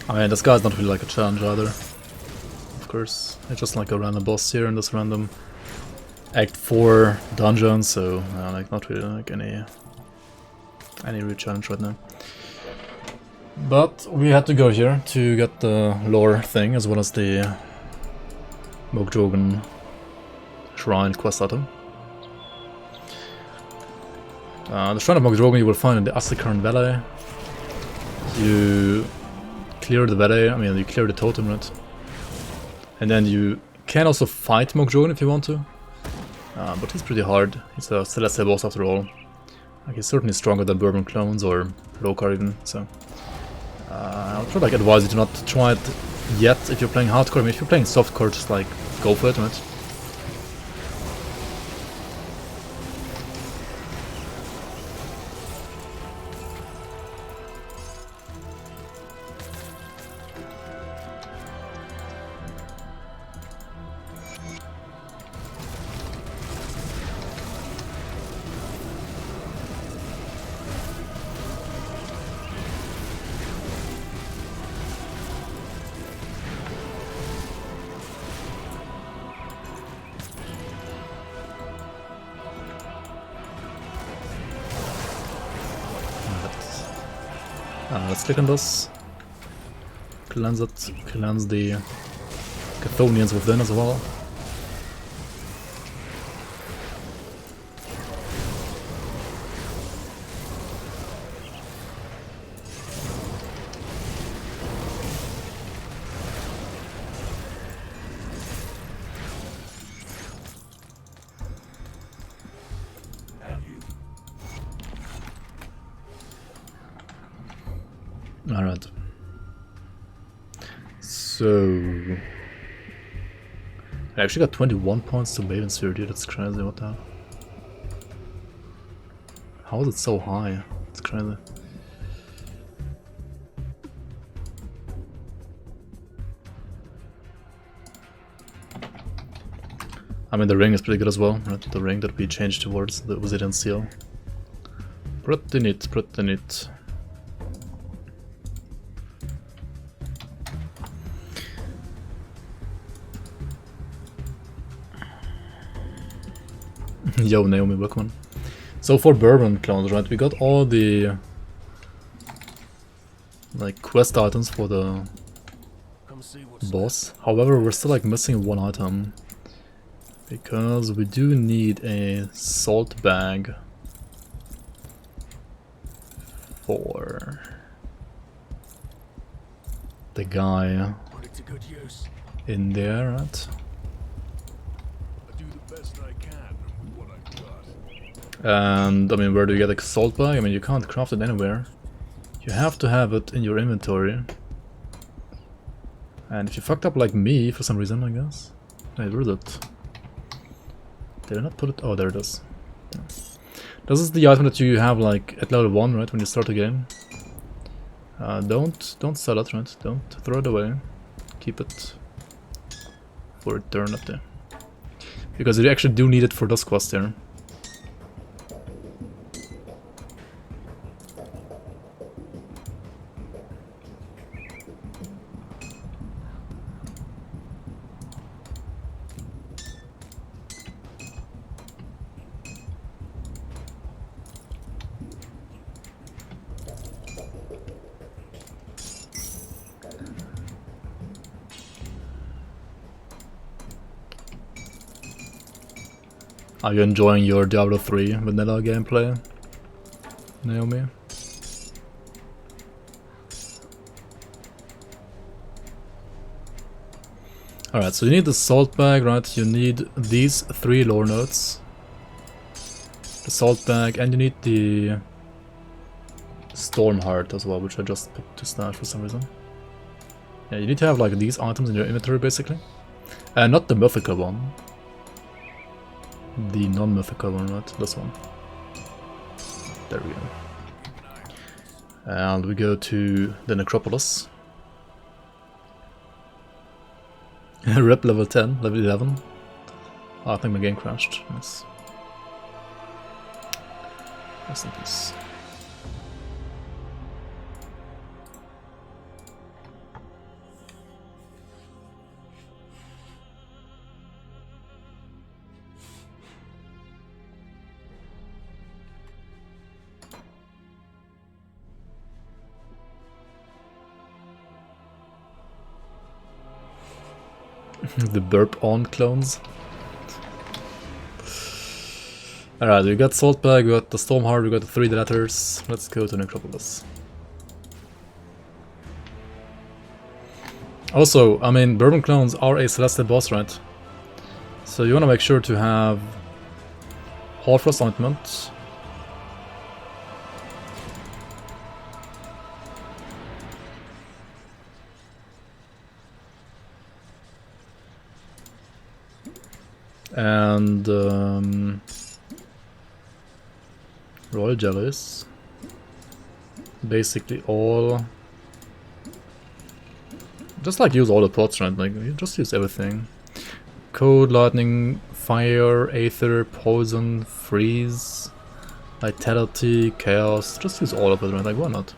I mean, this guy's not really like a challenge either. Of course, it's just like a random boss here in this random Act 4 dungeon, so like not really like any real challenge right now. But we had to go here to get the lore thing as well as the Mokjogen Shrine quest item. The Shrine of Mokjogen you will find in the Assikarn Valley. You clear the valley, I mean you clear the totem, right? And then you can also fight Mokjogen if you want to. But he's pretty hard. He's a Celestial boss after all. Like, he's certainly stronger than Bourbon clones or Lokarr even, so... I would probably like advise you to not try it yet if you're playing hardcore. I mean, if you're playing softcore, just like go for it, right? Let's click on this, cleanse it, cleanse the Chthonians within as well. Alright. So... I actually got 21 points to Maven Sphere, dude, that's crazy, what the hell? How is it so high? It's crazy. I mean, the ring is pretty good as well, right? The ring that we changed towards the Obsidian Seal. Pretty neat, pretty neat. Yo, Naomi Wickman. So for Bourbon clones, right, we got all the like quest items for the boss. However, we're still like missing one item because we do need a salt bag for the guy in there, right? And I mean, where do you get a salt bag? I mean, you can't craft it anywhere. You have to have it in your inventory. And if you fucked up like me for some reason, I guess. Wait, where is it? Did I not put it? Oh, there it is. Yeah. This is the item that you have like at level 1, right, when you start the game. Don't sell it, right? Don't throw it away. Keep it for a turn up there. Because you actually do need it for this quest here. Are you enjoying your Diablo 3 vanilla gameplay, Naomi? Alright, so you need the salt bag, right? You need these 3 lore nodes. The salt bag, and you need the storm heart as well, which I just put to stash for some reason. Yeah, you need to have like these items in your inventory basically. And not the mythical one. The non-mythical one, right? This one. There we go. And we go to the necropolis. Rep level 10, level 11. Oh, I think my game crashed. Nice. Rest in peace. The Bourbon clones. Alright, we got Saltbag, we got the Stormheart, we got the 3 letters. Let's go to Necropolis. Also, I mean, Bourbon clones are a Celestial boss, right? So you want to make sure to have Hoarfrost Ointment. And royal jellies, basically all. Just like use all the pots, right? Like you just use everything. Cold, lightning, fire, aether, poison, freeze, vitality, chaos. Just use all of it, right? Like why not?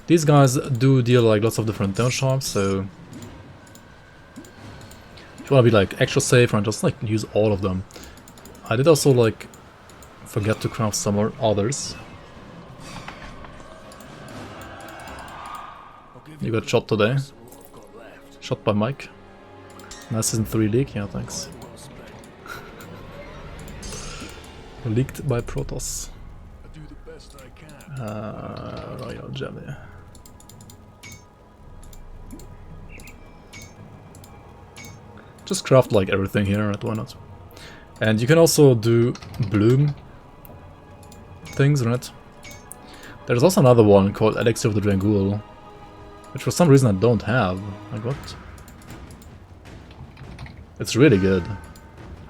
These guys do deal like lots of different damage types, so. If you want to be like extra safe and just like use all of them. I did also like forget to craft some more others. You got shot today. Shot by Mike. Nice season 3 leak, yeah thanks. Leaked by Protoss. Royal Jelly. Just craft like everything here, right? Why not? And you can also do bloom things, right? There's also another one called Elixir of the Drangul, which for some reason I don't have. Like what? It's really good.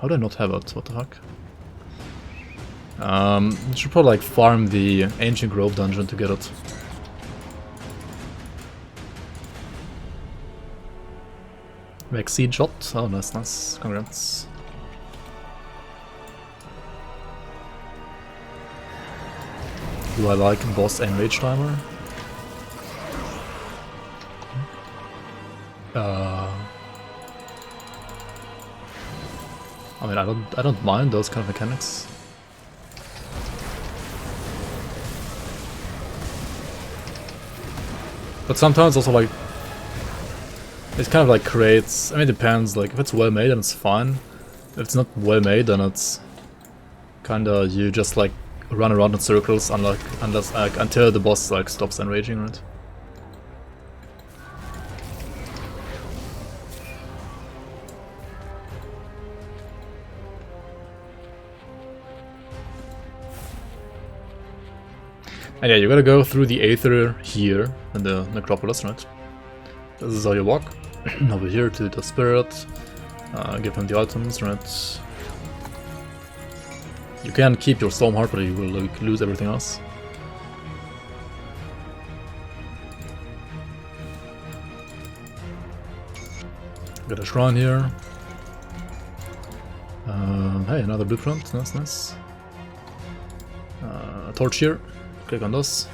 How do I not have it? What the heck? You should probably like farm the Ancient Grove dungeon to get it. Make seed shot. Oh, nice, nice. Congrats. Do I like boss and rage timer? I mean, I don't mind those kind of mechanics. But sometimes also like it kind of like creates, I mean it depends, like if it's well made then it's fine. If it's not well made then it's kinda, you just like run around in circles unless until the boss like stops enraging, right? And yeah, you gotta go through the Aether here in the necropolis, right? This is how you walk. Over here to the spirit, give him the items, right? You can keep your Storm Heart, but you will like, lose everything else. Got a shrine here. Hey, another blueprint. That's nice. A torch here. Click on this.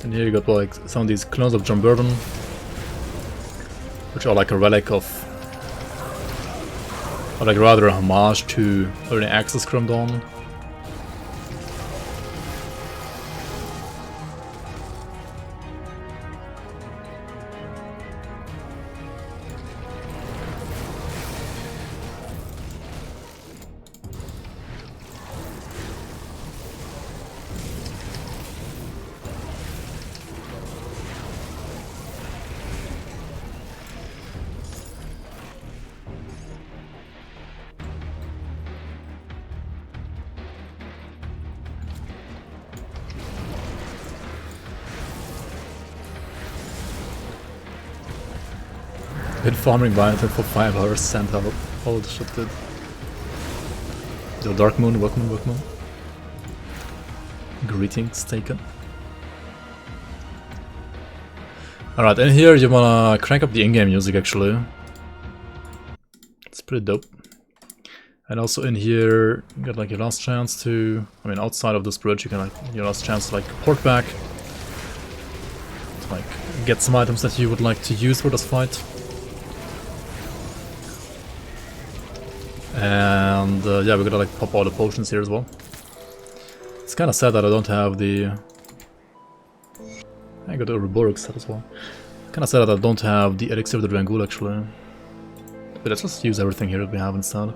And here you got like some of these clones of John Bourbon, which are like a relic of, or like rather a homage to early access Chrome Dawn. Been farming Biotin for 5 hours, sent out all the shit, dude. The Dark Moon, welcome, welcome. Greetings taken. Alright, in here you wanna crank up the in-game music actually. It's pretty dope. And also in here, you get like your last chance to, I mean outside of this bridge, you can like, your last chance to like port back. To like get some items that you would like to use for this fight. And yeah, we're gonna like pop all the potions here as well. It's kind of sad that I don't have the... I got the Ouroboros set as well. Kind of sad that I don't have the Elixir of the Drangul actually. But let's just use everything here that we have instead.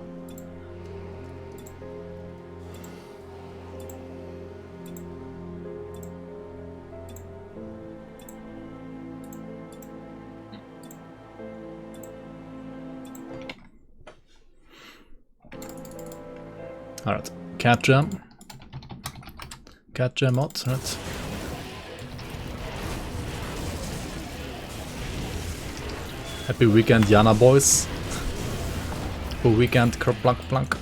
Alright, cat gem. Cat gem out, right? Happy weekend, Yana boys. Happy weekend, kerplunk plunk.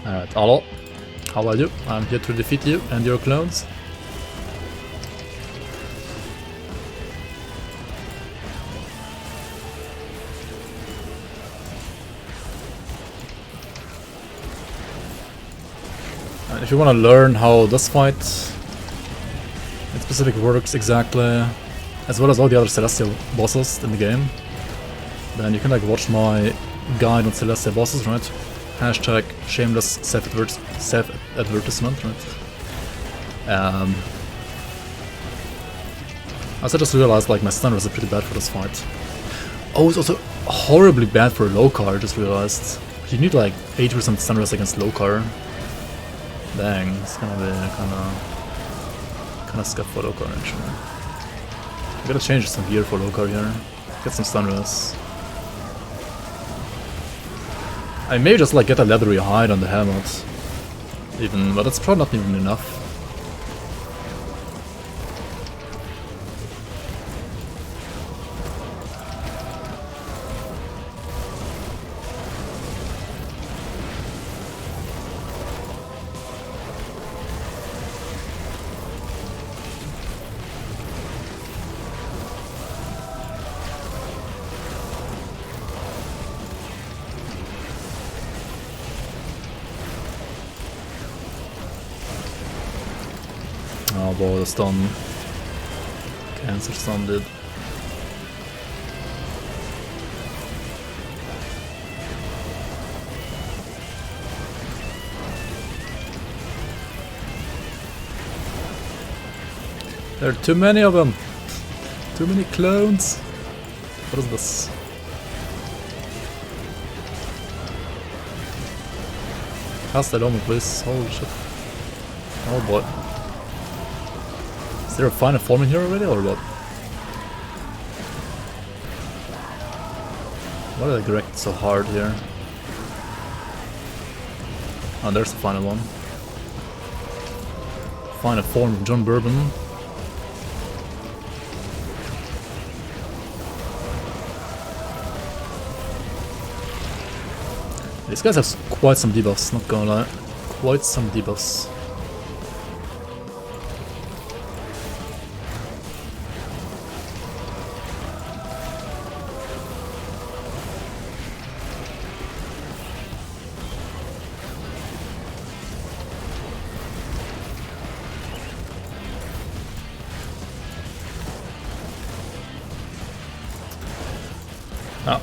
Alright, hello. How are you? I'm here to defeat you and your clones. If you want to learn how this fight in specific works exactly, as well as all the other Celestial bosses in the game, then you can like watch my guide on Celestial bosses, right? Hashtag shameless self-advertisement, right? I also just realized like my stun was pretty bad for this fight. Oh, it's also horribly bad for Lokarr, I just realized. You need like 80% stun rest against Lokarr. Dang, it's gonna be kinda scuffed for Lokarr actually. I gotta change some gear for Lokarr here. Get some stun rest. I may just like get a leathery hide on the helmet. Even, but that's probably not even enough. Oh boy, the stun. Cancer stun did. There are too many of them! Too many clones! What is this? Cast that on me, please. Holy shit. Oh boy. Is there a final form in here already, or what? Why did I direct so hard here? Oh, there's the final one. Final form of John Bourbon. These guys have quite some debuffs, not gonna lie. Quite some debuffs.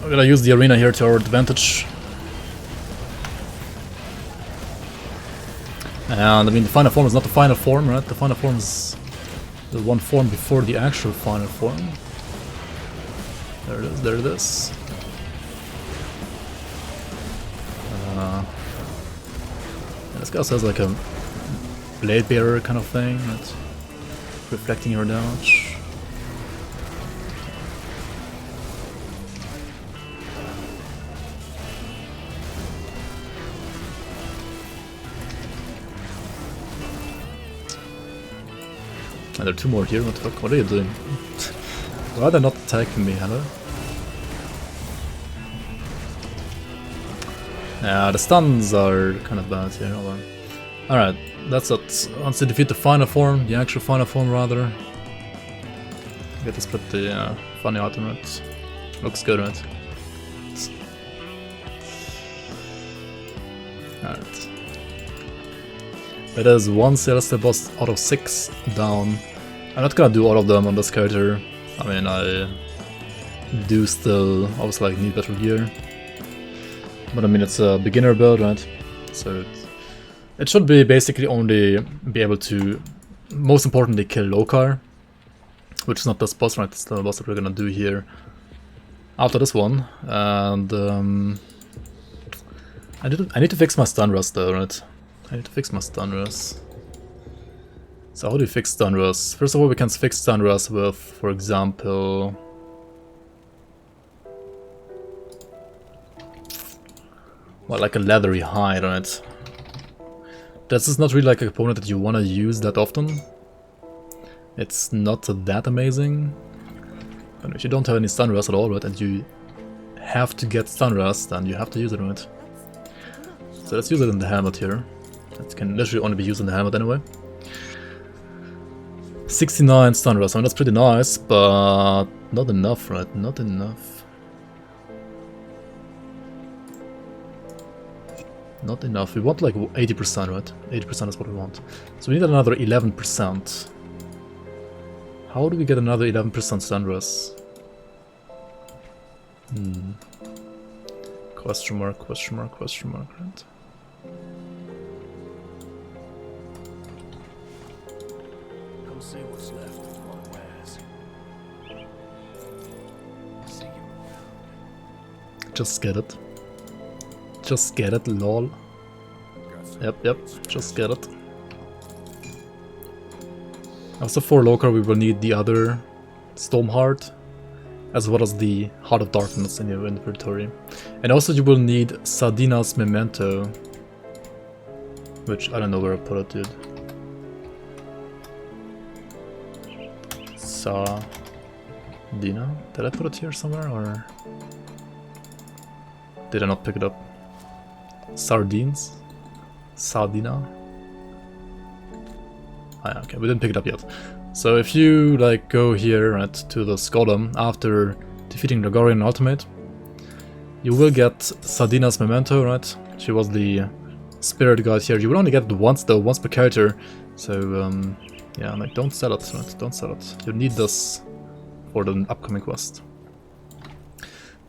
We're gonna use the arena here to our advantage. And I mean, the final form is not the final form, right? The final form is the one form before the actual final form. There it is, there it is. This guy has like a blade bearer kind of thing, right? Reflecting your damage. And there are two more here, what the fuck? What are you doing? Why are they not attacking me, hello? Yeah, the stuns are kind of bad here, hold on. Alright, that's it. Once you defeat the final form, the actual final form rather. Get to split the funny ultimate. Looks good, right? Alright. It is one Celestial boss out of 6 down. I'm not gonna do all of them on this character. I mean, I do still obviously like need better gear. But I mean, it's a beginner build, right? So it should be basically only be able to, most importantly, kill Lokarr. Which is not this boss, right? It's the boss that we're gonna do here after this one. And I need to fix my stun rust though, right? I need to fix my stun rust. So how do you fix stun rust? First of all, we can fix stun rust with, for example, well, like a leathery hide on it. This is not really like a component that you want to use that often. It's not that amazing. And if you don't have any stun rust at all, right, and you have to get stun rust, then you have to use it, right? So let's use it in the helmet here. It can literally only be used in the helmet anyway. 69 stun rust, I mean that's pretty nice, but not enough, right? Not enough. Not enough. We want like 80%, right? 80% is what we want. So we need another 11%. How do we get another 11% stun rust? Question mark, question mark, question mark, right? Come see what's left of my wares. See you around. Just get it. Just get it, lol. Yep, just get it. Also for Lokarr we will need the other Storm Heart, as well as the Heart of Darkness in your inventory. And also you will need Sadina's Memento, which I don't know where I put it, dude. Sadina? Did I put it here somewhere, or did I not pick it up? Sardines? Sardina? Ah, yeah, okay, we didn't pick it up yet. So if you like go here right to the Skodom after defeating the Gorian Ultimate, you will get Sardina's Memento, right? She was the spirit guide here. You will only get it once though, once per character. So yeah, like don't sell it, right? Don't sell it. You need this for the upcoming quest.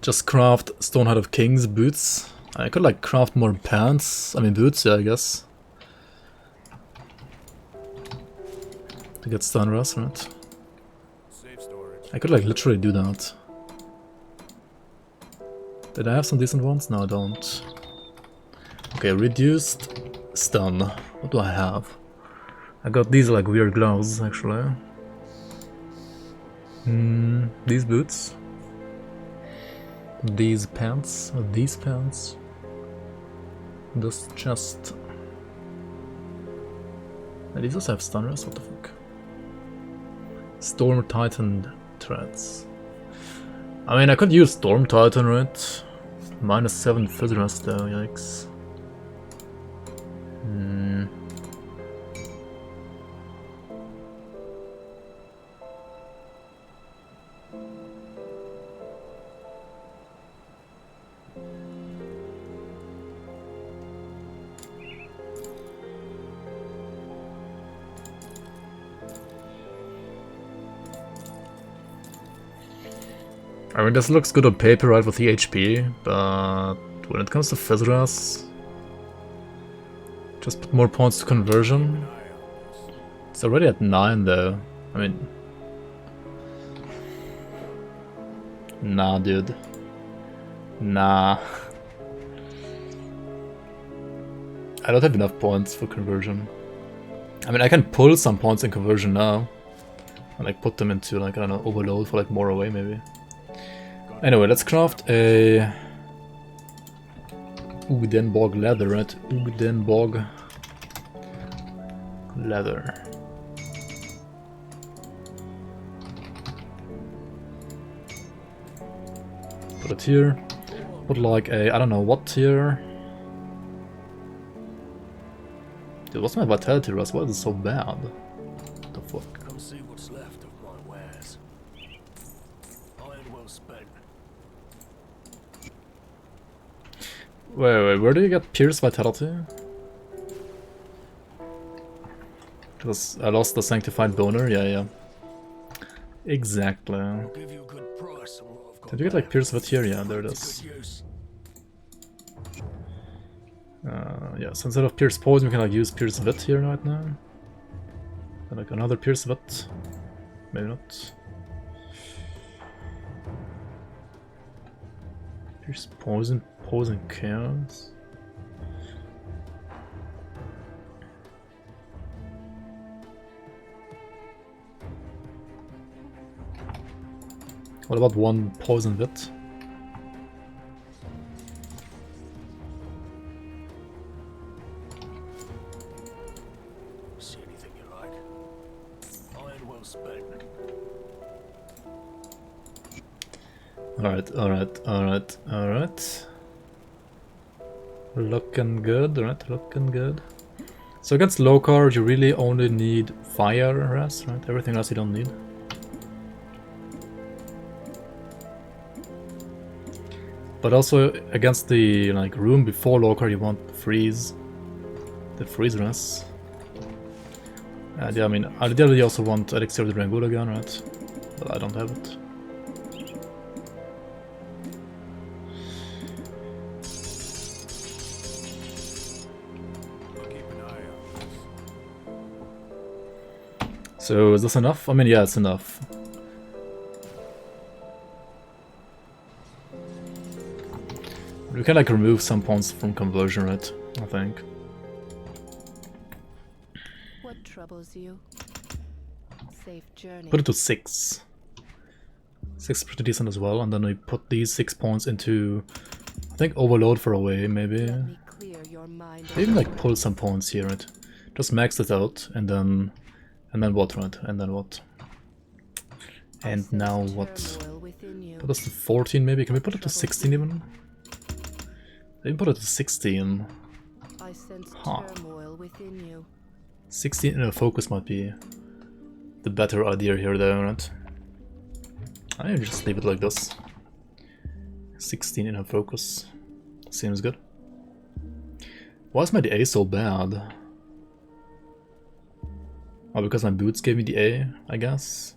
Just craft Stoneheart of Kings boots. I could like craft more pants. I mean boots, yeah, I guess. To get stun rust, right? I could like literally do that. Did I have some decent ones? No, I don't. Okay, reduced stun. What do I have? I got these like weird gloves actually. These boots. These pants. Or these pants. This chest. And these also have stunners, what the fuck? Storm Titan threads. I mean, I could use Storm Titan, right? -7 Fizz though, yikes. I mean, this looks good on paper, right, with the HP, but when it comes to Fizz, just put more points to conversion. It's already at 9 though. I mean... Nah, dude. Nah. I don't have enough points for conversion. I mean, I can pull some points in conversion now. And like put them into like, I don't know, overload for like more away maybe. Anyway, let's craft a Udenborg leather, right? Udenborg leather. Put it here. Put like a, I don't know what here. Dude, what's my vitality rust? Why is it so bad? What the fuck? Come see what's left of my wares. Iron well spent. Wait, where do you get Pierce Vitality? Because I lost the Sanctified Boner, yeah. Exactly. I'll give you a good price on what I've got. Did you get like Pierce Vit here? Yeah, there it To is. good use. Yeah, so instead of Pierce Poison, we can like use Pierce Vit here right now. And like another Pierce Vit. Maybe not. Pierce Poison, Poison Chaos. What about one Poison Vit? See anything you like. Iron well spent. Alright. Looking good, right? Looking good. So against Lokarr, you really only need Fire Res, right? Everything else you don't need. But also against the like room before Lokarr, you want Freeze. The Freeze Res. And yeah, I mean, ideally you also want Elixir of the Drangula again, right? But I don't have it. I'll keep an eye out. So is this enough? I mean, yeah, it's enough. We can like remove some points from conversion, right? I think. What troubles you? Safe journey. Put it to 6. 6 is pretty decent as well, and then we put these 6 points into, I think, overload for away, maybe. Let me clear your mind. Maybe like pull some points here, right? Just max it out, and then what, right? And then what? And now what? Turmoil within you. Put us to 14 maybe? Can we put it to 16 even? Maybe put it to 16. I sense Huh. turmoil within you. 16 in a focus might be the better idea here though, right? I just leave it like this. 16 in a focus. Seems good. Why is my DA so bad? Oh, because my boots gave me the A, I guess.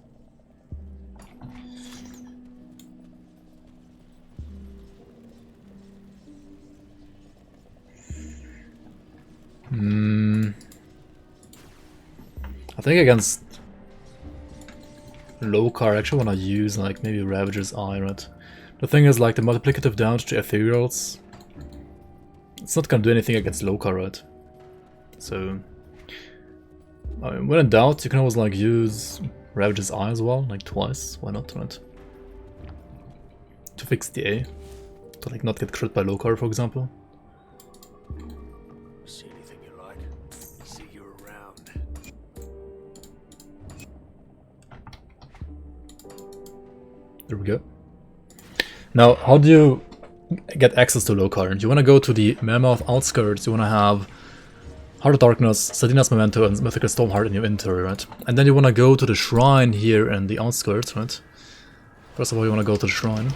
I think against Lokarr I actually want to use like maybe Ravager's Eye, right? The thing is like the multiplicative damage to ethereals, it's not gonna do anything against Lokarr, right? So I mean, when in doubt you can always like use Ravage's Eye as well, like twice. Why not, right? To fix the A. To like not get crit by Lokarr, for example. See anything you like? See you around. There we go. Now, how do you get access to Lokarr? You want to go to the Mammoth outskirts, you want to have Heart of Darkness, Sadina's Memento, and Mythical Stormheart in your inventory, right? And then you want to go to the shrine here in the outskirts, right? First of all, you want to go to the shrine.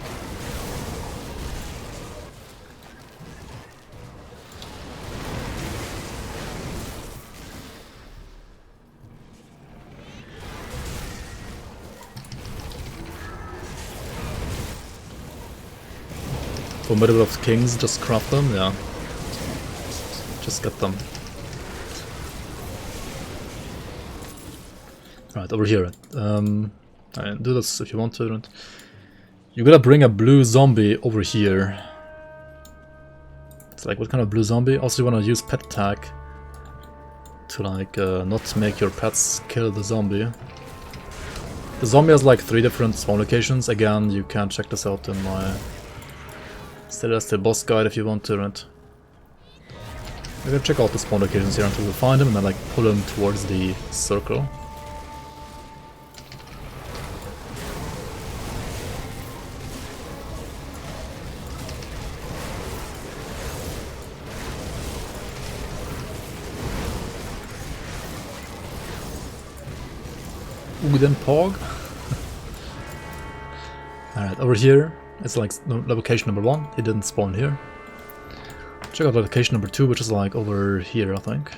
For Middle of Kings, just craft them, yeah. Just get them. Right, over here. And do this if you want to. Right? You gotta bring a blue zombie over here. It's like, what kind of blue zombie? Also, you wanna use pet attack to like not make your pets kill the zombie. The zombie has like 3 different spawn locations. Again, you can check this out in my Celestial boss guide if you want to, right? You can check out the spawn locations here until you find them and then like pull them towards the circle. Wooden Pog. Alright, over here it's like location number 1, it didn't spawn here. Check out location number 2, which is like over here, I think.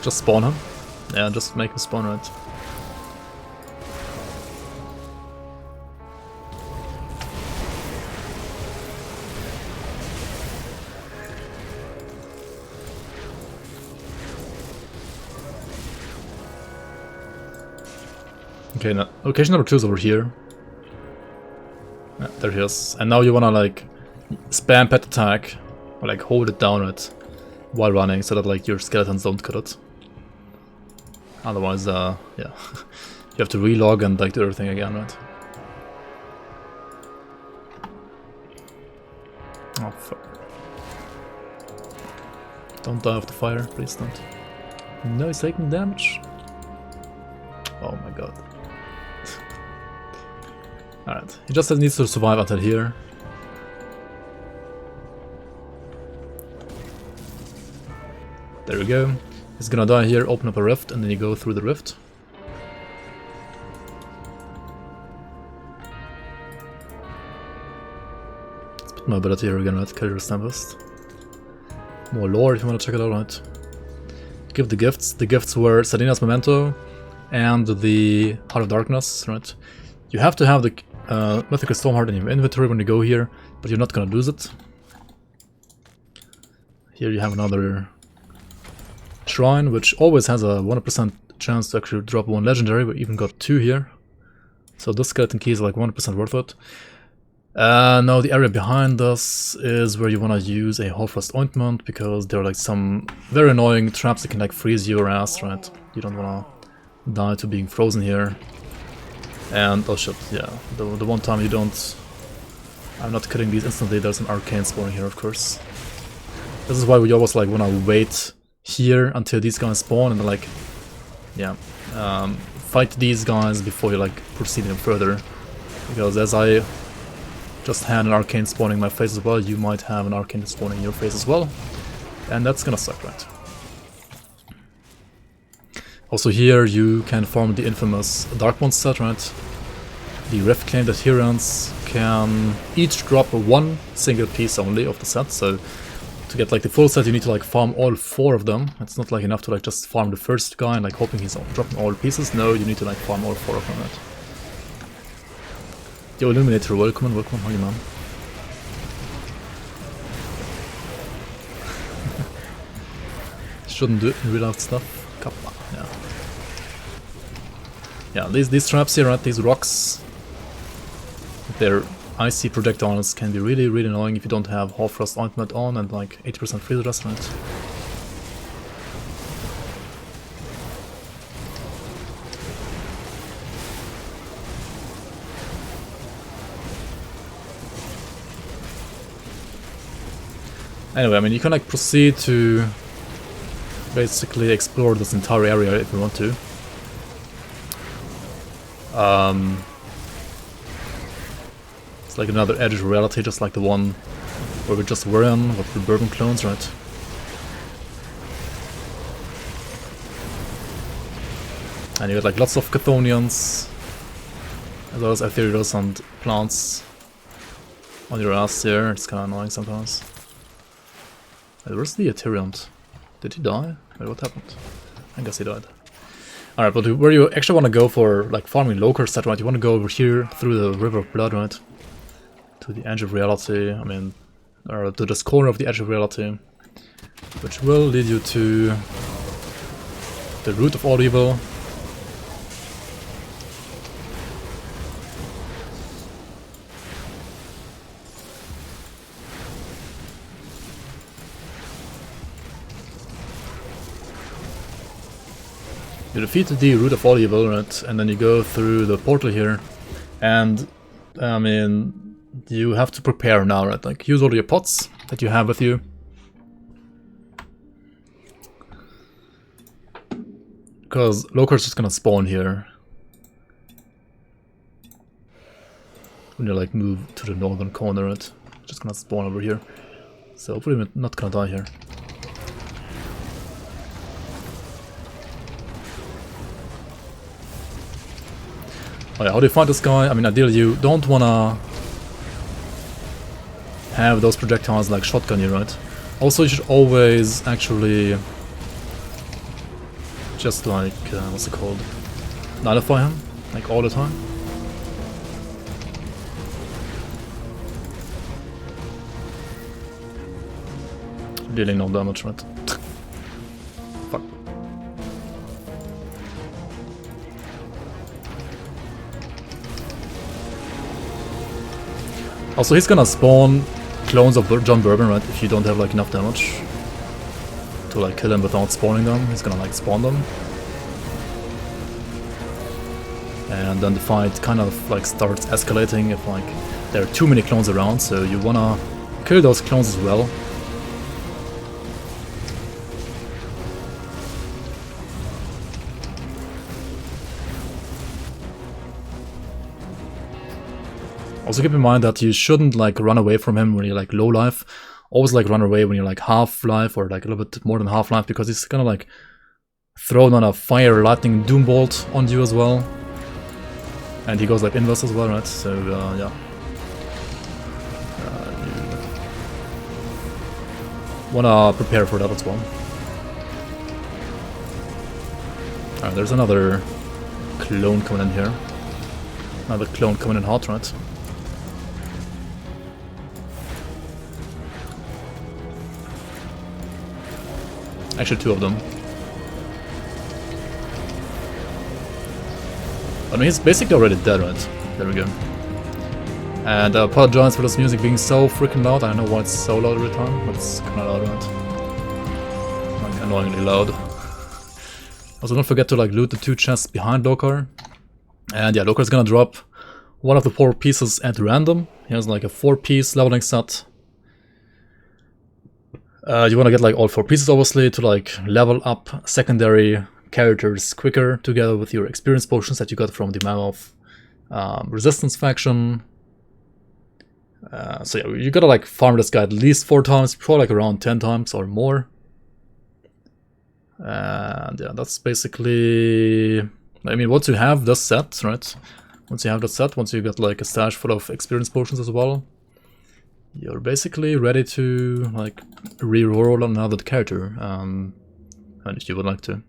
Just spawn him. Yeah, just make him spawn right. Okay, now location number 2 is over here. Yeah, there he is. And now you wanna like spam pet attack or like hold it down right while running so that like your skeletons don't cut it. Otherwise, yeah, you have to relog and like do everything again, right? Oh fuck! Don't die of the fire, please don't. No, he's taking damage. Oh my god. Alright, he just needs to survive until here. There we go. He's gonna die here, open up a rift, and then you go through the rift. Let's put my ability here again, right? Carrier Tempest. More lore if you want to check it out, right? Give the gifts. The gifts were Sadina's Memento and the Heart of Darkness, right? You have to have the Mythical Stormheart in your inventory when you go here, but you're not gonna lose it. Here you have another shrine, which always has a 100% chance to actually drop 1 legendary. We even got 2 here. So this skeleton key is like 100% worth it. Now the area behind us is where you want to use a Hoarfrost Ointment, because there are like some very annoying traps that can like freeze your ass, right? You don't want to die to being frozen here. And oh shit, yeah, the one time you don't... I'm not killing these instantly, there's an arcane spawning here, of course. This is why we always like want to wait here until these guys spawn and then like, yeah, fight these guys before you like proceed them further. Because as I just had an arcane spawning in my face as well, you might have an arcane spawning in your face as well. And that's gonna suck, right? Also here you can farm the infamous Darkbond set, right? The Rift Claimed Adherents can each drop 1 single piece only of the set, so to get like the full set you need to like farm all 4 of them. It's not like enough to like just farm the first guy and like hoping he's dropping all pieces. No, you need to like farm all 4 of them, right? Yo, Illuminator, welcome, how are you, man? Shouldn't do it in real life stuff. Kappa, yeah. yeah, these traps here, right, these rocks, they're icy projectiles, can be really, really annoying if you don't have Hoarfrost Ointment on and like 80% freeze resistance. Anyway, I mean, you can like proceed to basically explore this entire area if you want to. It's like another edge of reality, just like the one where we just were in with the Bourbon clones, right? And you got like lots of Chthonians, as well as Aetherials and plants on your ass here. It's kind of annoying sometimes. Wait, where's the Aetheriant? Did he die? Wait, what happened? I guess he died. Alright, but where you actually want to go for like farming Lokarr set, right? You want to go over here through the River of Blood, right? To the edge of reality, I mean, or to this corner of the edge of reality, which will lead you to the root of all evil. You defeat the root of all evil, right? And then you go through the portal here, and I mean, you have to prepare now, right? Like, use all your pots that you have with you. Because Lokar's just gonna spawn here. When you like move to the northern corner, right? Just gonna spawn over here. So hopefully we're not gonna die here. Oh yeah, how do you fight this guy? I mean, ideally you don't wanna have those projectiles like shotgun you, right? Also, you should always actually just like, what's it called? Nullify him, like all the time. Dealing no damage, right? Fuck. Also, he's gonna spawn clones of John Bourbon, right? If you don't have like enough damage to like kill him without spawning them, he's gonna like spawn them. And then the fight kind of like starts escalating if like there are too many clones around, so you wanna kill those clones as well. Also keep in mind that you shouldn't like run away from him when you're like low life. Always like run away when you're like half life or like a little bit more than half life, because he's gonna like throw down a fire lightning doom bolt on you as well. And he goes like inverse as well, right? So yeah. You wanna prepare for that as well. Alright, there's another clone coming in here. Another clone coming in hot, right? Actually, two of them. I mean, he's basically already dead, right? There we go. And I apologize for this music being so freaking loud. I don't know why it's so loud every time, but it's kinda loud, right? Like, annoyingly loud. Also, don't forget to like loot the two chests behind Lokarr. And yeah, Lokar's gonna drop one of the 4 pieces at random. He has like a 4-piece leveling set. You want to get like all 4 pieces obviously to like level up secondary characters quicker, together with your experience potions that you got from the Mammoth Resistance faction. So yeah, you gotta like farm this guy at least 4 times, probably like around 10 times or more. And yeah, that's basically, I mean, once you have this set, right? Once you have that set, once you get like a stash full of experience potions as well, you're basically ready to like re-roll another character, and if you would like to.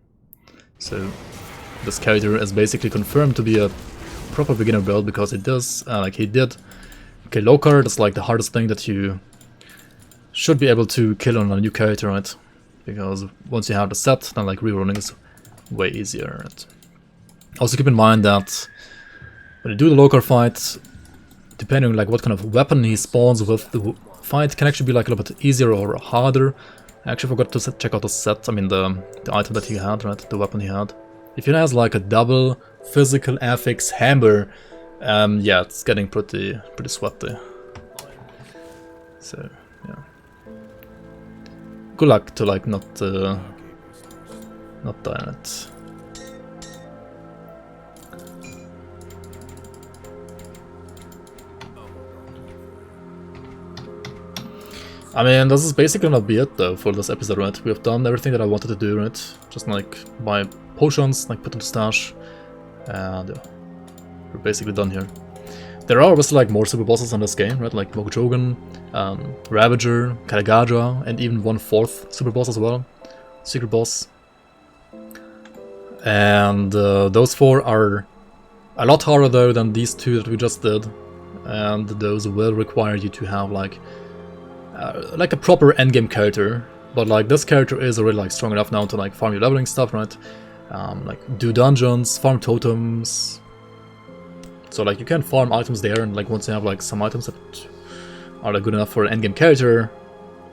So this character is basically confirmed to be a proper beginner build, because it does, like he did kill Lokarr. That's like the hardest thing that you should be able to kill on a new character, right? Because once you have the set, then like re-rolling is way easier, right? Also keep in mind that when you do the Lokarr fight, depending on like what kind of weapon he spawns with, the fight can actually be like a little bit easier or harder. I actually forgot to check out the set, I mean the item that he had, right, the weapon he had. If he has like a double physical affix hammer, yeah, it's getting pretty sweaty. So, yeah. Good luck to like not die on it. I mean, this is basically gonna be it though for this episode, right? We have done everything that I wanted to do, right? Just like buy potions, like put them to stash, and yeah, we're basically done here. There are obviously like more super bosses in this game, right? Like Mogojogan, Ravager, Kubacabra, and even 1/4 super boss as well, secret boss. And those 4 are a lot harder though than these 2 that we just did, and those will require you to have like a proper endgame character, but like this character is already like strong enough now to like farm your leveling stuff, right? Like do dungeons, farm totems. So like you can farm items there, and like once you have like some items that are like good enough for an endgame character,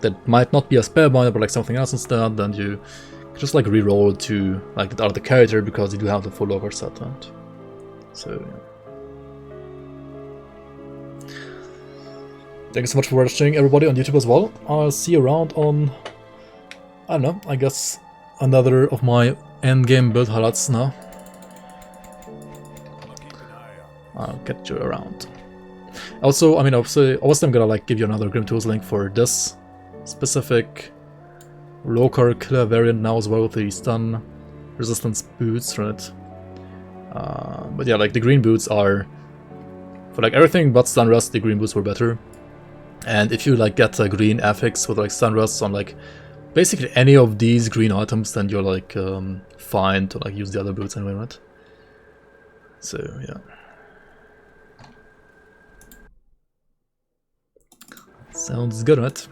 that might not be a Spellbinder but like something else instead, then you just like reroll to like the other character because you do have the full Lokarr set, right? So yeah. Thank you so much for watching, everybody, on YouTube as well. I'll see you around on, I don't know, I guess another of my endgame build highlights now. I'll get you around. Also, I mean, obviously I'm gonna like give you another grimtools link for this specific Lokarr killer variant now as well, with the stun resistance boots, right? But yeah, like the green boots are for like everything but stun rest. The green boots were better. And if you like get a green affix with like stun rests on like basically any of these green items, then you're like fine to like use the other boots anyway, right? So yeah. Sounds good, right?